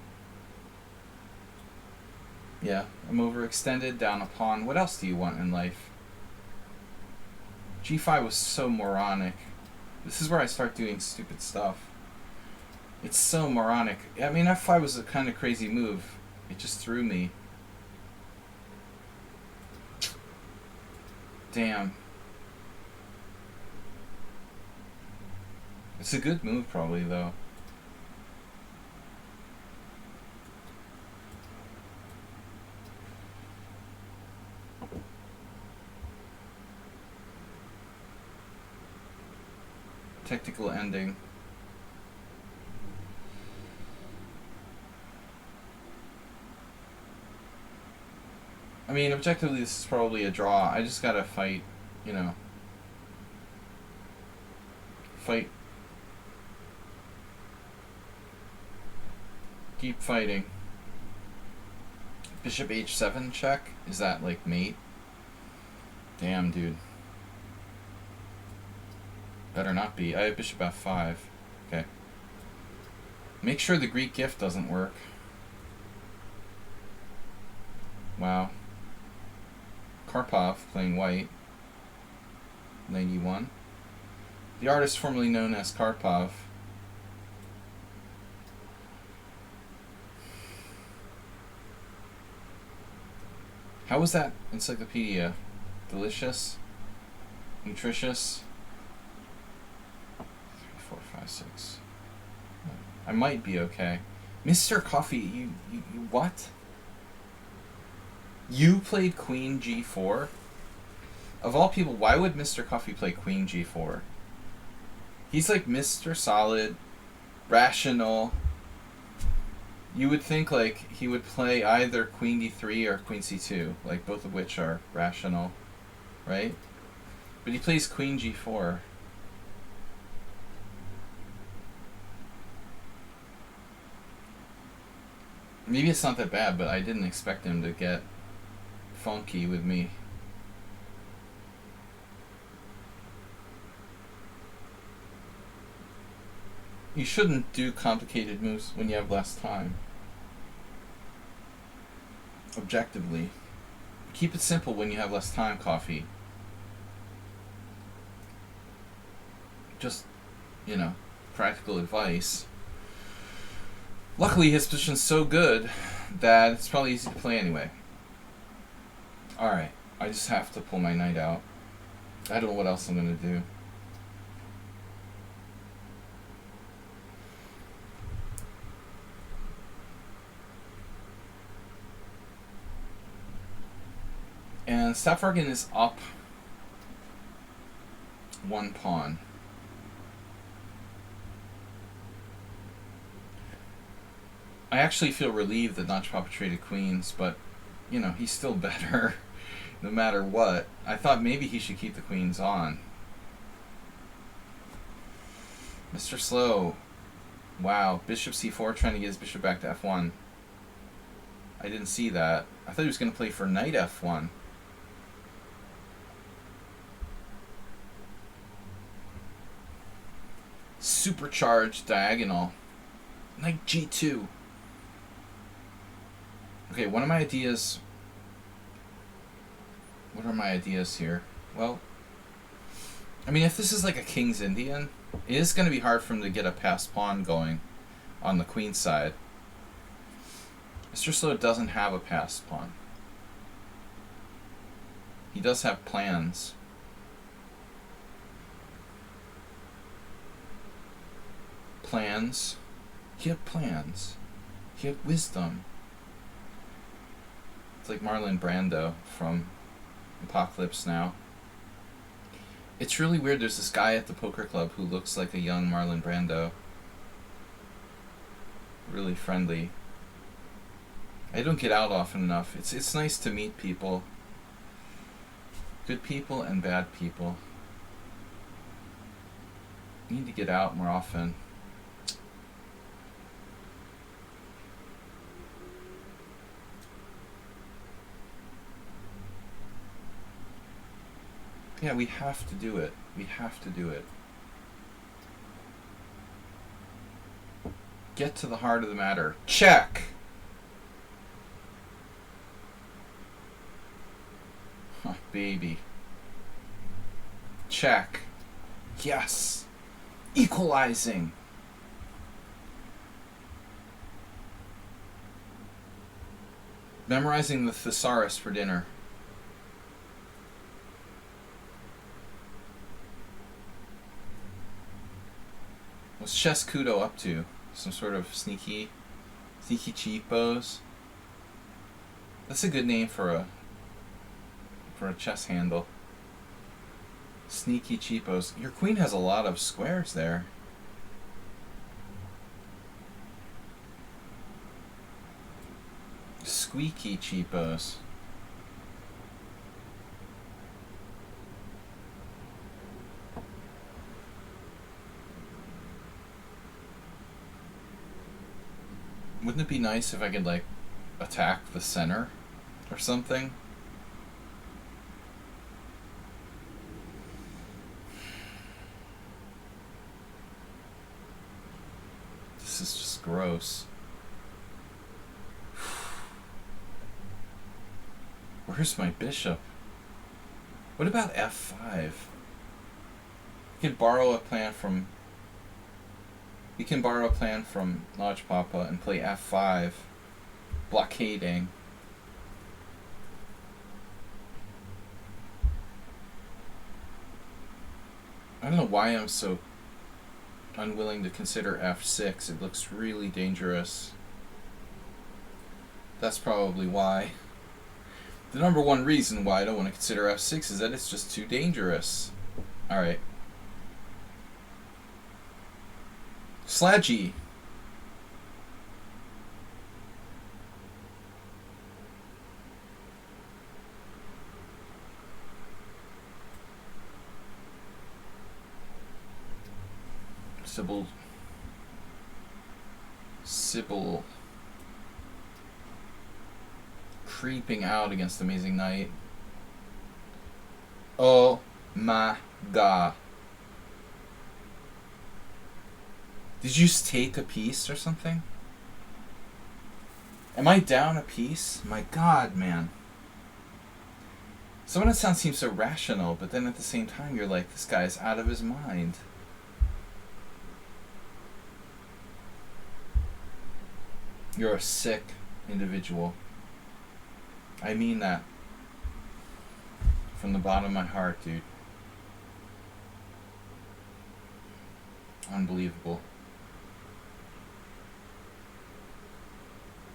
Yeah, I'm overextended, down a pawn. What else do you want in life? G5 was so moronic. This is where I start doing stupid stuff. It's so moronic. I mean, F5 was a kind of crazy move. It just threw me. Damn. It's a good move, probably, though. technical ending. I mean, objectively, this is probably a draw. I just gotta fight, you know. Fight. Keep fighting. Bishop h7 check? Is that like mate? Damn, dude. Better not be. I have bishop f5. Okay. Make sure the Greek gift doesn't work. Wow. Karpov playing white. 91. The artist formerly known as Karpov. How was that encyclopedia? Delicious? Nutritious? 3, 4, 5, 6. I might be okay. Mr. Coffee, you what? You played Queen G4? Of all people, why would Mr. Coffee play Queen G4? He's like Mr. Solid, rational. You would think like he would play either Queen D3 or Queen C2, like both of which are rational, right? But he plays Queen G4. Maybe it's not that bad, but I didn't expect him to get funky with me. You shouldn't do complicated moves when you have less time. Objectively. Keep it simple when you have less time, Coffee. Just, you know, practical advice. Luckily, his position's so good that it's probably easy to play anyway. Alright, I just have to pull my knight out. I don't know what else I'm going to do. And Staffordgan is up 1 pawn. I actually feel relieved that Notch Papa traded queens, but, you know, he's still better no matter what. I thought maybe he should keep the queens on. Mr. Slow. Wow, bishop c4 trying to get his bishop back to f1. I didn't see that. I thought he was going to play for knight f1. Supercharged diagonal. Knight g2. Okay, one of my ideas... What are my ideas here? Well, I mean, if this is like a King's Indian, it is going to be hard for him to get a passed pawn going on the queen side. Mr. Slow doesn't have a passed pawn. He does have plans. Plans. He had plans. He had wisdom. It's like Marlon Brando from Apocalypse Now. It's really weird. There's this guy at the poker club who looks like a young Marlon Brando. Really friendly. I don't get out often enough. It's nice to meet people. Good people and bad people. I need to get out more often. Yeah, we have to do it. We have to do it. Get to the heart of the matter. Check! Oh, baby. Check. Yes! Equalizing! Memorizing the thesaurus for dinner. What's Chess Kudo up to? Some sort of sneaky cheat pose? That's a good name for a chess handle. Sneaky cheapos. Your queen has a lot of squares there. Squeaky cheapos. Wouldn't it be nice if I could, like, attack the center or something? This is just gross. Where's my bishop? What about f5? We can borrow a plan from... We can borrow a plan from Lodge Papa and play f5, blockading. I don't know why I'm so unwilling to consider f6. It looks really dangerous. That's probably why. The number one reason why I don't want to consider f6 is that it's just too dangerous. Alright. Slaggy. Sybil creeping out against Amazing Knight. Oh my god. Did you just take a piece or something? Am I down a piece? My god, man. Some of that sound seems so rational, but then at the same time you're like, this guy's out of his mind. You're a sick individual. I mean that. From the bottom of my heart, dude. Unbelievable.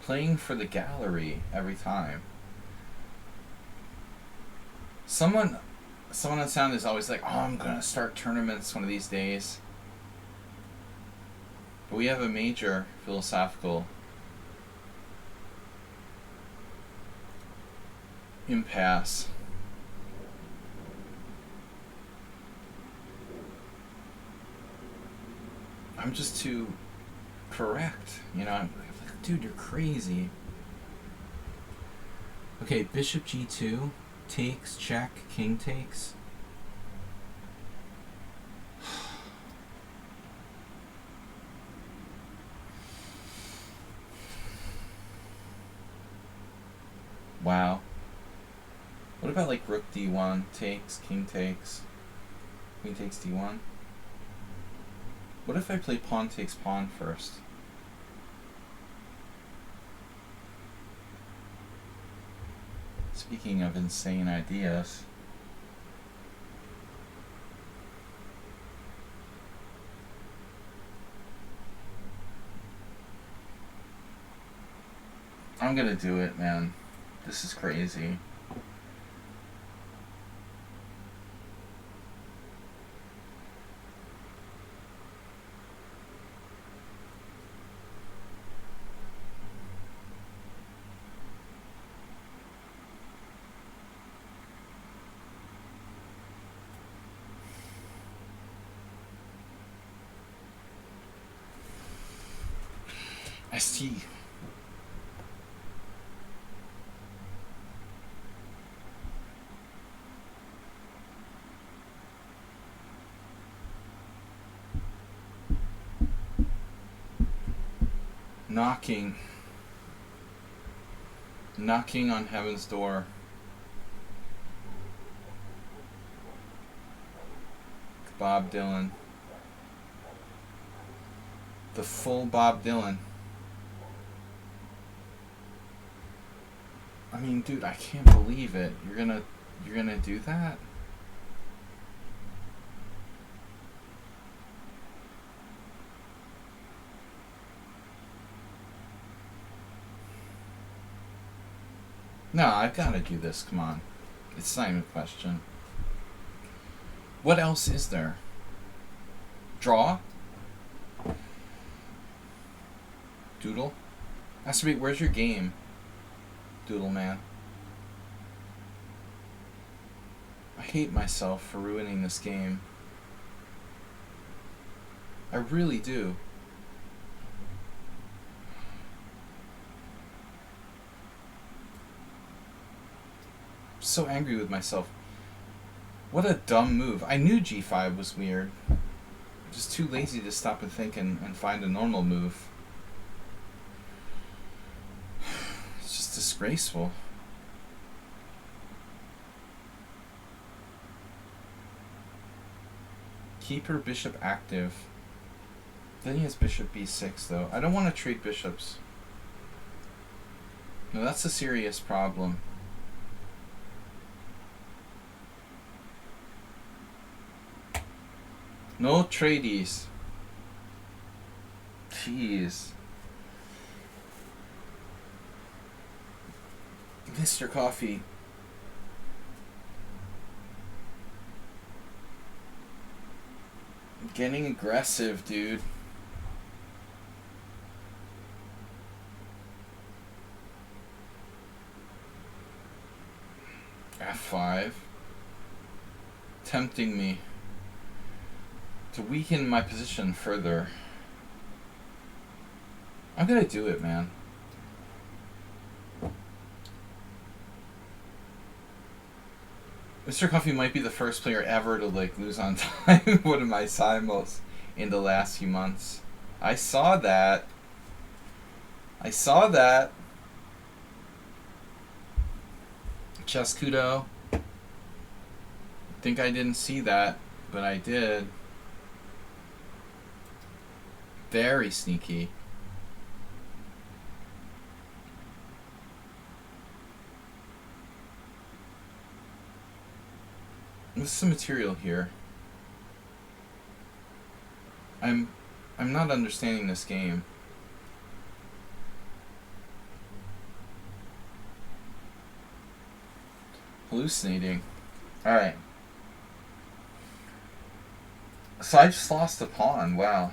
Playing for the gallery every time. Someone on sound is always like, oh, I'm gonna start tournaments one of these days. But we have a major philosophical impasse. I'm just too correct, you know. I'm like, dude, you're crazy. Okay, bishop g2 takes, check, king takes. Wow. What about like rook d1 takes, king takes, queen takes d1? What if I play pawn takes pawn first? Speaking of insane ideas. I'm gonna do it, man. This is crazy. ST. Knocking on heaven's door. Bob Dylan. The full Bob Dylan. I mean, dude, I can't believe it. You're gonna do that? No, I've got to do this. Come on. It's not even a question. What else is there? Draw? Doodle? Ask me, where's your game? Doodle man. I hate myself for ruining this game. I really do. I'm so angry with myself. What a dumb move. I knew G5 was weird. I'm just too lazy to stop and think and find a normal move. It's just disgraceful. Keep her bishop active. Then he has bishop b6 though. I don't want to trade bishops. No, that's a serious problem. No tradies. Jeez. Mr. Coffee. Getting aggressive, dude. F5. Tempting me to weaken my position further. I'm gonna do it, man. Mr. Coffee might be the first player ever to like lose on time in one of my simuls in the last few months. I saw that. I saw that. Chescudo. I think I didn't see that, but I did. Very sneaky. What's the material here? I'm not understanding this game. Hallucinating. Alright. So I just lost a pawn. Wow.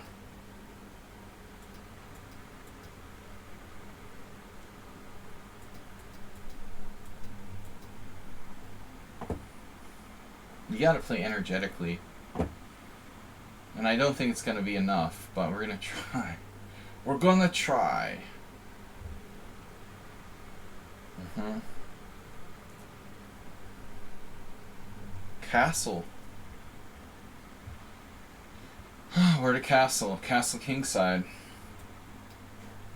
You gotta play energetically. And I don't think it's gonna be enough, but we're gonna try. We're gonna try. Castle. Where to castle? Castle kingside.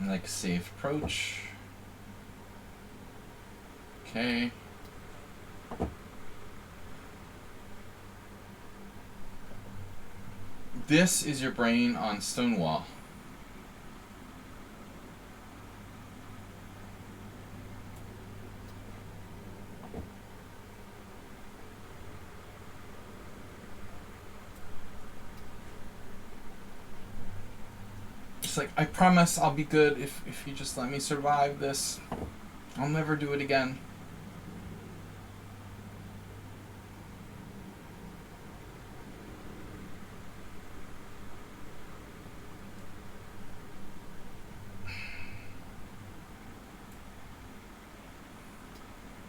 Like safe approach. Okay. This is your brain on Stonewall. Just like, I promise I'll be good if you just let me survive this. I'll never do it again.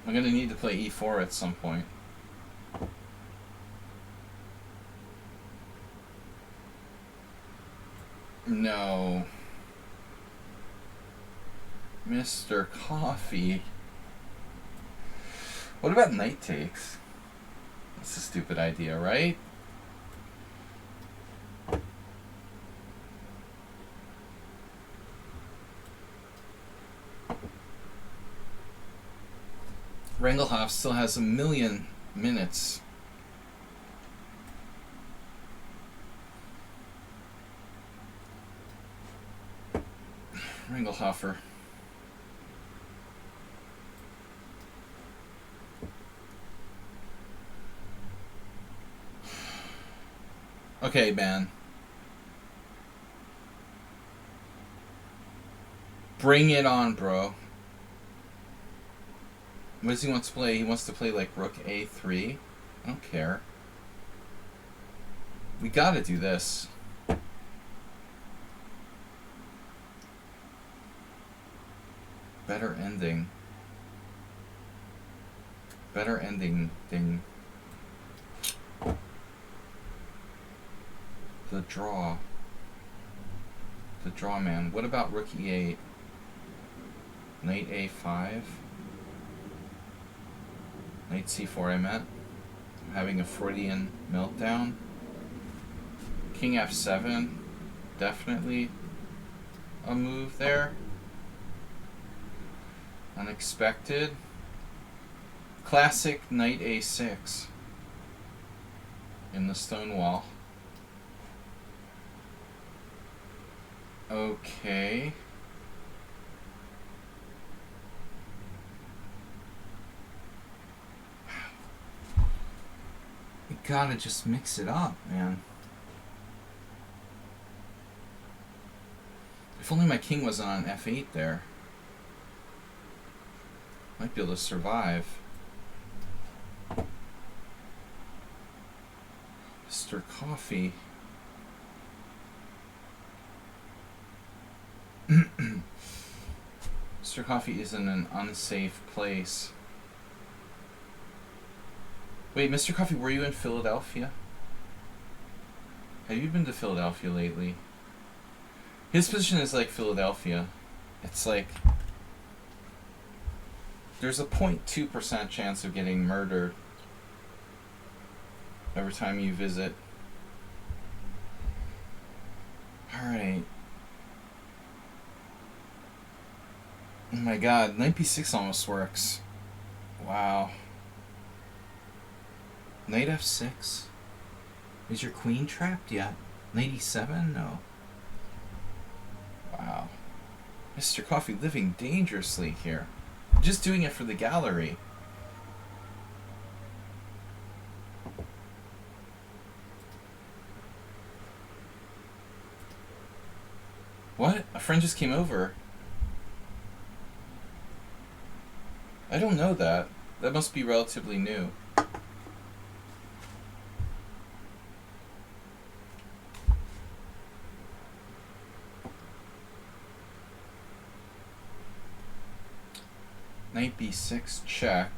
I'm gonna need to play e4 at some point. No. Mr. Coffee. What about knight takes? That's a stupid idea, right? Rangelhoff still has 1,000,000 minutes. Rangelhoffer. Okay, man. Bring it on, bro. What does he want to play? He wants to play like rook a3. I don't care. We gotta do this. Better ending. Better ending thing. The draw. The draw man. What about rook e8? Knight a5? Knight c4 I meant. I'm having a Freudian meltdown. King f7. Definitely a move there. Unexpected. Classic knight a6 in the stone wall. Okay. You gotta just mix it up, man. If only my king wasn't on f8 there. Might be able to survive. Mr. Coffee. Mr. Coffee is in an unsafe place. Wait, Mr. Coffee, were you in Philadelphia? Have you been to Philadelphia lately? His position is like Philadelphia. It's like there's a 0.2% chance of getting murdered every time you visit. Alright. Oh my god, knight b6 almost works. Wow. Knight f6? Is your queen trapped yet? Knight e7? No. Wow. Mr. Coffee living dangerously here. Just doing it for the gallery. What? A friend just came over. I don't know that. That must be relatively new. Knight b6 check.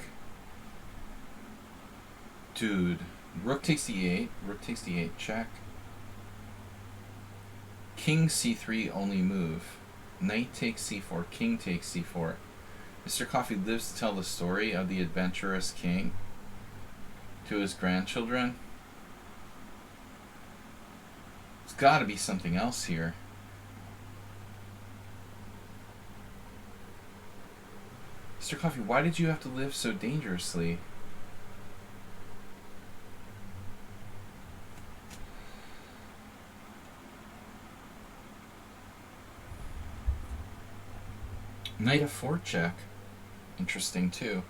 Dude. Rook takes d8. Rook takes d8 check. King c3 only move. Knight takes c4. King takes c4. Mr. Coffee lives to tell the story of the adventurous king to his grandchildren. There's got to be something else here. Mr. Coffee, why did you have to live so dangerously? Knight f4 check. Interesting too.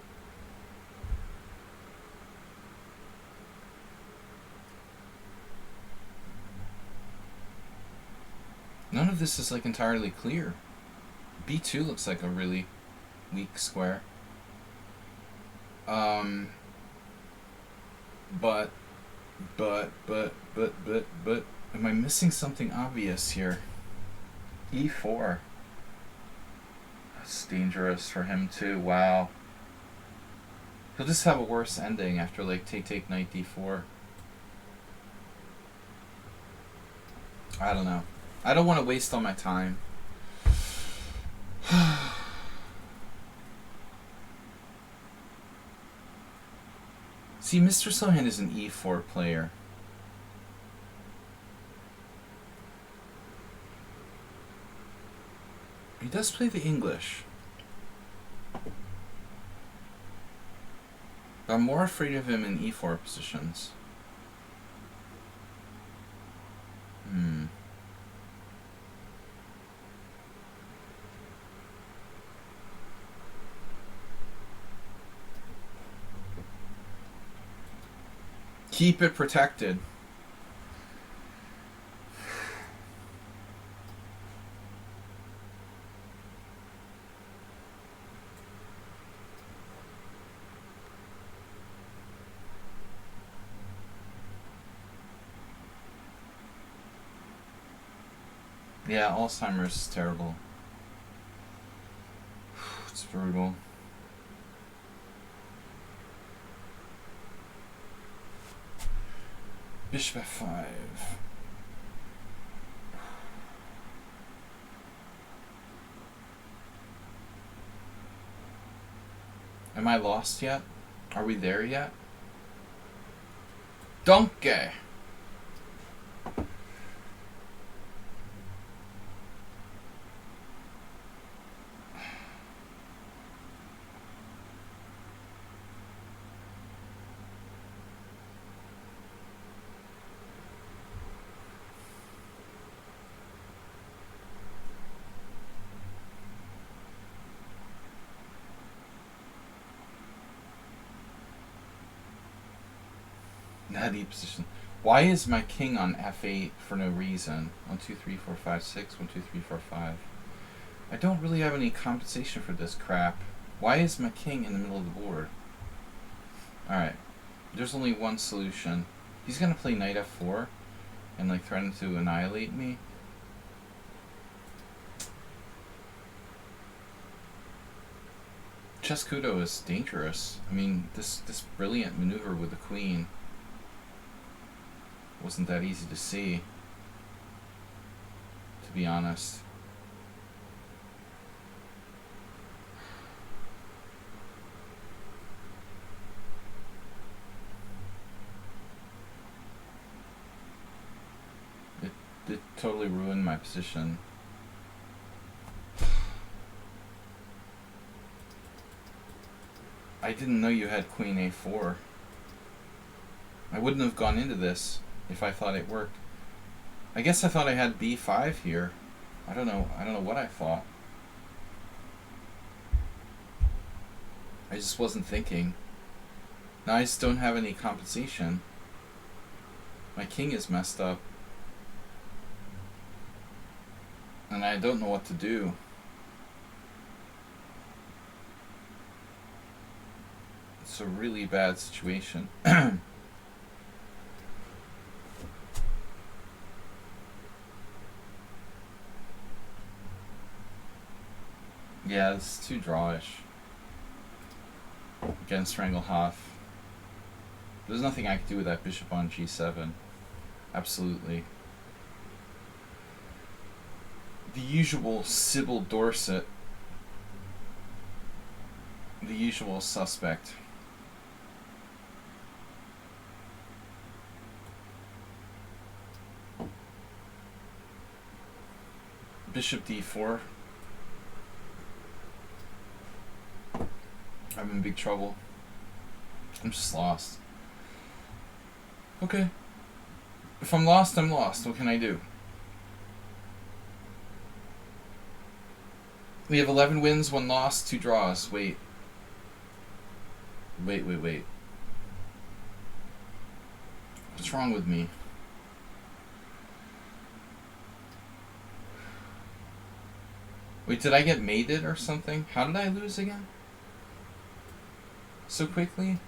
None of this is like entirely clear. b2 looks like a really weak square. But am I missing something obvious here? e4. That's dangerous for him too. Wow. He'll just have a worse ending after like take knight d4. I don't know. I don't want to waste all my time. See, Mr. Sohan is an e4 player. He does play the English. But I'm more afraid of him in e4 positions. Keep it protected. Yeah, Alzheimer's is terrible. It's brutal. Bishop f5. Am I lost yet? Are we there yet? Donkey! Nutty position. Why is my king on f8 for no reason? 1, 2, 3, 4, 5, 6. 1, 2, 3, 4, 5. I don't really have any compensation for this crap. Why is my king in the middle of the board? Alright. There's only one solution. He's gonna play knight f4 and like threaten to annihilate me. Chescudo is dangerous. I mean, this brilliant maneuver with the queen wasn't that easy to see, to be honest. It totally ruined my position. I didn't know you had queen a4. I wouldn't have gone into this if I thought it worked. I guess I thought I had b5 here. I don't know what I thought. I just wasn't thinking. Now I just don't have any compensation. My king is messed up. And I don't know what to do. It's a really bad situation. Yeah, it's too drawish against Stranglehoff. There's nothing I could do with that bishop on g7. Absolutely. The usual Sybil Dorset. The usual suspect. Bishop d4. I'm in big trouble. I'm just lost. Okay. If I'm lost, I'm lost. What can I do? We have 11 wins, 1 loss, 2 draws. Wait. What's wrong with me? Wait, did I get mated or something? How did I lose again? So quickly?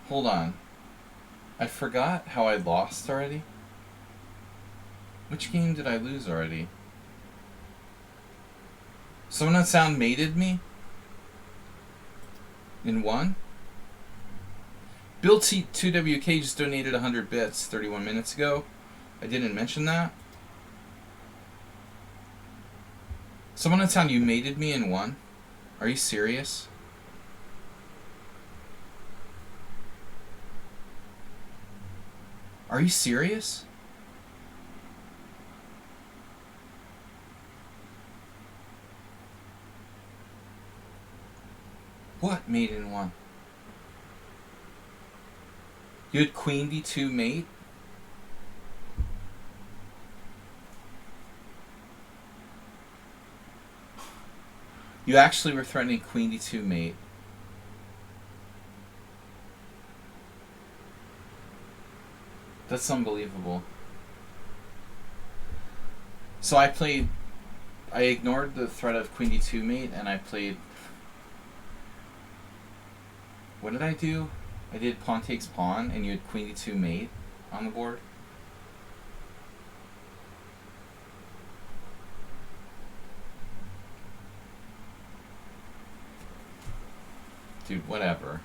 Hold on. I forgot how I lost already. Which game did I lose already? Someone on sound mated me? In one? Bill T2WK just donated 100 bits 31 minutes ago. I didn't mention that. Someone on sound, you mated me in one? Are you serious? Are you serious? What mate in one? You had queen d2 mate? You actually were threatening queen d2 mate. That's unbelievable. So I ignored the threat of queen d2 mate and I played... What did I do? I did pawn takes pawn, and you had queen d2 mate on the board. Dude, whatever.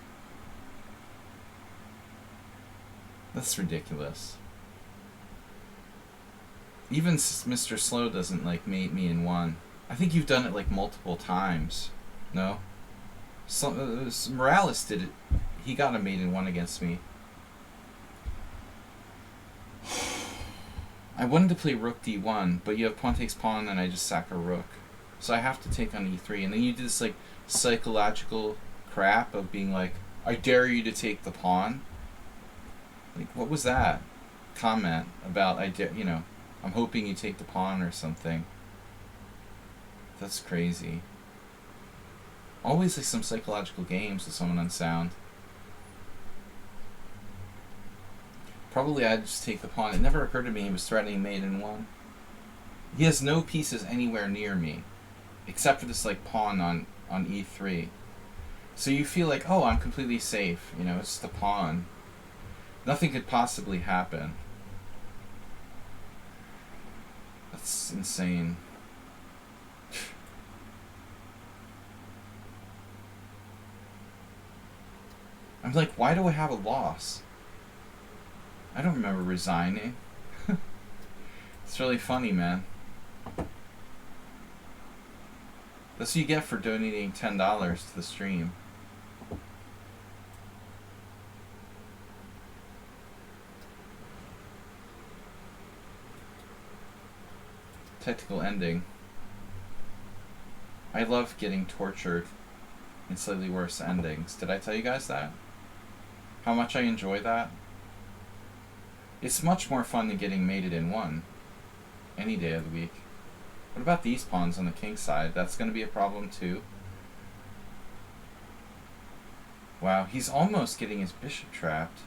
That's ridiculous. Even Mr. Slow doesn't, like, mate me in one. I think you've done it, like, multiple times. No? Morales did it. He got a mate in one against me. I wanted to play rook d1, but you have pawn takes pawn, and I just sack a rook. So I have to take on e3. And then you do this, like, psychological crap of being like, I dare you to take the pawn. Like, what was that comment about? I'm hoping you take the pawn or something. That's crazy. Always like some psychological games with someone unsound. Probably I'd just take the pawn. It never occurred to me he was threatening mate in one. He has no pieces anywhere near me, except for this like pawn on e3. So you feel like, oh, I'm completely safe. You know, it's the pawn. Nothing could possibly happen. That's insane. I'm like, why do I have a loss? I don't remember resigning. It's really funny, man. That's what you get for donating $10 to the stream. Technical ending. I love getting tortured in slightly worse endings. Did I tell you guys that? How much I enjoy that? It's much more fun than getting mated in one. Any day of the week. What about these pawns on the king side? That's going to be a problem too. Wow, he's almost getting his bishop trapped.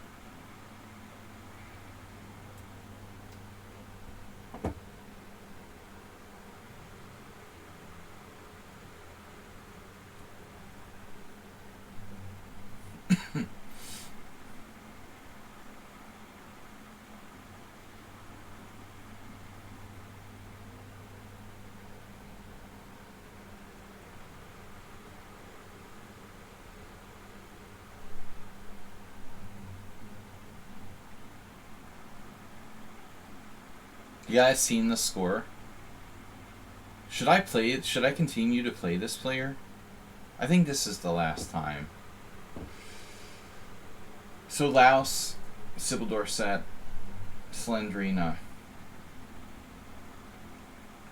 You guys seen the score? Should I play it? Should I continue to play this player? I think this is the last time. So Laos, Sybil Dorset, Slendrina.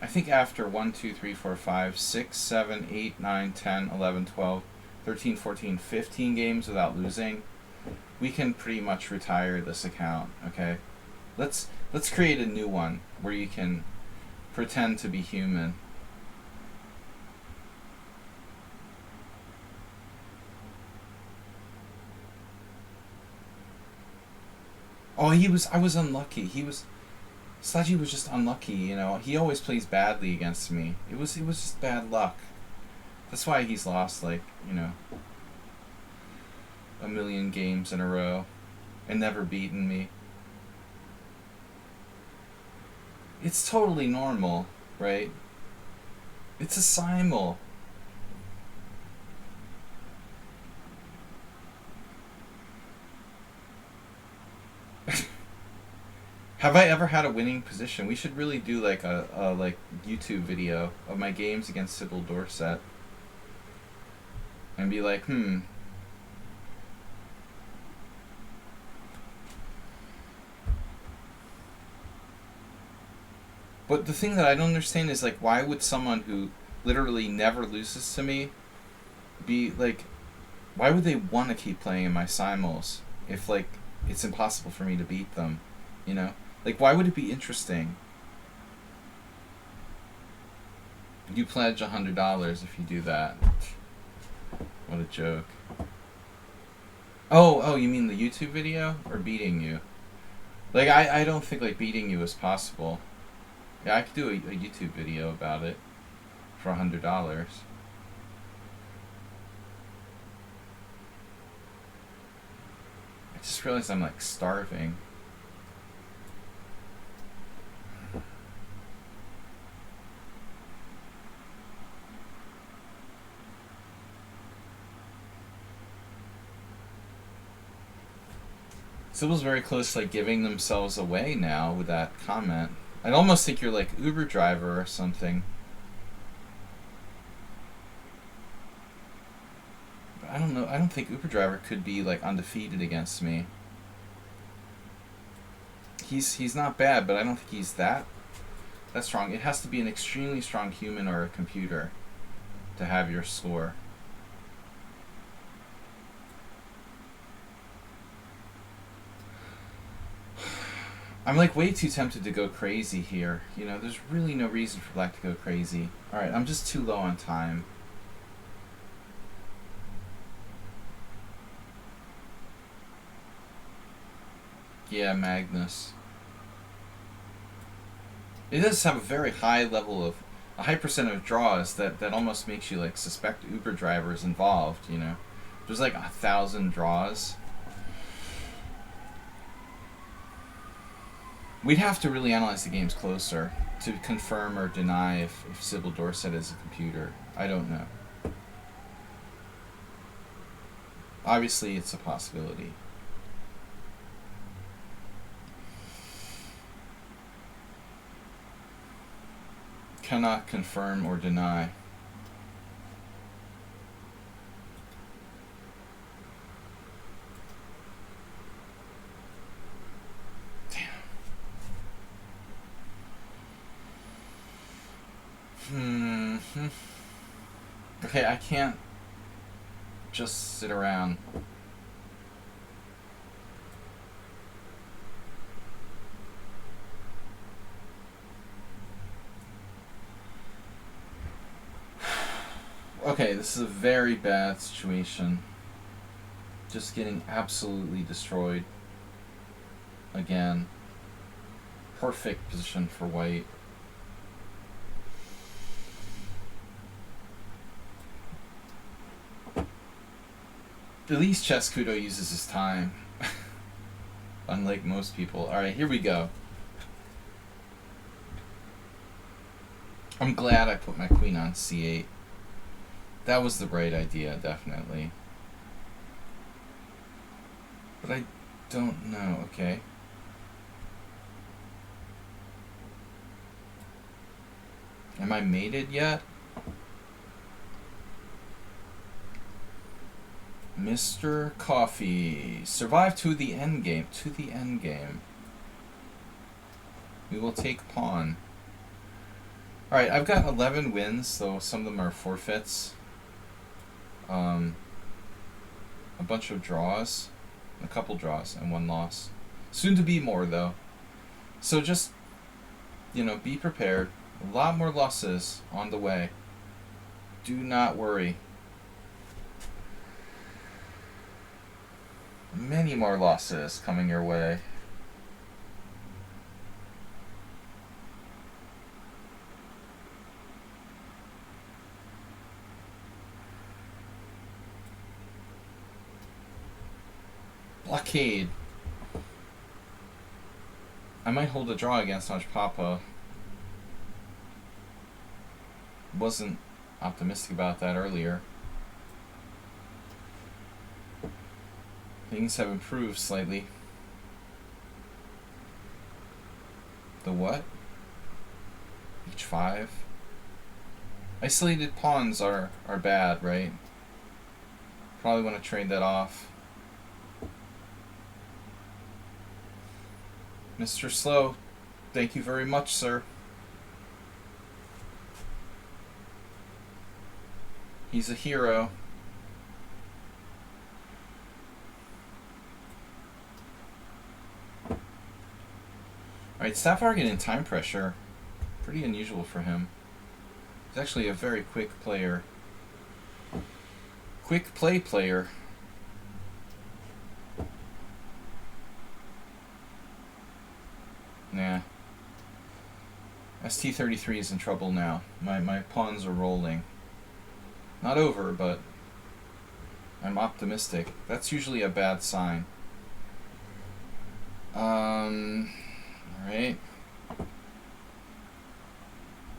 I think after 1, 2, 3, 4, 5, 6, 7, 8, 9, 10, 11, 12, 13, 14, 15 games without losing, we can pretty much retire this account, okay? Let's create a new one where you can pretend to be human. Oh, I was unlucky. Sludgy was just unlucky, you know. He always plays badly against me. It was just bad luck. That's why he's lost, like, you know, a million games in a row and never beaten me. It's totally normal, right? It's a simul. Have I ever had a winning position? We should really do like a like YouTube video of my games against Sybil Dorset. And be like, But the thing that I don't understand is, like, why would someone who literally never loses to me be, like, why would they want to keep playing in my simuls if, like, it's impossible for me to beat them, you know? Like, why would it be interesting? You pledge $100 if you do that. What a joke. Oh, you mean the YouTube video? Or beating you? Like, I don't think, like, beating you is possible. Yeah, I could do a YouTube video about it for $100. just realized I'm like starving. Sybil's very close to like giving themselves away now with that comment. I'd almost think you're like Uber driver or something. But I don't know. I don't think Uber driver could be like undefeated against me. He's not bad, but I don't think he's that strong. It has to be an extremely strong human or a computer to have your score. I'm like way too tempted to go crazy here. You know, there's really no reason for black to go crazy. Alright, I'm just too low on time. Yeah, Magnus. It does have a very high level of, a high percent of draws that almost makes you like suspect Uber drivers involved, you know. There's like 1,000 draws. We'd have to really analyze the games closer to confirm or deny if Sybil Dorset is a computer. I don't know. Obviously, it's a possibility. Cannot confirm or deny. Okay, I can't just sit around. Okay, this is a very bad situation. Just getting absolutely destroyed. Again. Perfect position for white. At least Chescudo uses his time. Unlike most people. Alright, here we go. I'm glad I put my queen on c8. That was the right idea, definitely. But I don't know, okay. Am I mated yet? Mr. Coffee. Survive to the end game. To the end game. We will take pawn. Alright, I've got 11 wins, though some of them are forfeits. A bunch of draws. A couple draws and one loss. Soon to be more, though. So just, you know, be prepared. A lot more losses on the way. Do not worry. Many more losses coming your way. Blockade. I might hold a draw against Naj Papa. Wasn't optimistic about that earlier. Things have improved slightly. The what? H5? Isolated pawns are bad, right? Probably want to trade that off. Mr. Slow, thank you very much, sir. He's a hero. Alright, Sapphire getting time pressure. Pretty unusual for him. He's actually a very quick player. Quick play player. Nah. ST33 is in trouble now. My pawns are rolling. Not over, but I'm optimistic. That's usually a bad sign. Alright.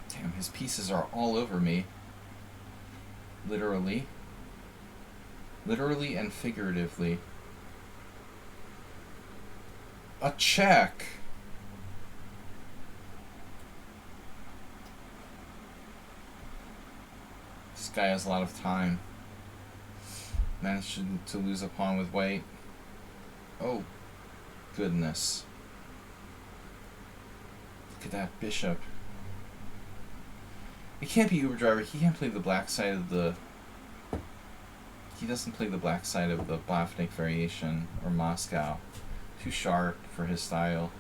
Damn, his pieces are all over me. Literally. Literally and figuratively. A check! This guy has a lot of time. Managed to lose a pawn with white. Oh, goodness. Look at that bishop. It can't be Uber Driver. He can't play the black side of the... He doesn't play the black side of the Blavnik variation or Moscow. Too sharp for his style.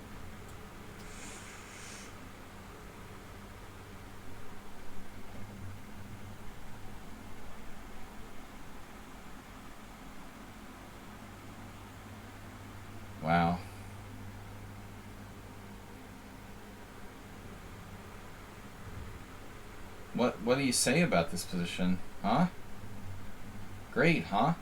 Wow. What do you say about this position? Huh? Great, huh?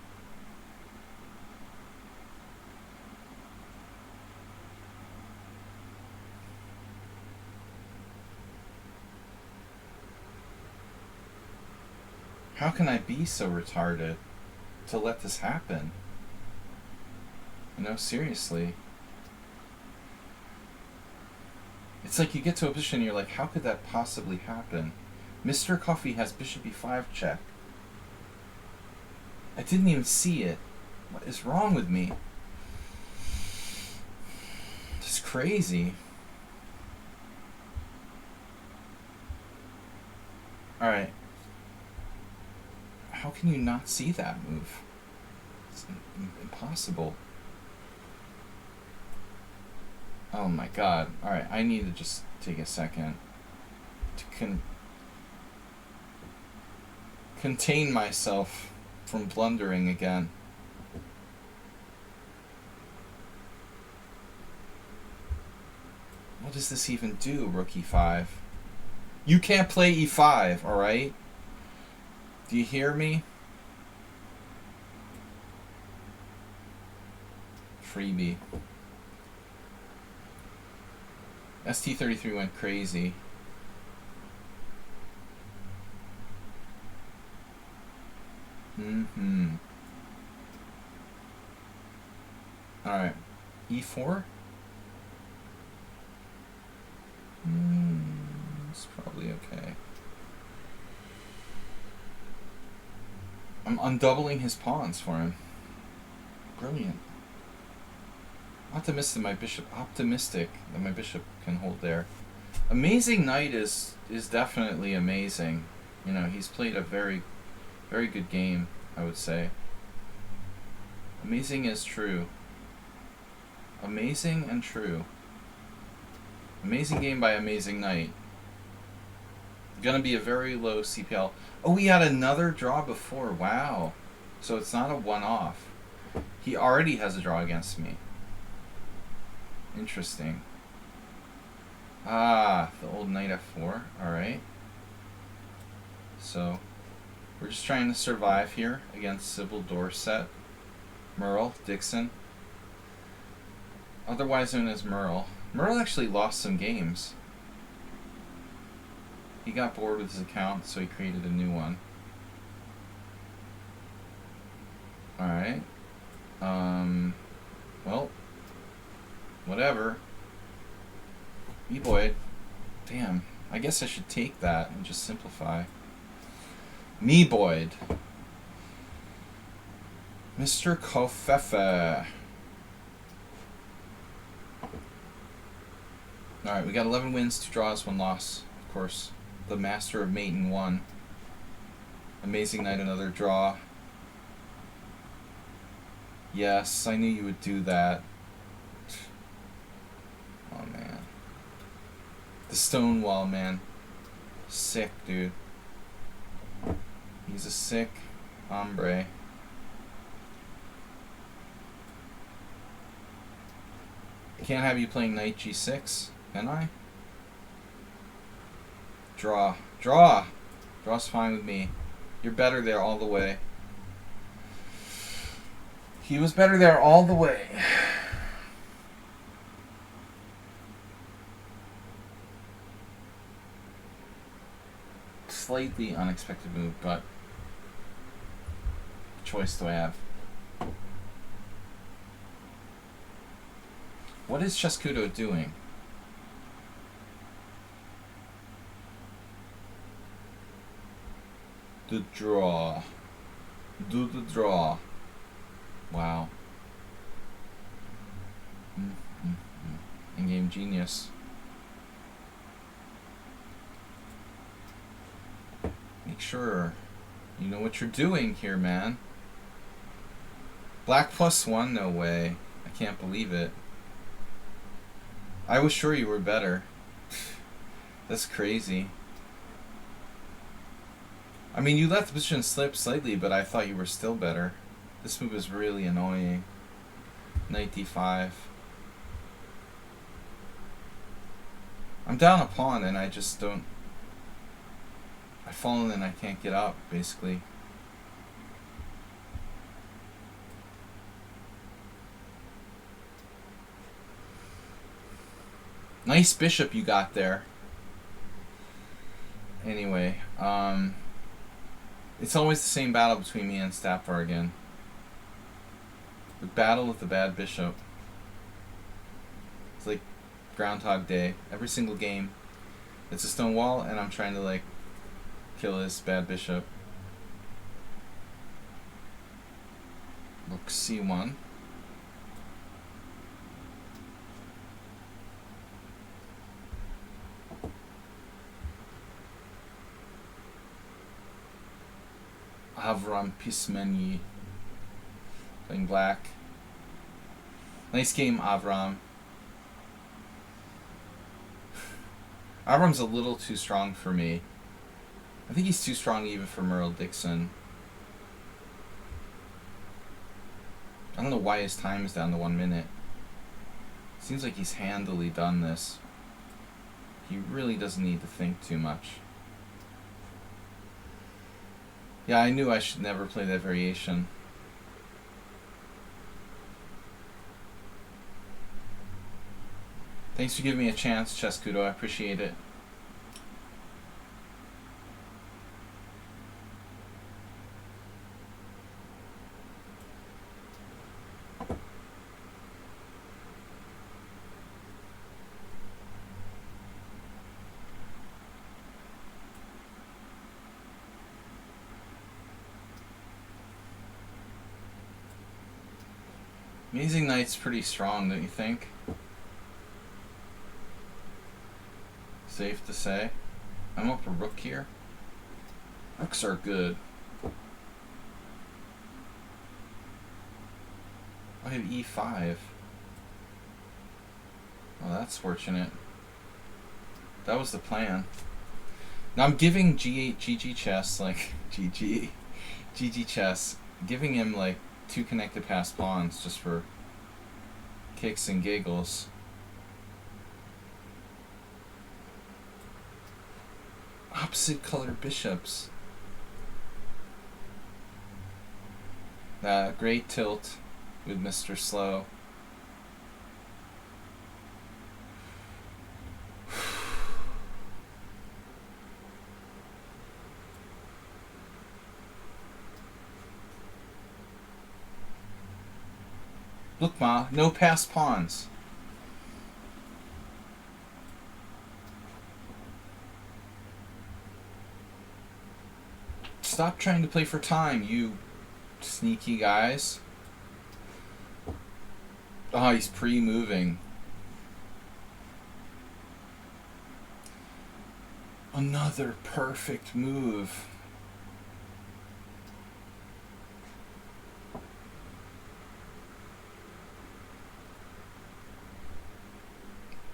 How can I be so retarded to let this happen? You know, seriously. It's like you get to a position and you're like, how could that possibly happen? Mr. Coffee has bishop e5 check. I didn't even see it. What is wrong with me? It's crazy. Alright. How can you not see that move? It's impossible. Oh my god. Alright, I need to just take a second to contain myself from blundering again. What does this even do, rook e5? You can't play e5, alright? Do you hear me? Freebie. ST33 went crazy. Alright. E4? It's probably okay. I'm undoubling his pawns for him. Brilliant. Optimistic that my bishop can hold there. Amazing Knight is definitely amazing. You know, he's played a very, very good game, I would say. Amazing is true. Amazing and true. Amazing game by Amazing Knight. Gonna be a very low CPL. Oh, we had another draw before. Wow. So it's not a one-off. He already has a draw against me. Interesting. Ah, the old knight f4. Alright. So, we're just trying to survive here against Sybil Dorset. Merle, Dixon. Otherwise known as Merle. Merle actually lost some games. He got bored with his account, so he created a new one. Alright. Well, whatever. E-Boyd. Damn. I guess I should take that and just simplify. Me-Boyd. Mr. Kofefe. Alright, we got 11 wins, 2 draws, 1 loss. Of course, the master of mate in 1. Amazing Knight, another draw. Yes, I knew you would do that. Oh, man. The Stonewall, man. Sick, dude. He's a sick hombre. I can't have you playing knight g6, can I? Draw. Draw! Draw's fine with me. You're better there all the way. He was better there all the way. slightly unexpected move, but what choice do I have? What is Chescudo doing? The draw. Do the draw. Wow. In-game genius. Make sure you know what you're doing here, man. Black +1? No way. I can't believe it. I was sure you were better. That's crazy. I mean, you let the position slip slightly, but I thought you were still better. This move is really annoying. Knight d5. I'm down a pawn and I just don't... I've fallen and I can't get up, basically. Nice bishop you got there. Anyway, it's always the same battle between me and Stapvar again. The battle with the bad bishop. It's like Groundhog Day. Every single game, it's a stone wall, and I'm trying to like kill this bad bishop. Rook c1. Avram Pismeni playing black. Nice game, Avram. Avram's a little too strong for me. I think he's too strong even for Merle Dixon. I don't know why his time is down to 1 minute. Seems like he's handily done this. He really doesn't need to think too much. Yeah, I knew I should never play that variation. Thanks for giving me a chance, Chescudo. I appreciate it. Amazing Knight's pretty strong, don't you think? Safe to say. I'm up a rook here. Rooks are good. I have e5. Well, that's fortunate. That was the plan. Now I'm giving G8 GG chess, like GG chess, giving him like 2 connected pass pawns just for kicks and giggles. Opposite color bishops. Great tilt with Mr. Slow. Look, Ma, no passed pawns. Stop trying to play for time, you sneaky guys. Oh, he's pre-moving. Another perfect move.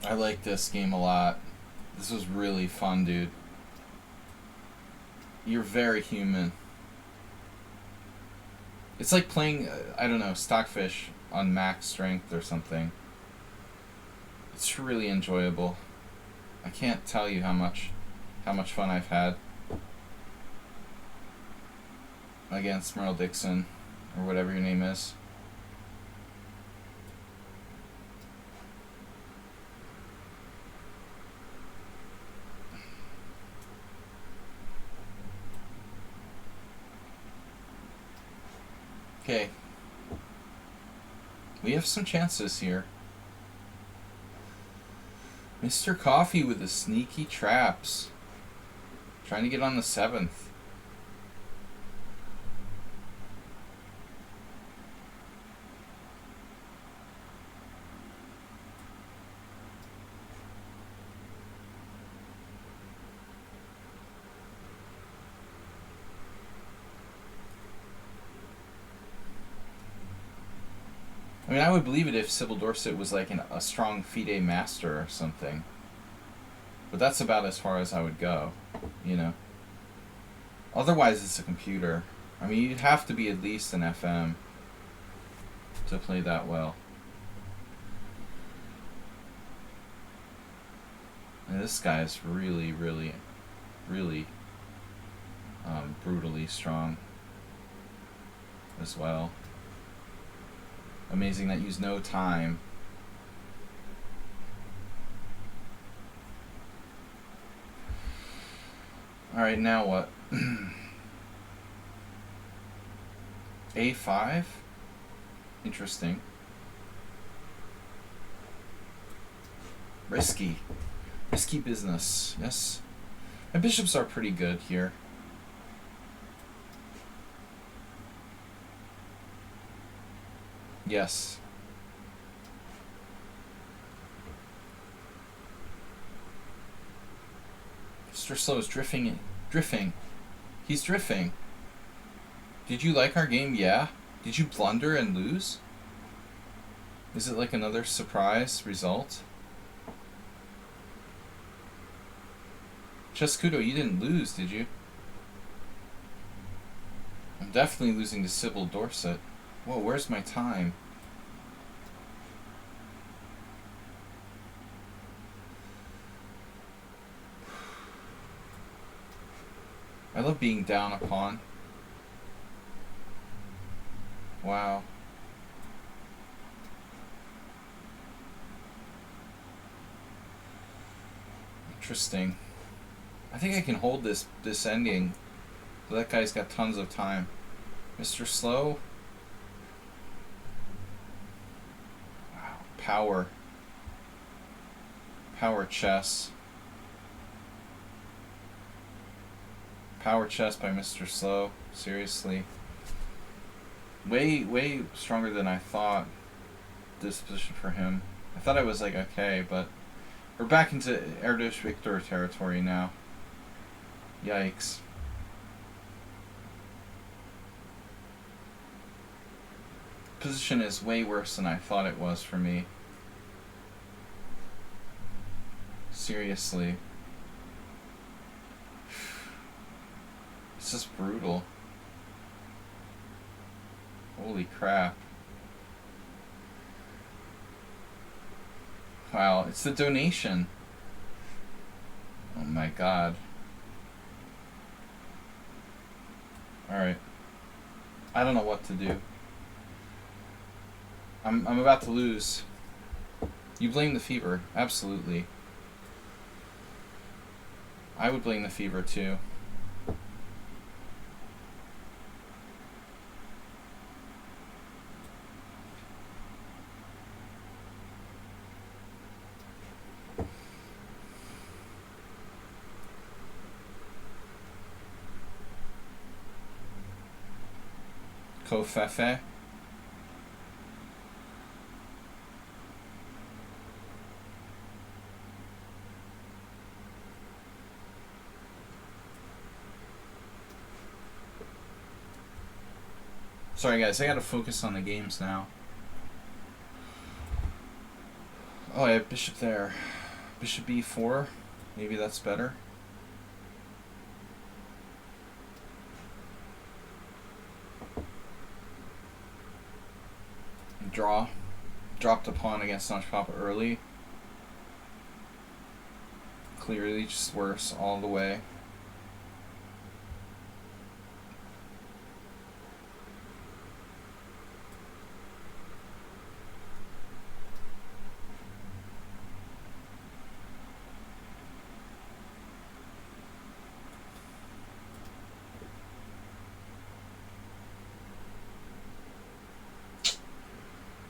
I like this game a lot. This was really fun, dude. You're very human. It's like playing, I don't know, Stockfish on max strength or something. It's really enjoyable. I can't tell you how much fun I've had against Merle Dixon, or whatever your name is. Okay. We have some chances here. Mr. Coffee with the sneaky traps. Trying to get on the 7th. I mean, I would believe it if Sybil Dorset was like a strong FIDE master or something. But that's about as far as I would go, you know. Otherwise, it's a computer. I mean, you'd have to be at least an FM to play that well. And this guy is really, really, really brutally strong as well. Amazing that used no time. Alright, now what? A5? Interesting. Risky. Risky business. Yes. My bishops are pretty good here. Yes. Mr. Slow is drifting. He's drifting. Did you like our game? Yeah. Did you blunder and lose? Is it like another surprise result? Chescudo, you didn't lose, did you? I'm definitely losing to Sybil Dorset. Whoa, where's my time? I love being down a pawn. Wow. Interesting. I think I can hold this ending. That guy's got tons of time. Mr. Slow. Wow. Power. Power chess. Power chess by Mr. Slow. Seriously. Way stronger than I thought. This position for him. I thought I was like okay, but we're back into Erdos Victor territory now. Yikes. Position is way worse than I thought it was for me. Seriously. It's just brutal. Holy crap. Wow, it's the donation. Oh my god. Alright. I don't know what to do. I'm about to lose. You blame the fever. Absolutely. I would blame the fever too. Kofefe. Sorry guys, I gotta focus on the games now. Oh, I have bishop there. Bishop b4. Maybe that's better. Draw. Dropped a pawn against Notch Papa early. Clearly just worse all the way.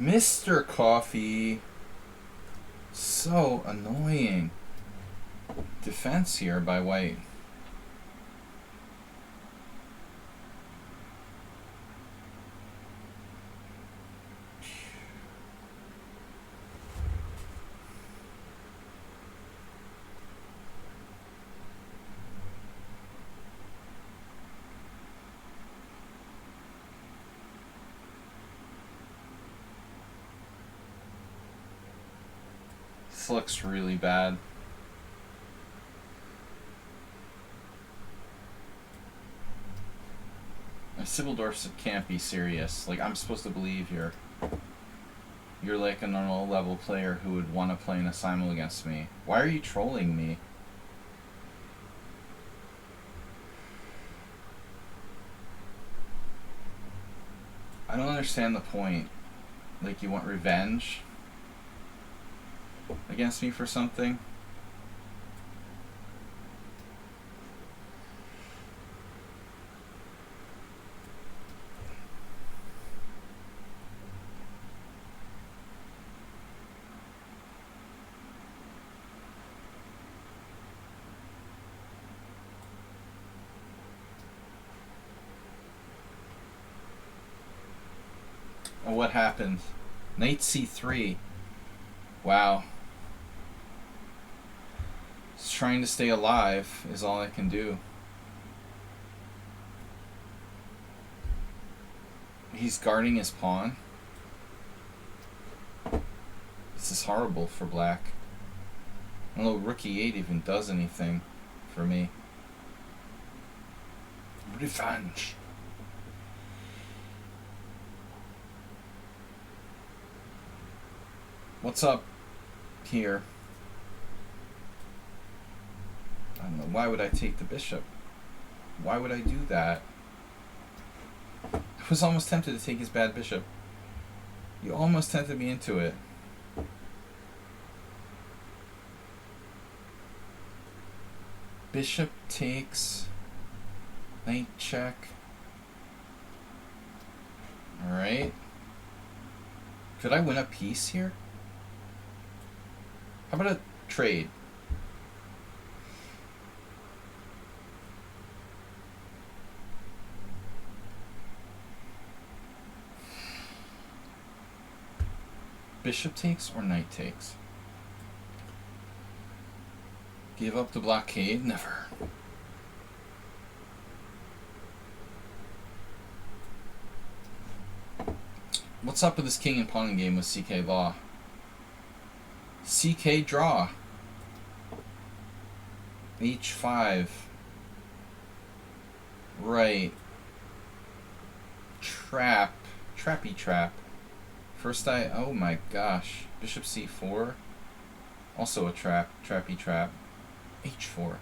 Mr. Coffee. So annoying. Defense here by white. This looks really bad. Sybil Dorset can't be serious. Like, I'm supposed to believe you're like a normal level player who would want to play in a simul against me. Why are you trolling me? I don't understand the point. Like, you want revenge against me for something? Oh, what happened? Knight c3. Wow. Just trying to stay alive is all I can do. He's guarding his pawn. This is horrible for black. I don't know rook e8 even does anything for me. Revenge. What's up here? I don't know. Why would I take the bishop? Why would I do that? I was almost tempted to take his bad bishop. You almost tempted me into it. Bishop takes. Knight check. Alright. Could I win a piece here? How about a trade? Bishop takes or knight takes? Give up the blockade? Never. What's up with this king and pawn game with CK Law? CK draw. H5. Right. Trap. Trappy trap. First oh my gosh. Bishop c4. Also a trap. Trappy trap. H4.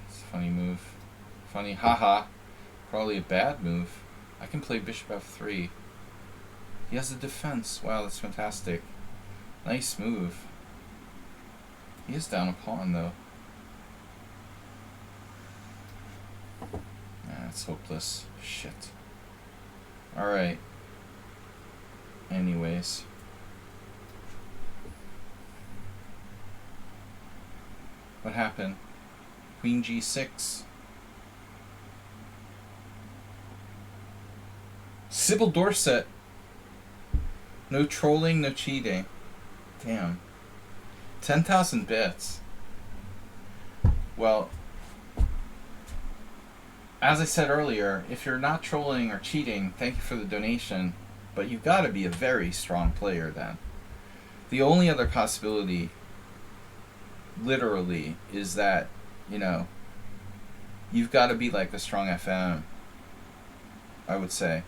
It's a funny move. Funny. Haha. Probably a bad move. I can play bishop f3. He has a defense. Wow, that's fantastic. Nice move. He is down a pawn, though. That's hopeless. Shit. Alright. Anyways. What happened? Queen g6. Sybil Dorset. No trolling, no cheating. Damn. 10,000 bits. Well, as I said earlier, if you're not trolling or cheating, thank you for the donation, but you've got to be a very strong player then. The only other possibility, literally, is that, you know, you've got to be like a strong FM, I would say.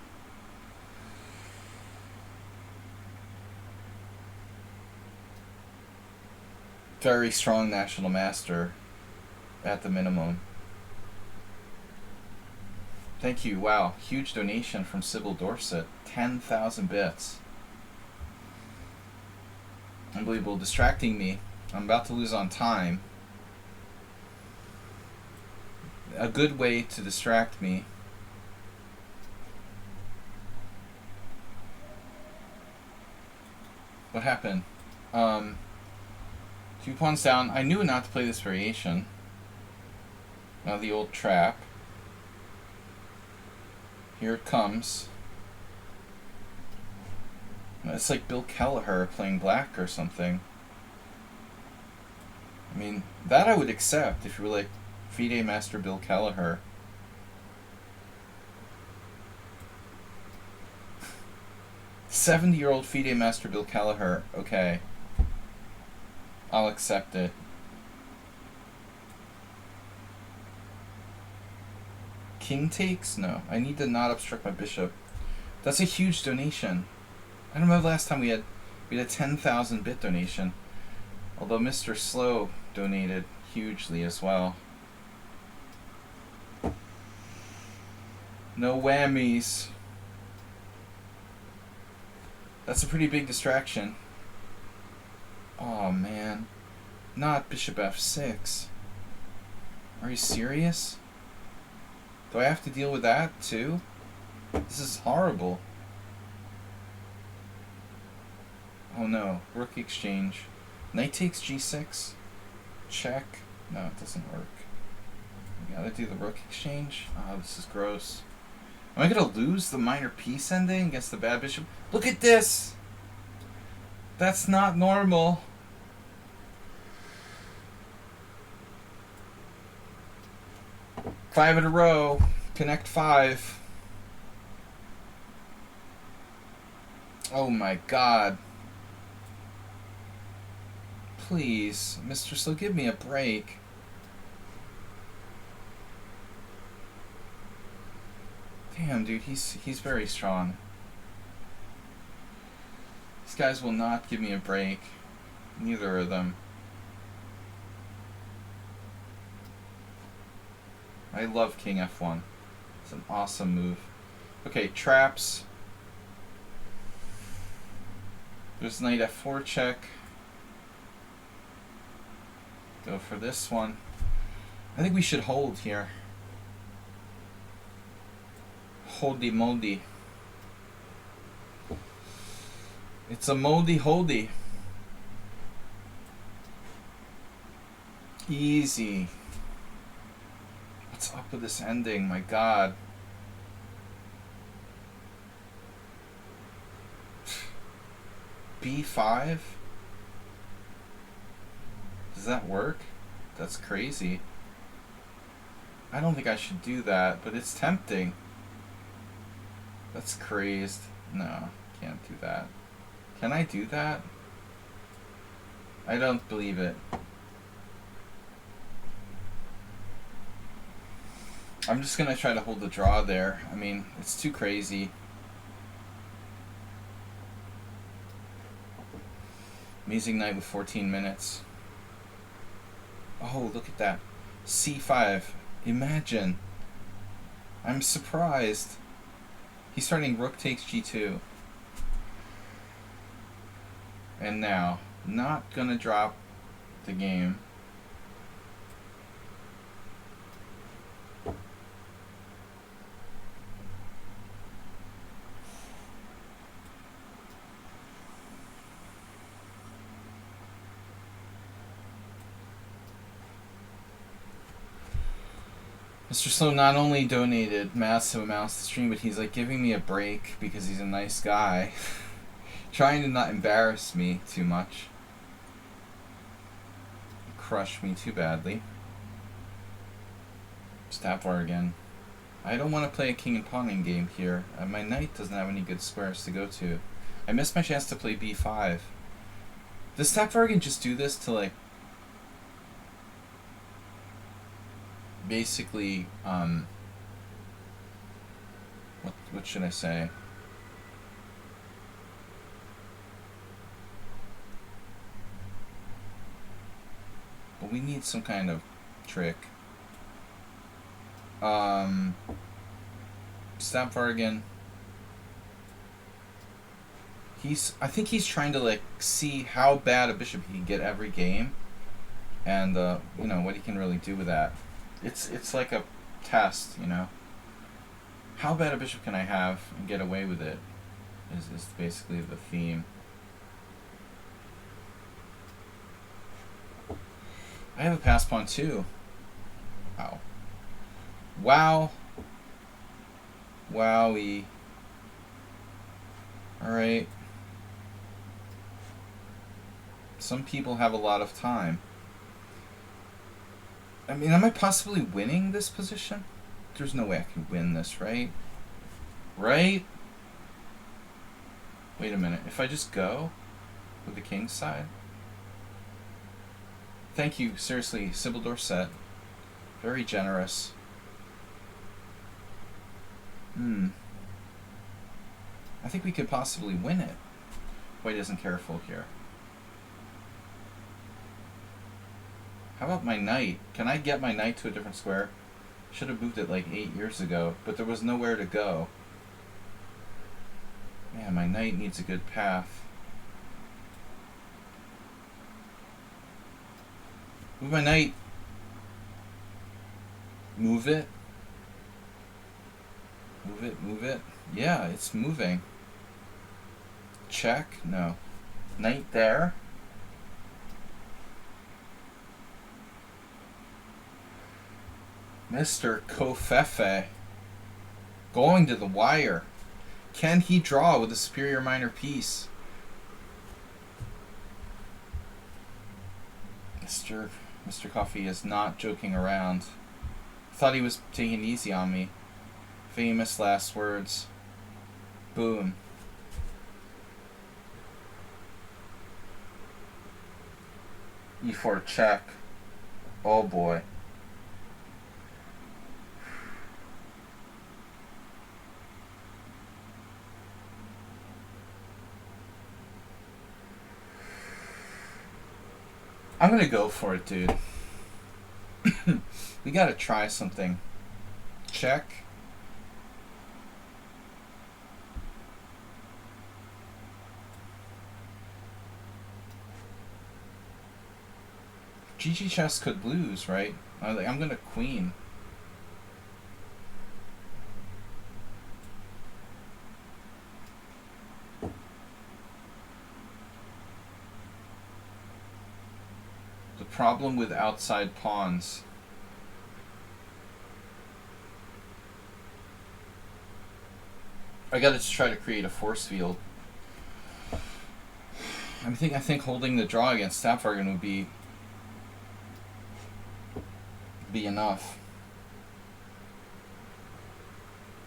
Very strong national master at the minimum. Thank you. Wow. Huge donation from Sybil Dorset. 10,000 bits. Unbelievable. Distracting me. I'm about to lose on time. A good way to distract me What happened? 2 pawns down. I knew not to play this variation. Now the old trap. Here it comes. It's like Bill Kelleher playing black or something. I mean, that I would accept if you were like FIDE Master Bill Kelleher. "70-year-old FIDE Master Bill Kelleher." Okay. I'll accept it. King takes? No. I need to not obstruct my bishop. That's a huge donation. I don't remember the last time we had a 10,000 bit donation. Although Mr. Slow donated hugely as well. No whammies. That's a pretty big distraction. Oh man. Not bishop f6. Are you serious? Do I have to deal with that too? This is horrible. Oh no. Rook exchange. Knight takes g6. Check. No, it doesn't work. We gotta do the rook exchange. Oh, this is gross. Am I gonna lose the minor piece ending against the bad bishop? Look at this! That's not normal. Five in a row. Connect 5. Oh my god. Please, Mr. Slow, give me a break. Damn, dude, he's very strong. These guys will not give me a break. Neither of them. I love King F1. It's an awesome move. Okay, traps. There's Knight F4 check. Go for this one. I think we should hold here. Holdy moldy. It's a moldy holdy. Easy. What's up with this ending? My god. B5? Does that work? That's crazy. I don't think I should do that, but it's tempting. That's crazed. No, can't do that. Can I do that? I don't believe it. I'm just gonna try to hold the draw there. I mean, it's too crazy. Amazing night with 14 minutes. Oh, look at that. C5. Imagine. I'm surprised. He's starting rook takes g2. And now, not gonna drop the game. Mr. Slow not only donated massive amounts to stream, but he's like giving me a break because he's a nice guy. Trying to not embarrass me too much. Crush me too badly. Stapvar again. I don't want to play a king and pawning game here. My knight doesn't have any good squares to go to. I missed my chance to play b5. Does Stapvar just do this to like basically what should I say? But we need some kind of trick. Stapvar again. I think he's trying to like see how bad a bishop he can get every game, and you know what he can really do with that. It's like a test, you know. How bad a bishop can I have and get away with it? Is basically the theme. I have a pass pawn too. Wow. Wow. Wowie. Alright. Some people have a lot of time. I mean, am I possibly winning this position? There's no way I can win this, right? Right? Wait a minute. If I just go with the king's side? Thank you, seriously, Sybil Dorset. Very generous. I think we could possibly win it. White isn't careful here. How about my knight? Can I get my knight to a different square? Should have moved it like 8 years ago, but there was nowhere to go. Man, my knight needs a good path. Move my knight. Move it. Move it, move it. Yeah, it's moving. Check? No. Knight there. Mr. Kofefe. Going to the wire. Can he draw with a superior minor piece? Mr. Coffee is not joking around. Thought he was taking it easy on me. Famous last words. Boom. E4 check. Oh boy. I'm gonna go for it, dude. We gotta try something. Check. GG chess could lose, right? I'm gonna queen. The problem with outside pawns. I gotta just try to create a force field. I think holding the draw against Staffvargan would be enough.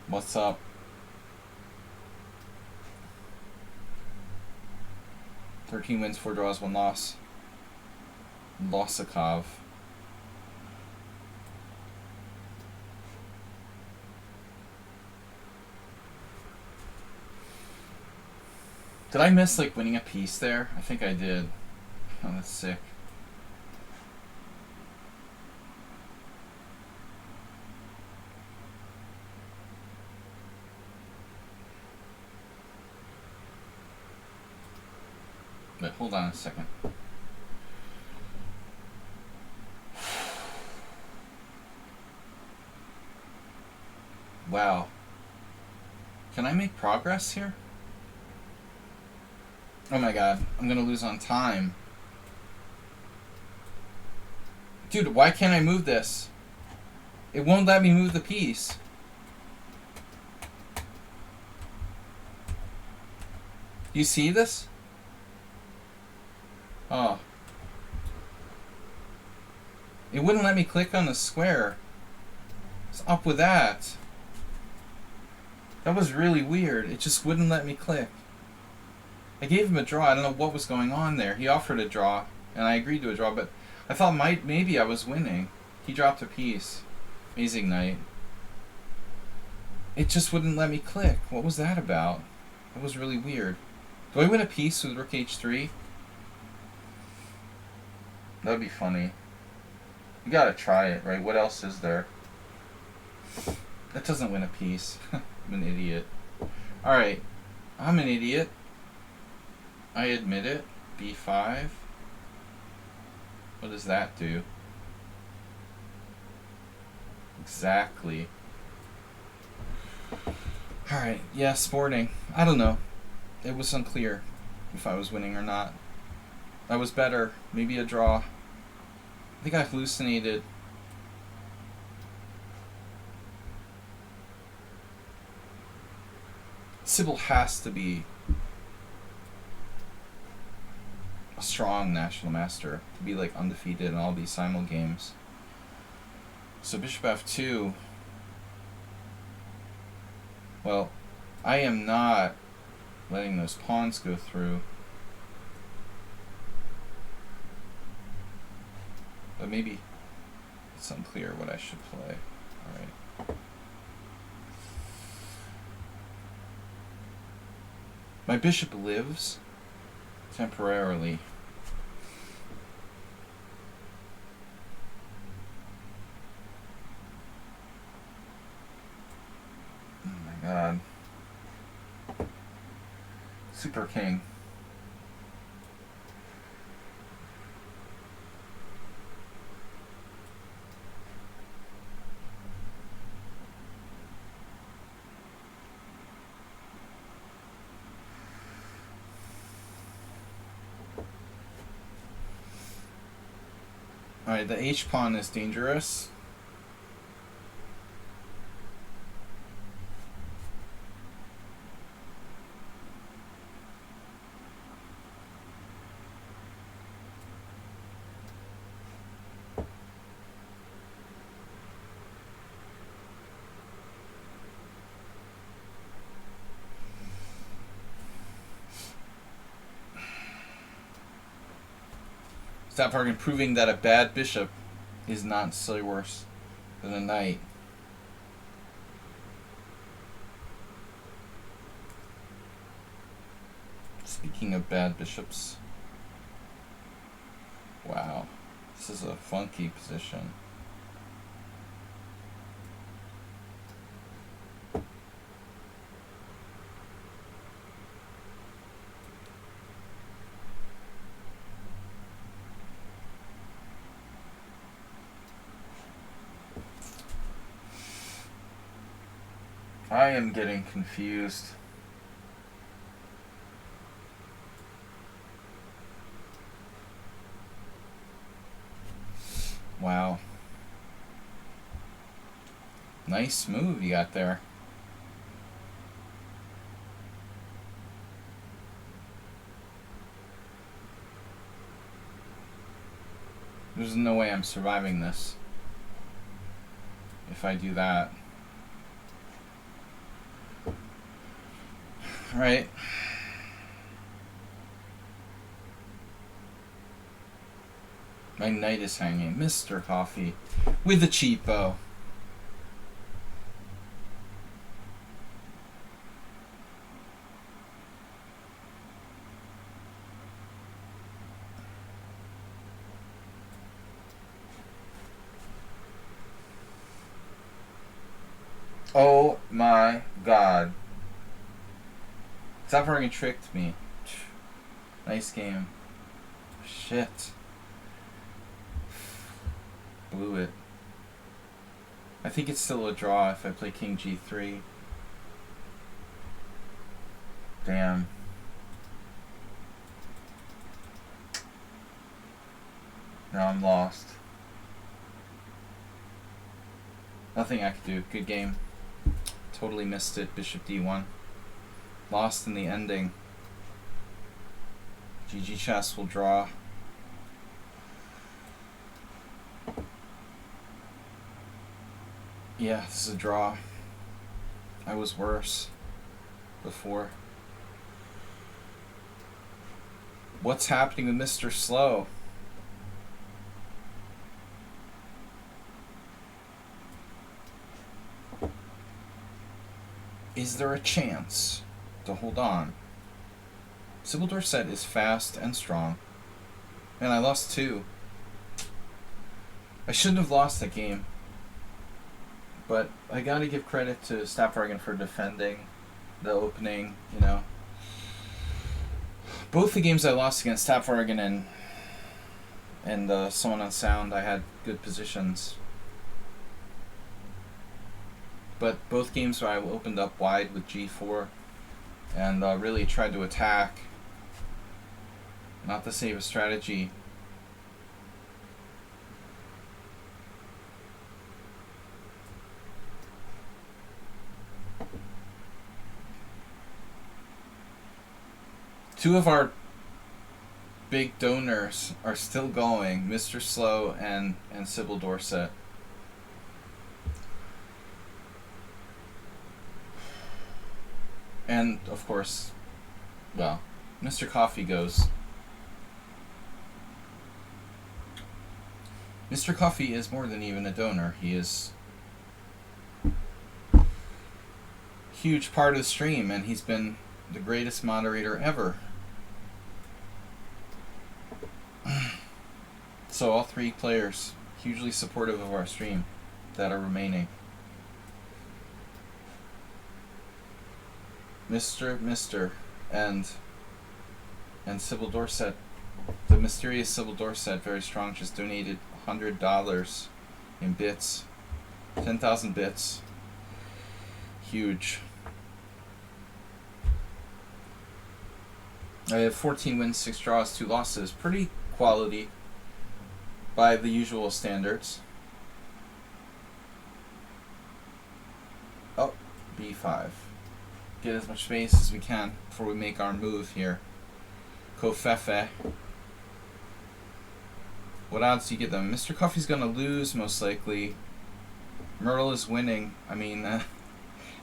What's up? "13 wins, 4 draws, 1 loss. Losakov. Did I miss like winning a piece there? I think I did. Oh, that's sick. But hold on a second. Wow. Can I make progress here? Oh my god, I'm gonna lose on time. Dude, why can't I move this? It won't let me move the piece. You see this? Oh. It wouldn't let me click on the square. What's up with that? That was really weird. It just wouldn't let me click. I gave him a draw. I don't know what was going on there. He offered a draw, and I agreed to a draw, but I thought maybe I was winning. He dropped a piece. Amazing night. It just wouldn't let me click. What was that about? That was really weird. Do I win a piece with rook h3? That'd be funny. You gotta try it, right? What else is there? That doesn't win a piece. I'm an idiot. Alright. I'm an idiot. I admit it. b5. What does that do? Exactly. Alright, yeah, sporting. I don't know. It was unclear if I was winning or not. I was better. Maybe a draw. I think I hallucinated. Sybil has to be a strong national master to be like undefeated in all these simul games. So bishop f2. Well, I am not letting those pawns go through. But maybe it's unclear what I should play. Alright. My bishop lives temporarily. Oh my god. Super King. Alright, the h-pawn is dangerous. Stop arguing, proving that a bad bishop is not necessarily worse than a knight. Speaking of bad bishops, wow, this is a funky position. I am getting confused. Wow. Nice move you got there. There's no way I'm surviving this if I do that. Right. My knight is hanging. Mr. Coffee with the cheapo. Oh my god. Stop fucking tricked me. Nice game. Shit. Blew it. I think it's still a draw if I play King G3. Damn. Now I'm lost. Nothing I could do. Good game. Totally missed it. Bishop D1. Lost in the ending. GG chess will draw. Yeah, this is a draw. I was worse before. What's happening with Mr. Slow? Is there a chance to hold on? Sybil Dorset is fast and strong. Man, I lost 2. I shouldn't have lost that game. But I gotta give credit to Staffragan for defending the opening, you know. Both the games I lost against Staffragan and Someone on Sound, I had good positions. But both games where I opened up wide with G4 and really tried to attack, not to save a strategy. Two of our big donors are still going, Mr. Slow and Sybil Dorset. And, of course, well, Mr. Coffee goes. Mr. Coffee is more than even a donor. He is a huge part of the stream, and he's been the greatest moderator ever. So all three players, hugely supportive of our stream that are remaining. Mr. and Sybil Dorset, the mysterious Sybil Dorset, very strong, just donated $100 in bits, 10,000 bits. Huge. I have 14 wins, 6 draws, 2 losses. Pretty quality by the usual standards. Oh, B5. Get as much space as we can before we make our move here. Kofefe. What odds do you get them? Mr. Coffee's gonna lose most likely. Myrtle is winning. I mean,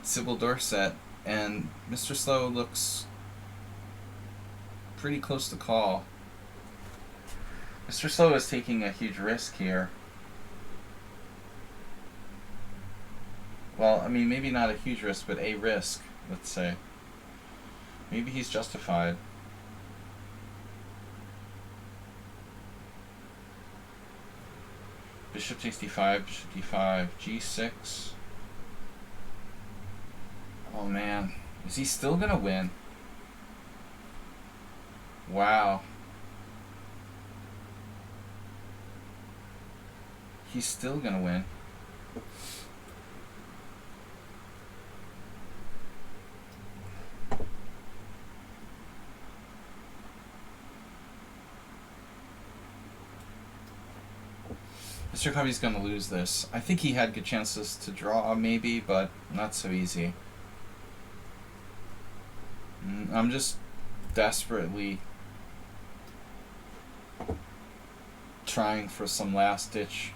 Sybil Dorset. And Mr. Slow looks pretty close to call. Mr. Slow is taking a huge risk here. Well, I mean, maybe not a huge risk, but a risk, let's say. Maybe he's justified. Bishop takes d5, bishop d5, g6. Oh man, is he still gonna win? Wow. He's still gonna win. Mr. Covey's gonna lose this. I think he had good chances to draw, maybe, but not so easy. I'm just desperately trying for some last-ditch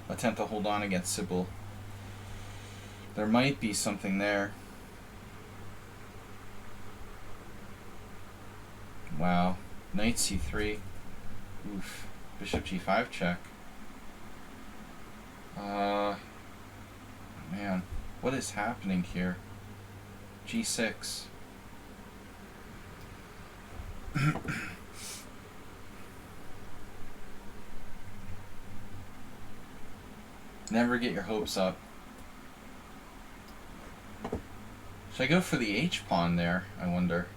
attempt to hold on against Sybil. There might be something there. Wow. Knight c3. Oof. Bishop g5 check. Man, what is happening here? G6. Never get your hopes up. Should I go for the H-pawn there, I wonder?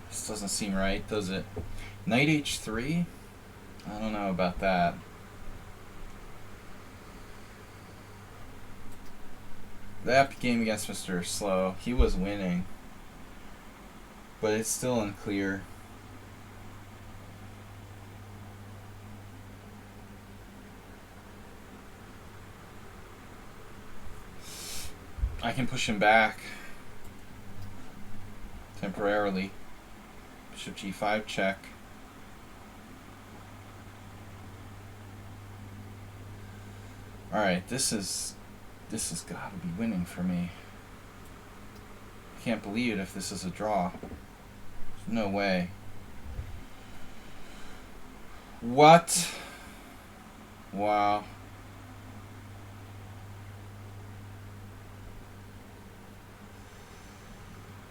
This doesn't seem right, does it? Knight H3? I don't know about that. That game against Mr. Slow, he was winning. But it's still unclear. I can push him back temporarily. Bishop g5 check. Alright, this has got to be winning for me. I can't believe it if this is a draw. There's no way. What? Wow.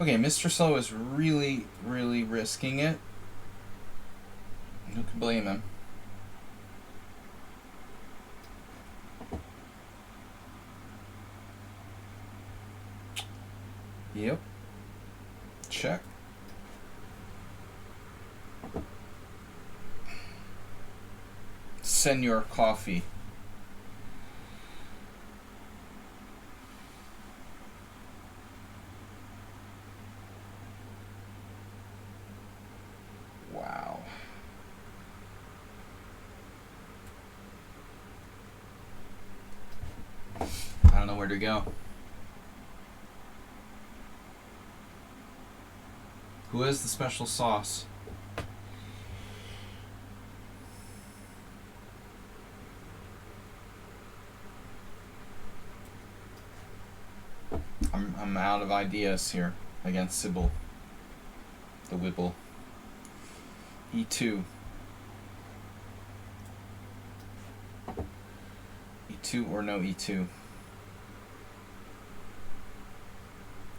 Okay, Mr. Slow is really, really risking it. Who can blame him? Yep. Check. Senor Coffee. know where to go. Who is the special sauce? I'm out of ideas here against Sybil. The Wibble. E2. E2 or no E2.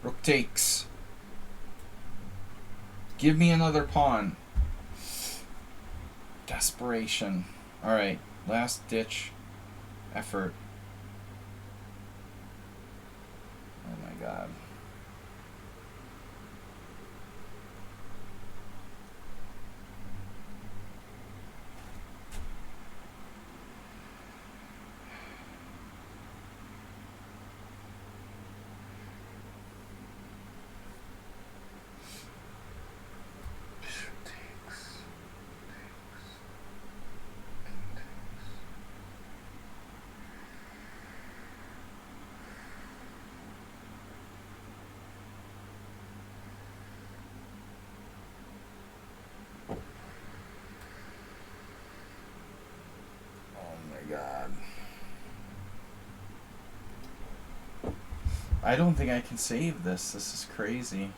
Rook takes. Give me another pawn. Desperation. Alright, last ditch effort. Oh my god. God. I don't think I can save this. This is crazy.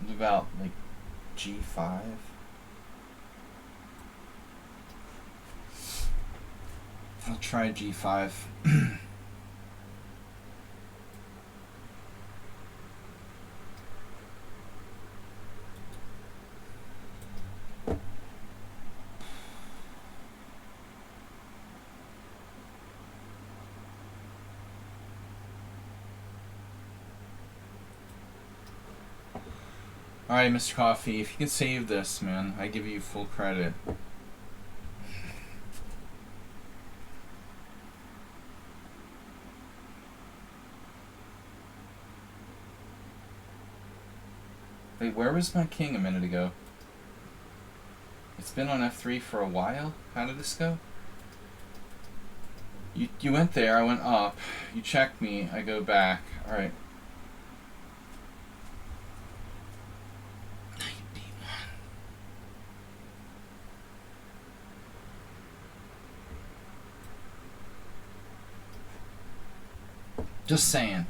What about like G5? I'll try G5. Alright, Mr. Coffee, if you can save this, man, I give you full credit. Wait, where was my king a minute ago? It's been on F3 for a while? How did this go? You went there, I went up. You checked me, I go back. Alright. Just saying.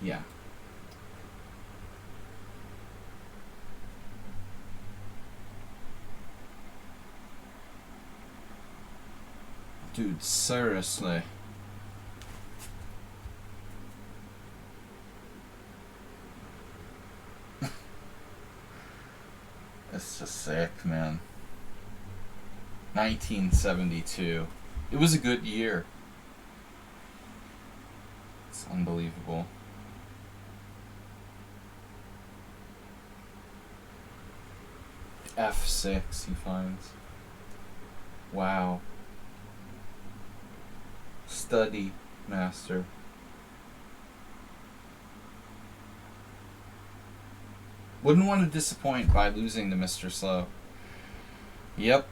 Yeah. Dude, seriously. It's just sick, man. 1972. It was a good year. It's unbelievable. F6 he finds. Wow. Study master. Wouldn't want to disappoint by losing to Mr. Slow. Yep.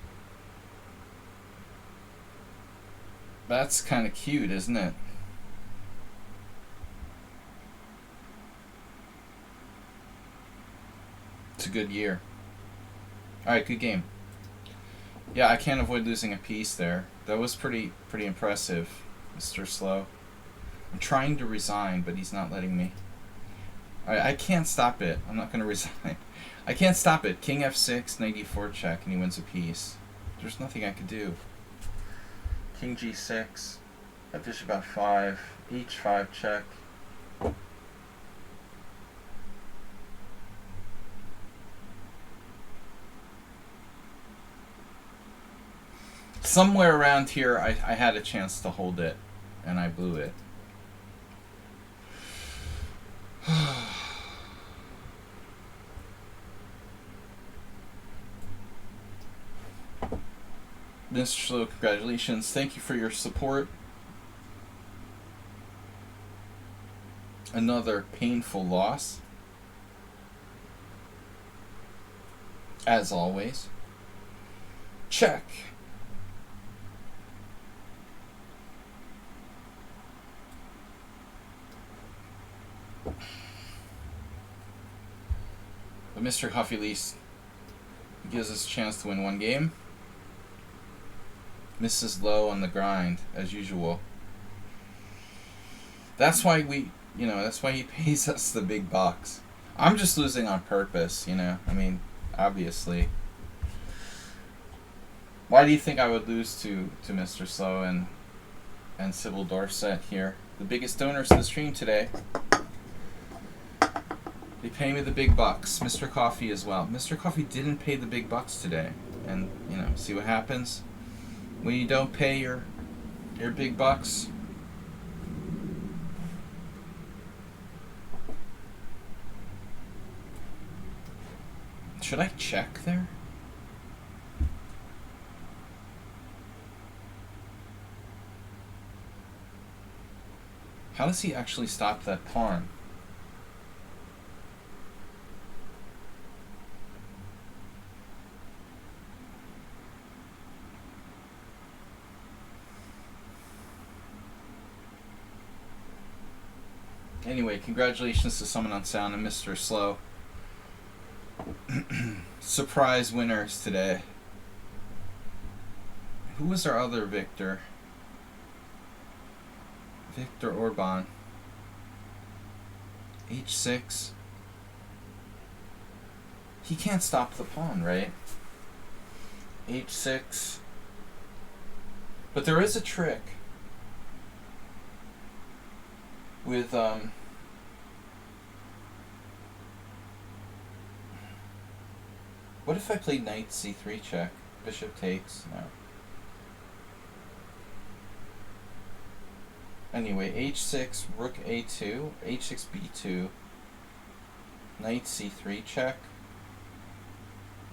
That's kind of cute, isn't it? It's a good year. Alright, good game. Yeah, I can't avoid losing a piece there. That was pretty impressive, Mr. Slow. I'm trying to resign, but he's not letting me. Alright, I can't stop it. I'm not going to resign. I can't stop it. King F6, knight E4 check, and he wins a piece. There's nothing I could do. King G6, bishop F5, H5 check. Somewhere around here, I had a chance to hold it, and I blew it. Mr. Slow, congratulations. Thank you for your support. Another painful loss. As always. Check. But Mr. Huffy Least gives us a chance to win one game. Misses low on the grind, as usual. That's why that's why he pays us the big bucks. I'm just losing on purpose, I mean, obviously. Why do you think I would lose to Mr. Slow and Sybil Dorset here? The biggest donors to the stream today. They pay me the big bucks. Mr. Coffee as well. Mr. Coffee didn't pay the big bucks today. And, see what happens when you don't pay your big bucks. Should I check there? How does he actually stop that pawn? Anyway, congratulations to Someone on Sound and Mr. Slow. Surprise winners today. Who was our other Victor? Victor Orban. H6. He can't stop the pawn, right? H6. But there is a trick with what if I played knight c3 check? Bishop takes? No. Anyway, h6, rook a2, h6 b2, knight c3 check.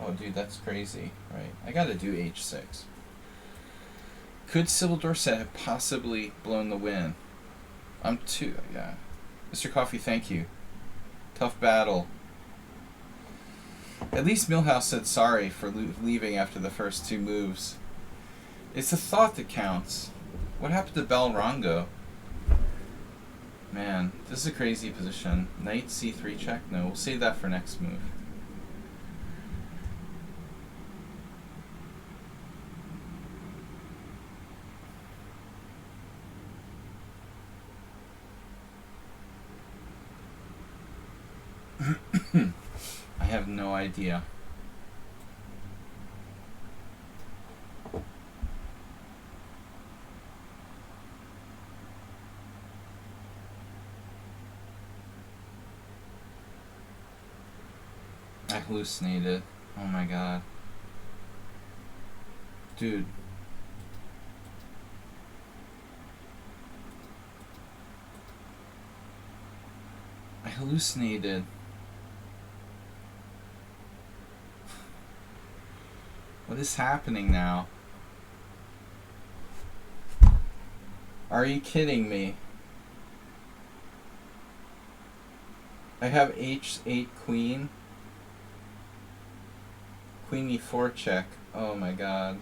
Oh dude, that's crazy, right? I gotta do h6. Could Sybil Dorset have possibly blown the win? Yeah. Mr. Coffee, thank you. Tough battle. At least Milhouse said sorry for leaving after the first two moves. It's the thought that counts. What happened to Belrongo? Man, this is a crazy position. Knight c3 check? No, we'll save that for next move. I have no idea. I hallucinated. Oh my god. Dude. I hallucinated. What is happening now? Are you kidding me? I have h8 queen. Queen e4 check. Oh my god.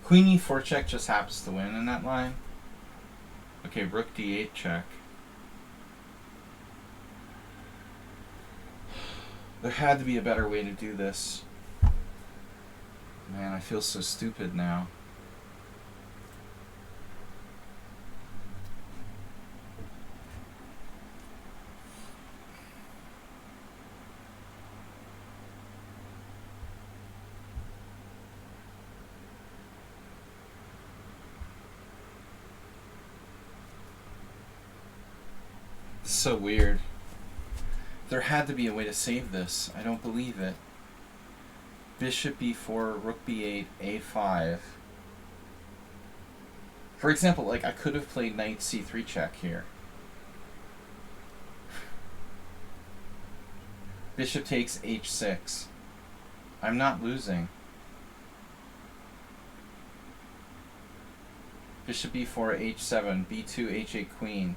Queen e4 check just happens to win in that line. Okay, rook d8 check. There had to be a better way to do this. Man, I feel so stupid now. It's so weird. There had to be a way to save this. I don't believe it. Bishop b4, rook b8, a5. For example, like I could have played knight c3 check here. Bishop takes h6. I'm not losing. Bishop b4, h7, b2, h8, queen.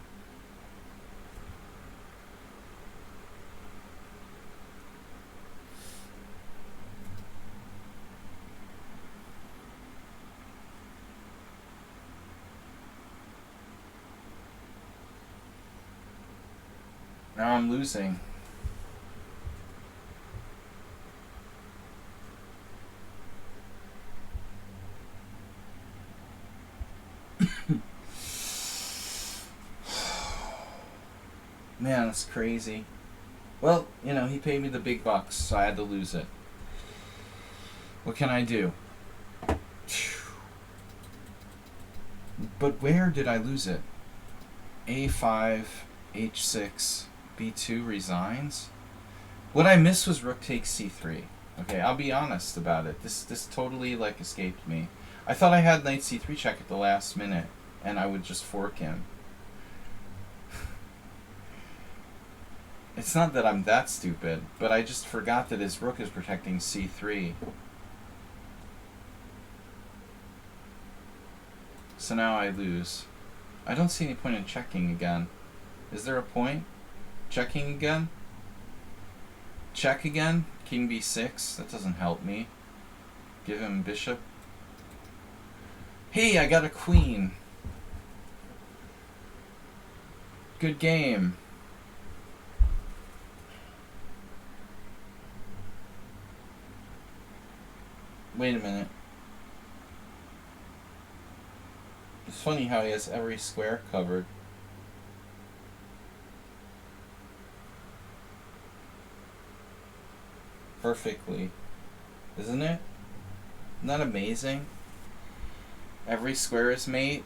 Now I'm losing. Man, that's crazy. Well, you know, he paid me the big bucks, so I had to lose it. What can I do? But where did I lose it? a5, h6, b2 resigns? What I missed was rook takes c3. Okay, I'll be honest about it. This totally, like, escaped me. I thought I had knight c3 check at the last minute, and I would just fork him. It's not that I'm that stupid, but I just forgot that his rook is protecting c3. So now I lose. I don't see any point in checking again. Is there a point? Checking again? Check again? King b6? That doesn't help me. Give him bishop. Hey, I got a queen. Good game. Wait a minute. It's funny how he has every square covered. Perfectly. Isn't it? Isn't that amazing? Every square is mate.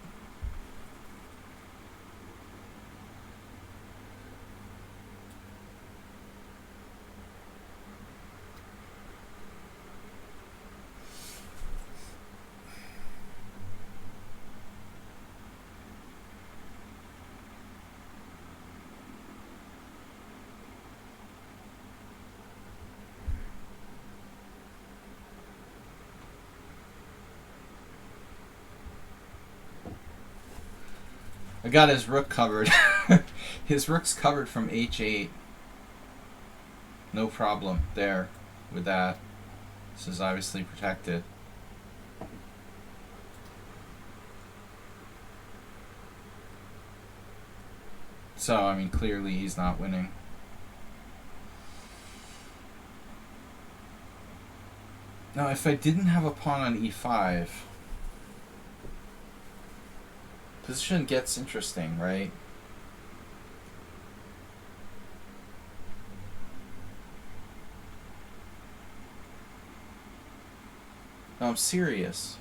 I got his rook covered. His rook's covered from h8. No problem there with that. This is obviously protected. So, I mean, clearly he's not winning. Now, if I didn't have a pawn on e5, position gets interesting, right? No, I'm serious.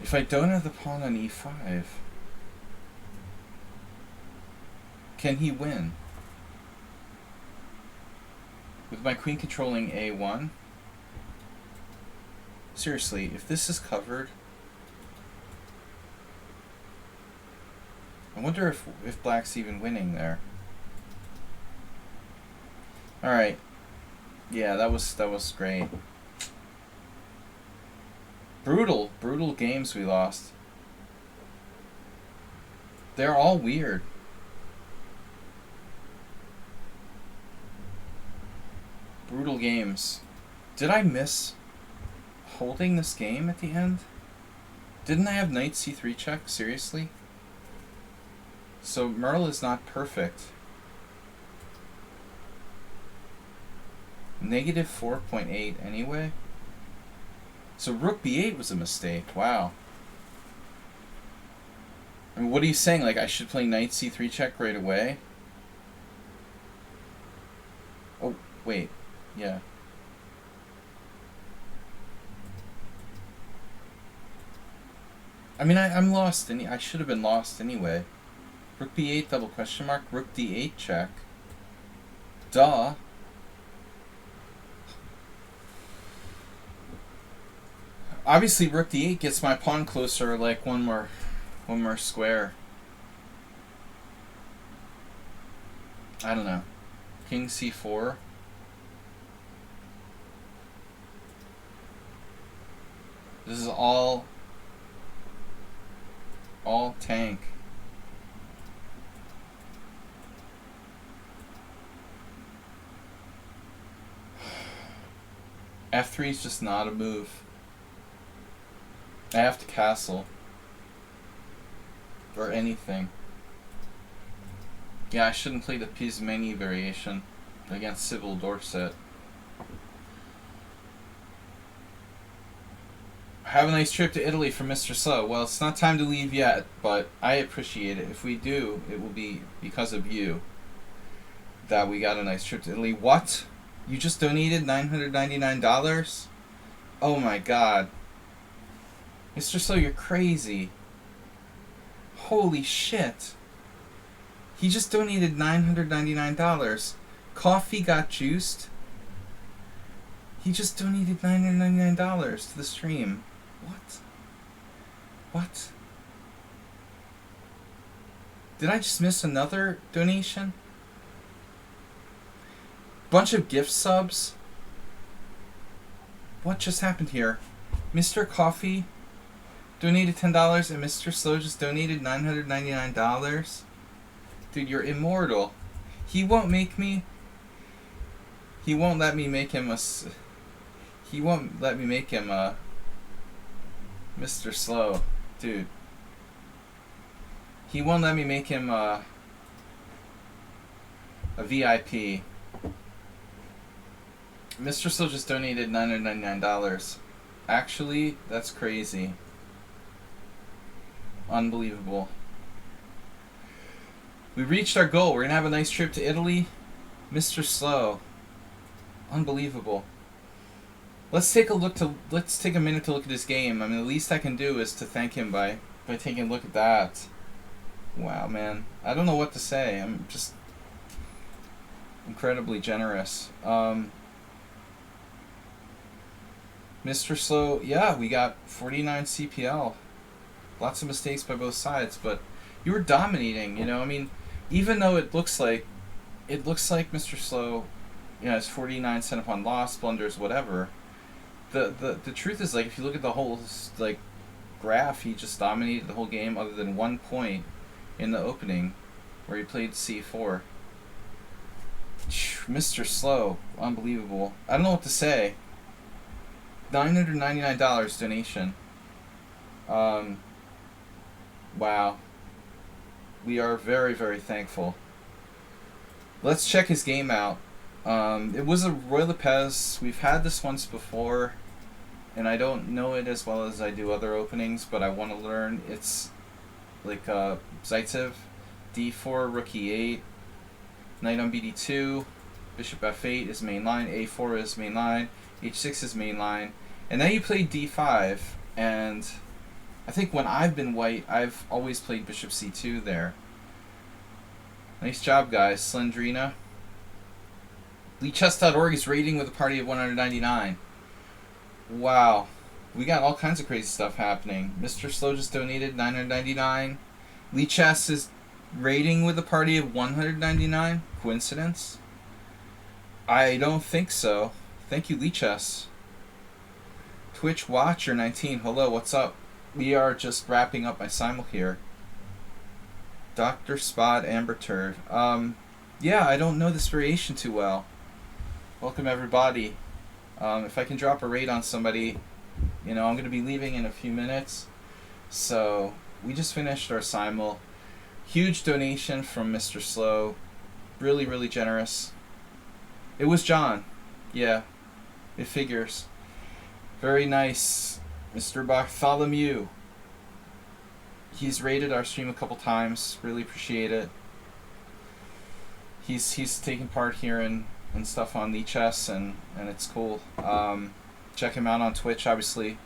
If I don't have the pawn on e5, can he win? With my queen controlling a1? Seriously, if this is covered, I wonder if black's even winning there. Alright. Yeah, that was great. Brutal games we lost. They're all weird. Brutal games. Did I miss holding this game at the end? Didn't I have knight c3 check? Seriously? So Merle is not perfect. Negative 4.8 anyway? So rook b8 was a mistake. Wow. I mean, what are you saying? Like, I should play knight c3 check right away? Oh, wait. Yeah. I mean, I'm lost. I should have been lost anyway. Rook b8 double question mark. Rook d8 check. Duh. Obviously, rook d8 gets my pawn closer like one more One more square. I don't know. King c4. This is all tank. F3 is just not a move. I have to castle. Or anything. Yeah, I shouldn't play the Pismeni variation against Sybil Dorset. Have a nice trip to Italy from Mr. Slow. Well, it's not time to leave yet, but I appreciate it. If we do, it will be because of you that we got a nice trip to Italy. What? You just donated $999? Oh my god. Mr. Slow, you're crazy. Holy shit. He just donated $999. Coffee got juiced. He just donated $999 to the stream. What? What? Did I just miss another donation? Bunch of gift subs? What just happened here? Mr. Coffee donated $10 and Mr. Slow just donated $999? Dude, you're immortal. He won't make me... He won't let me make him a... He won't let me make him a... Mr. Slow. Dude. He won't let me make him a VIP. Mr. Slow just donated $999. Actually, that's crazy. Unbelievable. We reached our goal. We're going to have a nice trip to Italy. Mr. Slow. Unbelievable. Let's take a minute to look at this game. I mean, the least I can do is to thank him by taking a look at that. Wow, man. I don't know what to say. I'm just incredibly generous. Mr. Slow, yeah, we got 49 CPL. Lots of mistakes by both sides, but you were dominating, you know? I mean, even though it looks like Mr. Slow, you know, has 49 set up on loss, blunders, whatever. The truth is, like, if you look at the whole, like, graph, he just dominated the whole game other than 1 point in the opening where he played c4. Mr. Slow, unbelievable. I don't know what to say. $999 donation. Wow. We are very, very thankful. Let's check his game out. It was a Roy Lopez. We've had this once before, and I don't know it as well as I do other openings, but I want to learn. It's like Zaitsev, d4, rook e8, knight on bd2, bishop f8 is main line, a4 is main line, h6 is main line, and now you play d5, and I think when I've been white, I've always played bishop c2 there. Nice job, guys. Slendrina. lichess.org is rating with a party of 199. Wow. We got all kinds of crazy stuff happening. Mr. Slow just donated $999. Lichess is rating with a party of 199. Coincidence? I don't think so. Thank you, Lichess. Twitch Watcher 19. Hello, what's up? We are just wrapping up my simul here. Dr. Spot Amber Turd. Yeah, I don't know this variation too well. Welcome, everybody. If I can drop a raid on somebody, you know, I'm going to be leaving in a few minutes. So, we just finished our simul. Huge donation from Mr. Slow. Really, really generous. It was John. Yeah, it figures. Very nice. Mr. Bartholomew. He's rated our stream a couple times. Really appreciate it. He's taking part here and stuff on lichess, and it's cool. Check him out on Twitch, obviously.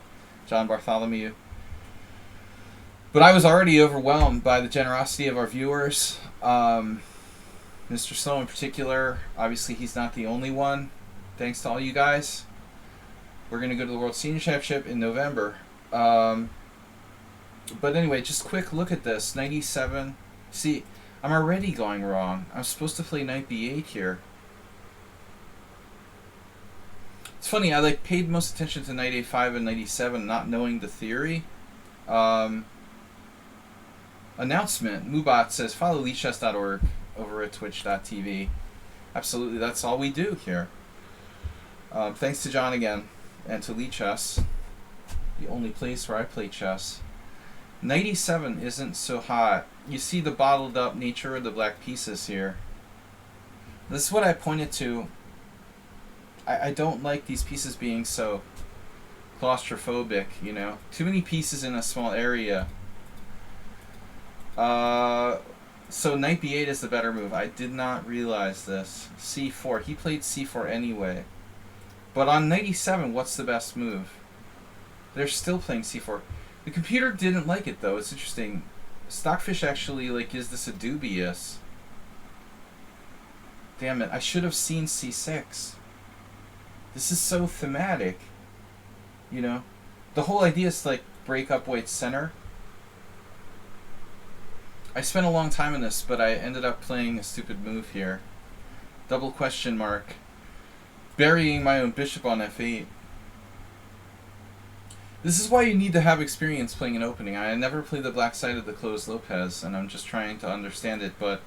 John Bartholomew. But I was already overwhelmed by the generosity of our viewers. Mr. Slow in particular. Obviously, he's not the only one. Thanks to all you guys. We're going to go to the World Senior Championship in November. But anyway, just quick look at this. 97. See, I'm already going wrong. I'm supposed to play knight b8 here. It's funny, I like paid most attention to knight a5 and knight e7, not knowing the theory. Announcement. Mubot says, follow lichess.org over at twitch.tv. Absolutely, that's all we do here. Thanks to John again, and to lichess, the only place where I play chess. Knight e7 isn't so hot. You see the bottled up nature of the black pieces here. This is what I pointed to. I don't like these pieces being so claustrophobic, you know. Too many pieces in a small area. So knight b8 is the better move. I did not realize this. c4. He played c4 anyway. But on knight e7, what's the best move? They're still playing c4. The computer didn't like it, though. It's interesting. Stockfish actually, like, gives this a dubious. Damn it. I should have seen c6. This is so thematic. You know? The whole idea is to, like, break up white's center. I spent a long time in this, but I ended up playing a stupid move here. Double question mark. Burying my own bishop on f8. This is why you need to have experience playing an opening. I never played the black side of the closed Lopez, and I'm just trying to understand it, but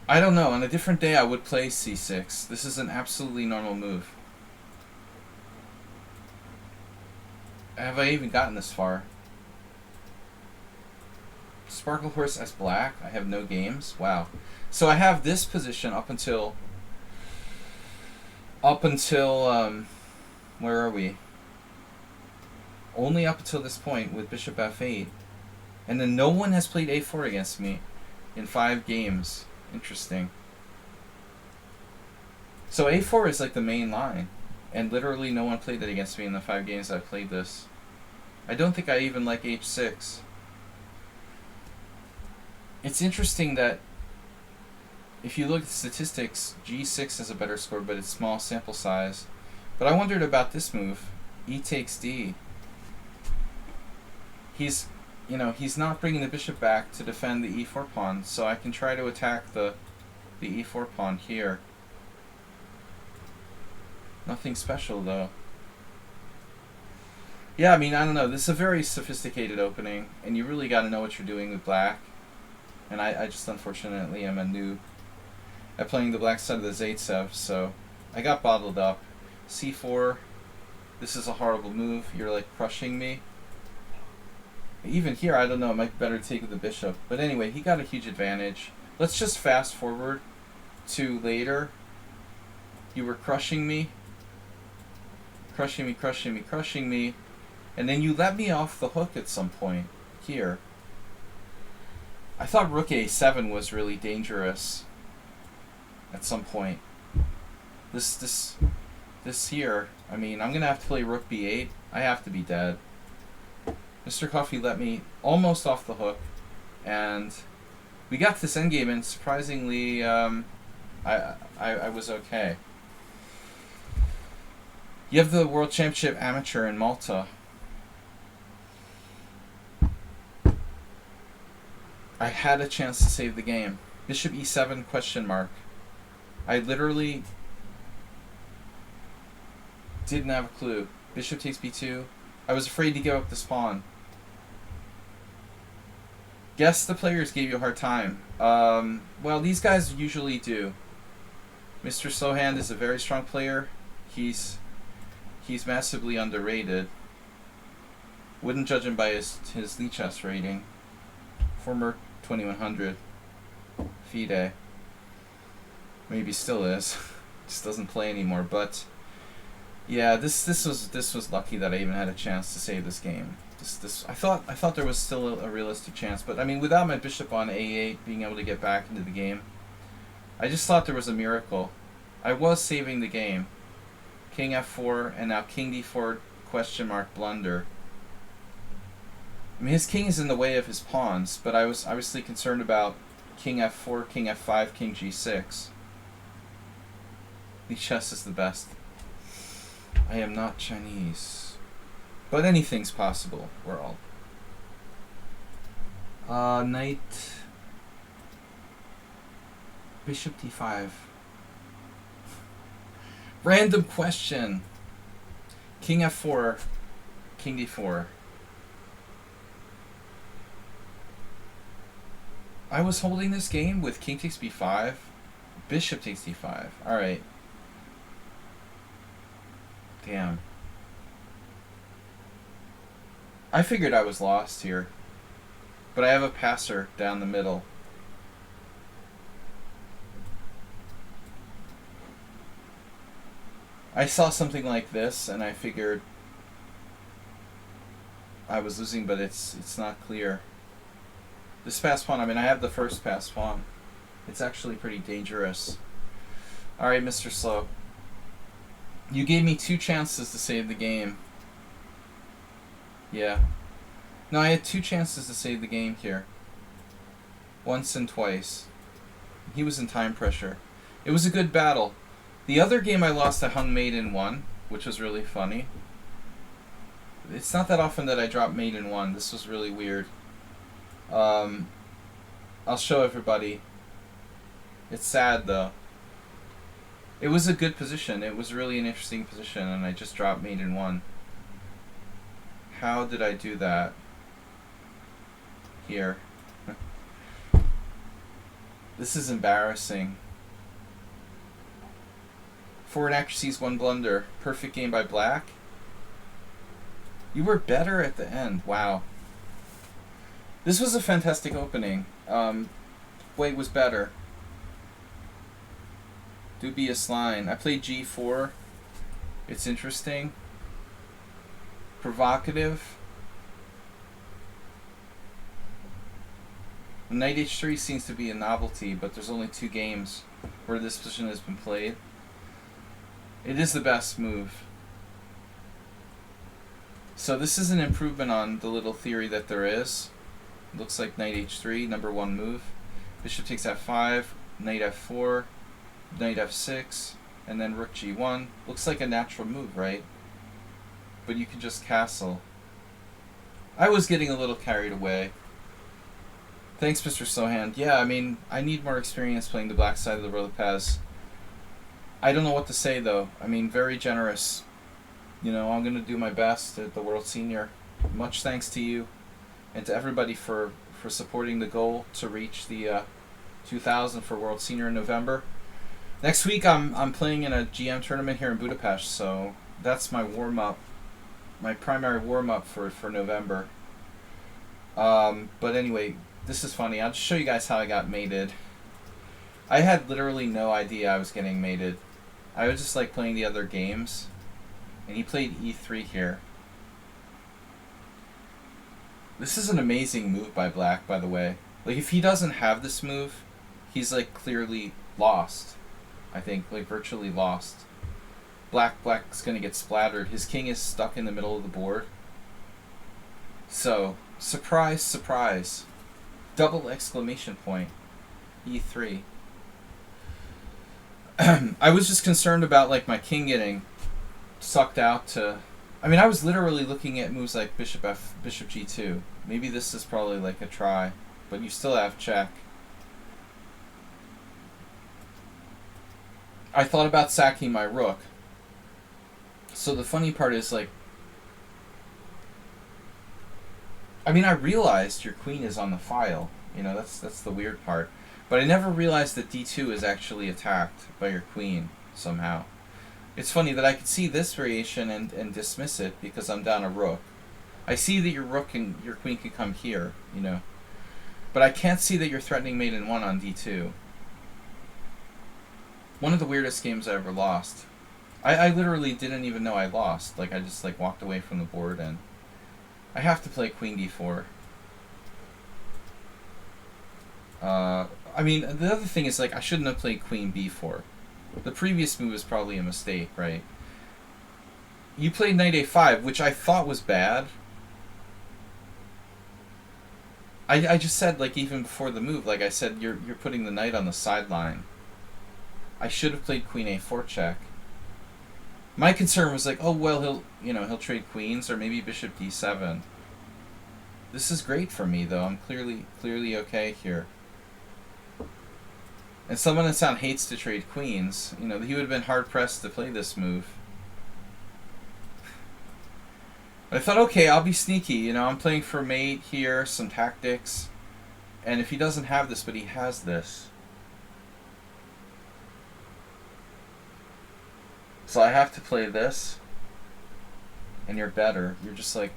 I don't know. On a different day, I would play c6. This is an absolutely normal move. Have I even gotten this far? Sparkle Horse as black. I have no games. Wow. So I have this position up until where are we? Only up until this point with bishop f8. And then no one has played a4 against me in 5 games. Interesting. So a4 is like the main line. And literally no one played it against me in the 5 games I played this. I don't think I even like h6. It's interesting that if you look at the statistics, g6 has a better score, but it's small sample size. But I wondered about this move, e takes d. He's not bringing the bishop back to defend the e4 pawn, so I can try to attack the e4 pawn here. Nothing special, though. Yeah, I mean, I don't know. This is a very sophisticated opening, and you really got to know what you're doing with black. And I just unfortunately am a noob at playing the black side of the Zaitsev, so I got bottled up. c4, this is a horrible move. You're like crushing me. Even here, I don't know, it might be better to take with the bishop. But anyway, he got a huge advantage. Let's just fast forward to later. You were crushing me. Crushing me, crushing me, crushing me. And then you let me off the hook at some point here. I thought rook a7 was really dangerous at some point. This here, I mean, I'm going to have to play rook b8. I have to be dead. Mr. Coffee let me almost off the hook, and we got this endgame, and surprisingly, I was okay. You have the World Championship Amateur in Malta. I had a chance to save the game. Bishop e7 question mark. I literally didn't have a clue. Bishop takes b2. I was afraid to give up this pawn. Guess the players gave you a hard time. Well, these guys usually do. Mr. Slowhand is a very strong player. He's massively underrated. Wouldn't judge him by his lichess rating. Former 2100 FIDE. Maybe still is. Just doesn't play anymore. But yeah, this was lucky that I even had a chance to save this game. I thought there was still a realistic chance, but I mean, without my bishop on a8 being able to get back into the game, I just thought there was a miracle. I was saving the game. King f4 and now king d4 question mark blunder. I mean, his king is in the way of his pawns, but I was obviously concerned about king f4, king f5, king g6. Lichess is the best. I am not Chinese. But anything's possible, world. Knight... Bishop d5. Random question. King f4. King d4. I was holding this game with king takes b5. Bishop takes d5. Alright. Damn. I figured I was lost here. But I have a passer down the middle. I saw something like this and I figured I was losing, but it's not clear. This pass pawn, I mean, I have the first pass pawn. It's actually pretty dangerous. Alright, Mr. Slow. You gave me 2 chances to save the game. Yeah. No, I had 2 chances to save the game here. Once and twice. He was in time pressure. It was a good battle. The other game I lost, I hung mate in 1, which was really funny. It's not that often that I drop mate in 1. This was really weird. I'll show everybody. It's sad though. It was a good position. It was really an interesting position, and I just dropped mate in 1. How did I do that? Here. This is embarrassing. Forward accuracies 1 blunder. Perfect game by black. You were better at the end. Wow. This was a fantastic opening. White was better. Dubious line. I played g4. It's interesting. Provocative. Knight h3 seems to be a novelty, but there's only 2 games where this position has been played. It is the best move. So this is an improvement on the little theory that there is. It looks like knight h3, number 1 move. Bishop takes f5, knight f4, knight f6, and then rook g1. Looks like a natural move, right? But you can just castle. I was getting a little carried away. Thanks, Mr. Sohand. Yeah, I mean, I need more experience playing the black side of the Relipaz. I don't know what to say, though. I mean, very generous. You know, I'm going to do my best at the World Senior. Much thanks to you and to everybody for supporting the goal to reach the 2000 for World Senior in November. Next week, I'm playing in a GM tournament here in Budapest, so that's my warm-up, my primary warm-up for November. But anyway, this is funny. I'll just show you guys how I got mated. I had literally no idea I was getting mated. I was just like playing the other games, and he played e3 here. This is an amazing move by black, by the way. Like, if he doesn't have this move, he's like clearly lost. I think, like, virtually lost. Black's gonna get splattered. His king is stuck in the middle of the board. So, surprise, surprise. Double exclamation point. e3. I was just concerned about, like, my king getting sucked out to... I mean, I was literally looking at moves like bishop g2. Maybe this is probably like a try, but you still have check. I thought about sacking my rook. So the funny part is, like, I mean, I realized your queen is on the file. You know, that's the weird part. But I never realized that d2 is actually attacked by your queen somehow. It's funny that I could see this variation and dismiss it because I'm down a rook. I see that your rook and your queen can come here, you know. But I can't see that you're threatening mate in 1 on d2. One of the weirdest games I ever lost. I literally didn't even know I lost. Like, I just like walked away from the board, and I have to play queen d4. I mean, the other thing is, like, I shouldn't have played queen b4. The previous move is probably a mistake, right? You played knight a5, which I thought was bad. I just said, like, even before the move, like I said, you're putting the knight on the sideline. I should have played queen a4 check. My concern was like, oh well, he'll trade queens or maybe bishop d7. This is great for me though. I'm clearly okay here. And someone in sound hates to trade queens. He would have been hard pressed to play this move. But I thought, okay, I'll be sneaky. I'm playing for mate here, some tactics. And if he doesn't have this, but he has this. So I have to play this. And you're better. You're just like...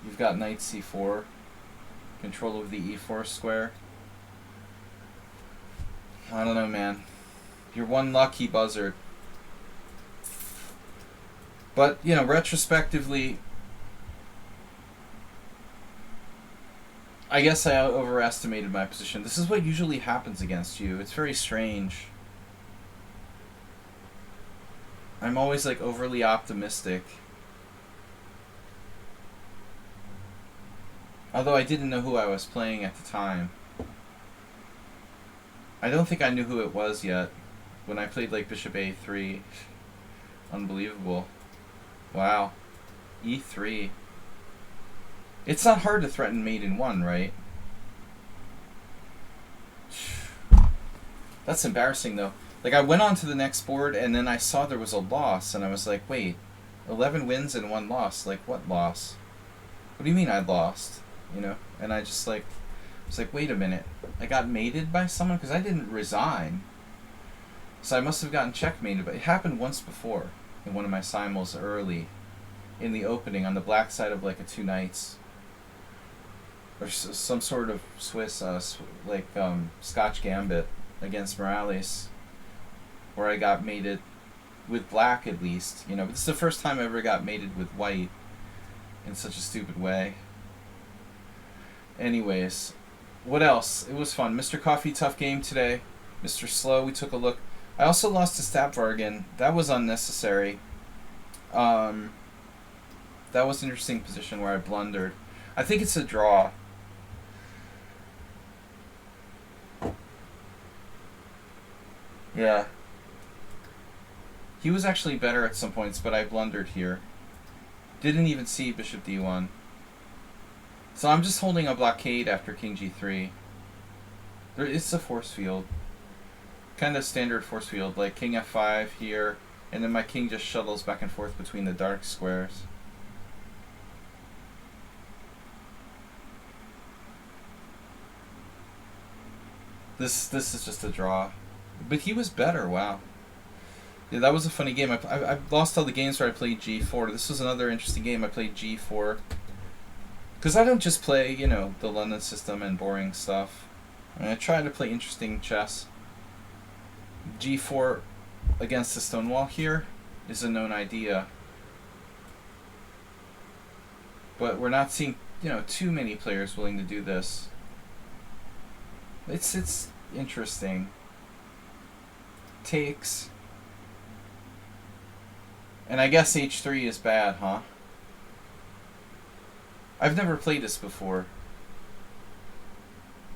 You've got knight c4. Control of the e4 square. I don't know, man. You're one lucky buzzard. But, retrospectively, I guess I overestimated my position. This is what usually happens against you. It's very strange. I'm always, like, overly optimistic. Although I didn't know who I was playing at the time. I don't think I knew who it was yet when I played, like, bishop a3. Unbelievable. Wow. e3. It's not hard to threaten mate in 1, right? That's embarrassing, though. Like, I went on to the next board, and then I saw there was a loss, and I was like, wait, 11 wins and 1 loss? Like, what loss? What do you mean I lost? And I just, like, was like, wait a minute. I got mated by someone? Because I didn't resign. So I must have gotten checkmated, but it happened once before in one of my simuls early in the opening on the black side of, like, a 2 knights. Or some sort of Swiss, Scotch Gambit against Morales, where I got mated with black at least, but this is the first time I ever got mated with white in such a stupid way. Anyways, what else? It was fun. Mr. Coffee, tough game today. Mr. Slow, we took a look. I also lost to Stapvargan. That was unnecessary. That was an interesting position where I blundered. I think it's a draw. Yeah. He was actually better at some points, but I blundered here. Didn't even see bishop d1. So I'm just holding a blockade after king g3. It's a force field. Kind of standard force field, like king f5 here, and then my king just shuttles back and forth between the dark squares. This is just a draw. But he was better, wow. Yeah, that was a funny game. I lost all the games where I played g4. This was another interesting game. I played g4. Because I don't just play, the London system and boring stuff. I try to play interesting chess. g4 against the stone wall here is a known idea. But we're not seeing, too many players willing to do this. It's interesting. Takes. And I guess h3 is bad, huh? I've never played this before.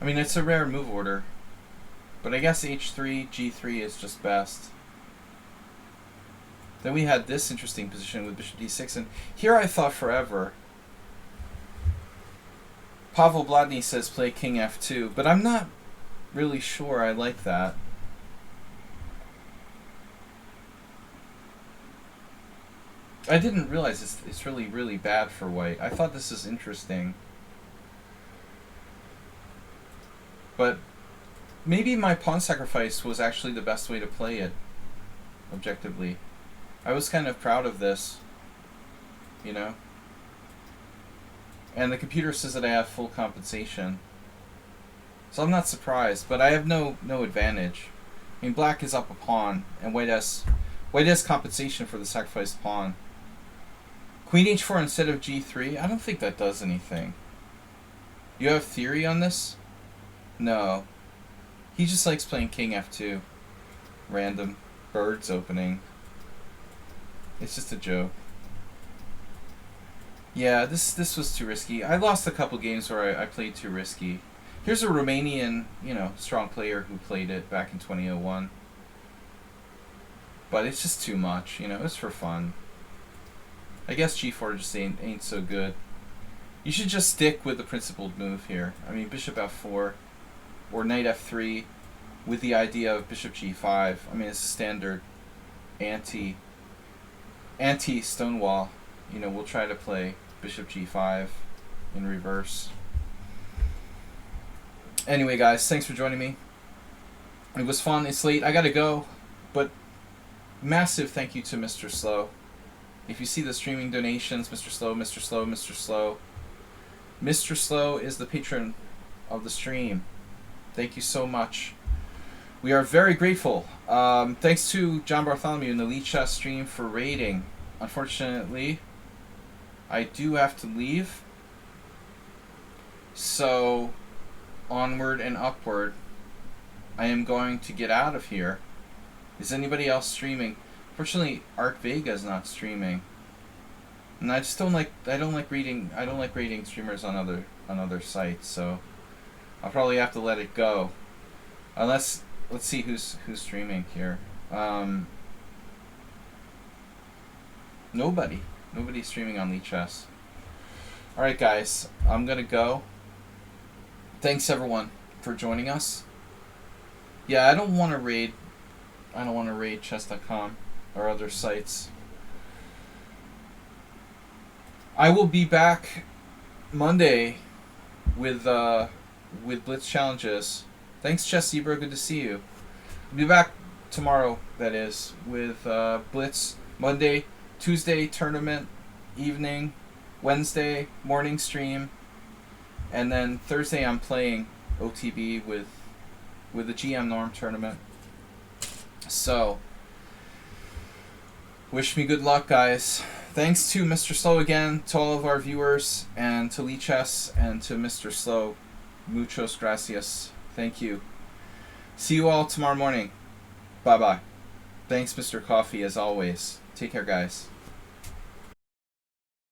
I mean, it's a rare move order. But I guess h3, g3 is just best. Then we had this interesting position with bishop d6. And here I thought forever. Pavel Bladny says play king f2. But I'm not really sure I like that. I didn't realize it's really, really bad for white. I thought this is interesting. But maybe my pawn sacrifice was actually the best way to play it, objectively. I was kind of proud of this, And the computer says that I have full compensation. So I'm not surprised, but I have no advantage. I mean, black is up a pawn, and white has compensation for the sacrificed pawn. Queen h4 instead of g3? I don't think that does anything. You have theory on this? No. He just likes playing king f2. Random. Birds opening. It's just a joke. Yeah, this was too risky. I lost a couple games where I played too risky. Here's a Romanian, strong player who played it back in 2001. But it's just too much, you know. It's for fun. I guess g4 just ain't so good. You should just stick with the principled move here. I mean, bishop f4 or knight f3 with the idea of bishop g5. I mean, it's a standard anti-Stonewall. You know, we'll try to play bishop g5 in reverse. Anyway, guys, thanks for joining me. It was fun. It's late. I gotta go. But massive thank you to Mr. Slow. If you see the streaming donations, Mr. Slow, Mr. Slow, Mr. Slow. Mr. Slow is the patron of the stream. Thank you so much. We are very grateful. Thanks to John Bartholomew in the lichess stream for raiding. Unfortunately, I do have to leave. So, onward and upward. I am going to get out of here. Is anybody else streaming? Fortunately, Art Vega is not streaming, and I just don't like reading streamers on other sites. So I'll probably have to let it go, unless let's see who's streaming here. Nobody's streaming on lichess. All right, guys, I'm gonna go. Thanks everyone for joining us. Yeah, I don't want to raid chess.com or other sites. I will be back Monday with Blitz challenges. Thanks, Chess Zebra. Good to see you. I'll be back tomorrow. That is with Blitz. Monday, Tuesday tournament evening, Wednesday morning stream, and then Thursday I'm playing OTB with the GM Norm tournament. So, wish me good luck, guys. Thanks to Mr. Slow again, to all of our viewers, and to lichess, and to Mr. Slow. Muchos gracias. Thank you. See you all tomorrow morning. Bye-bye. Thanks, Mr. Coffee, as always. Take care, guys.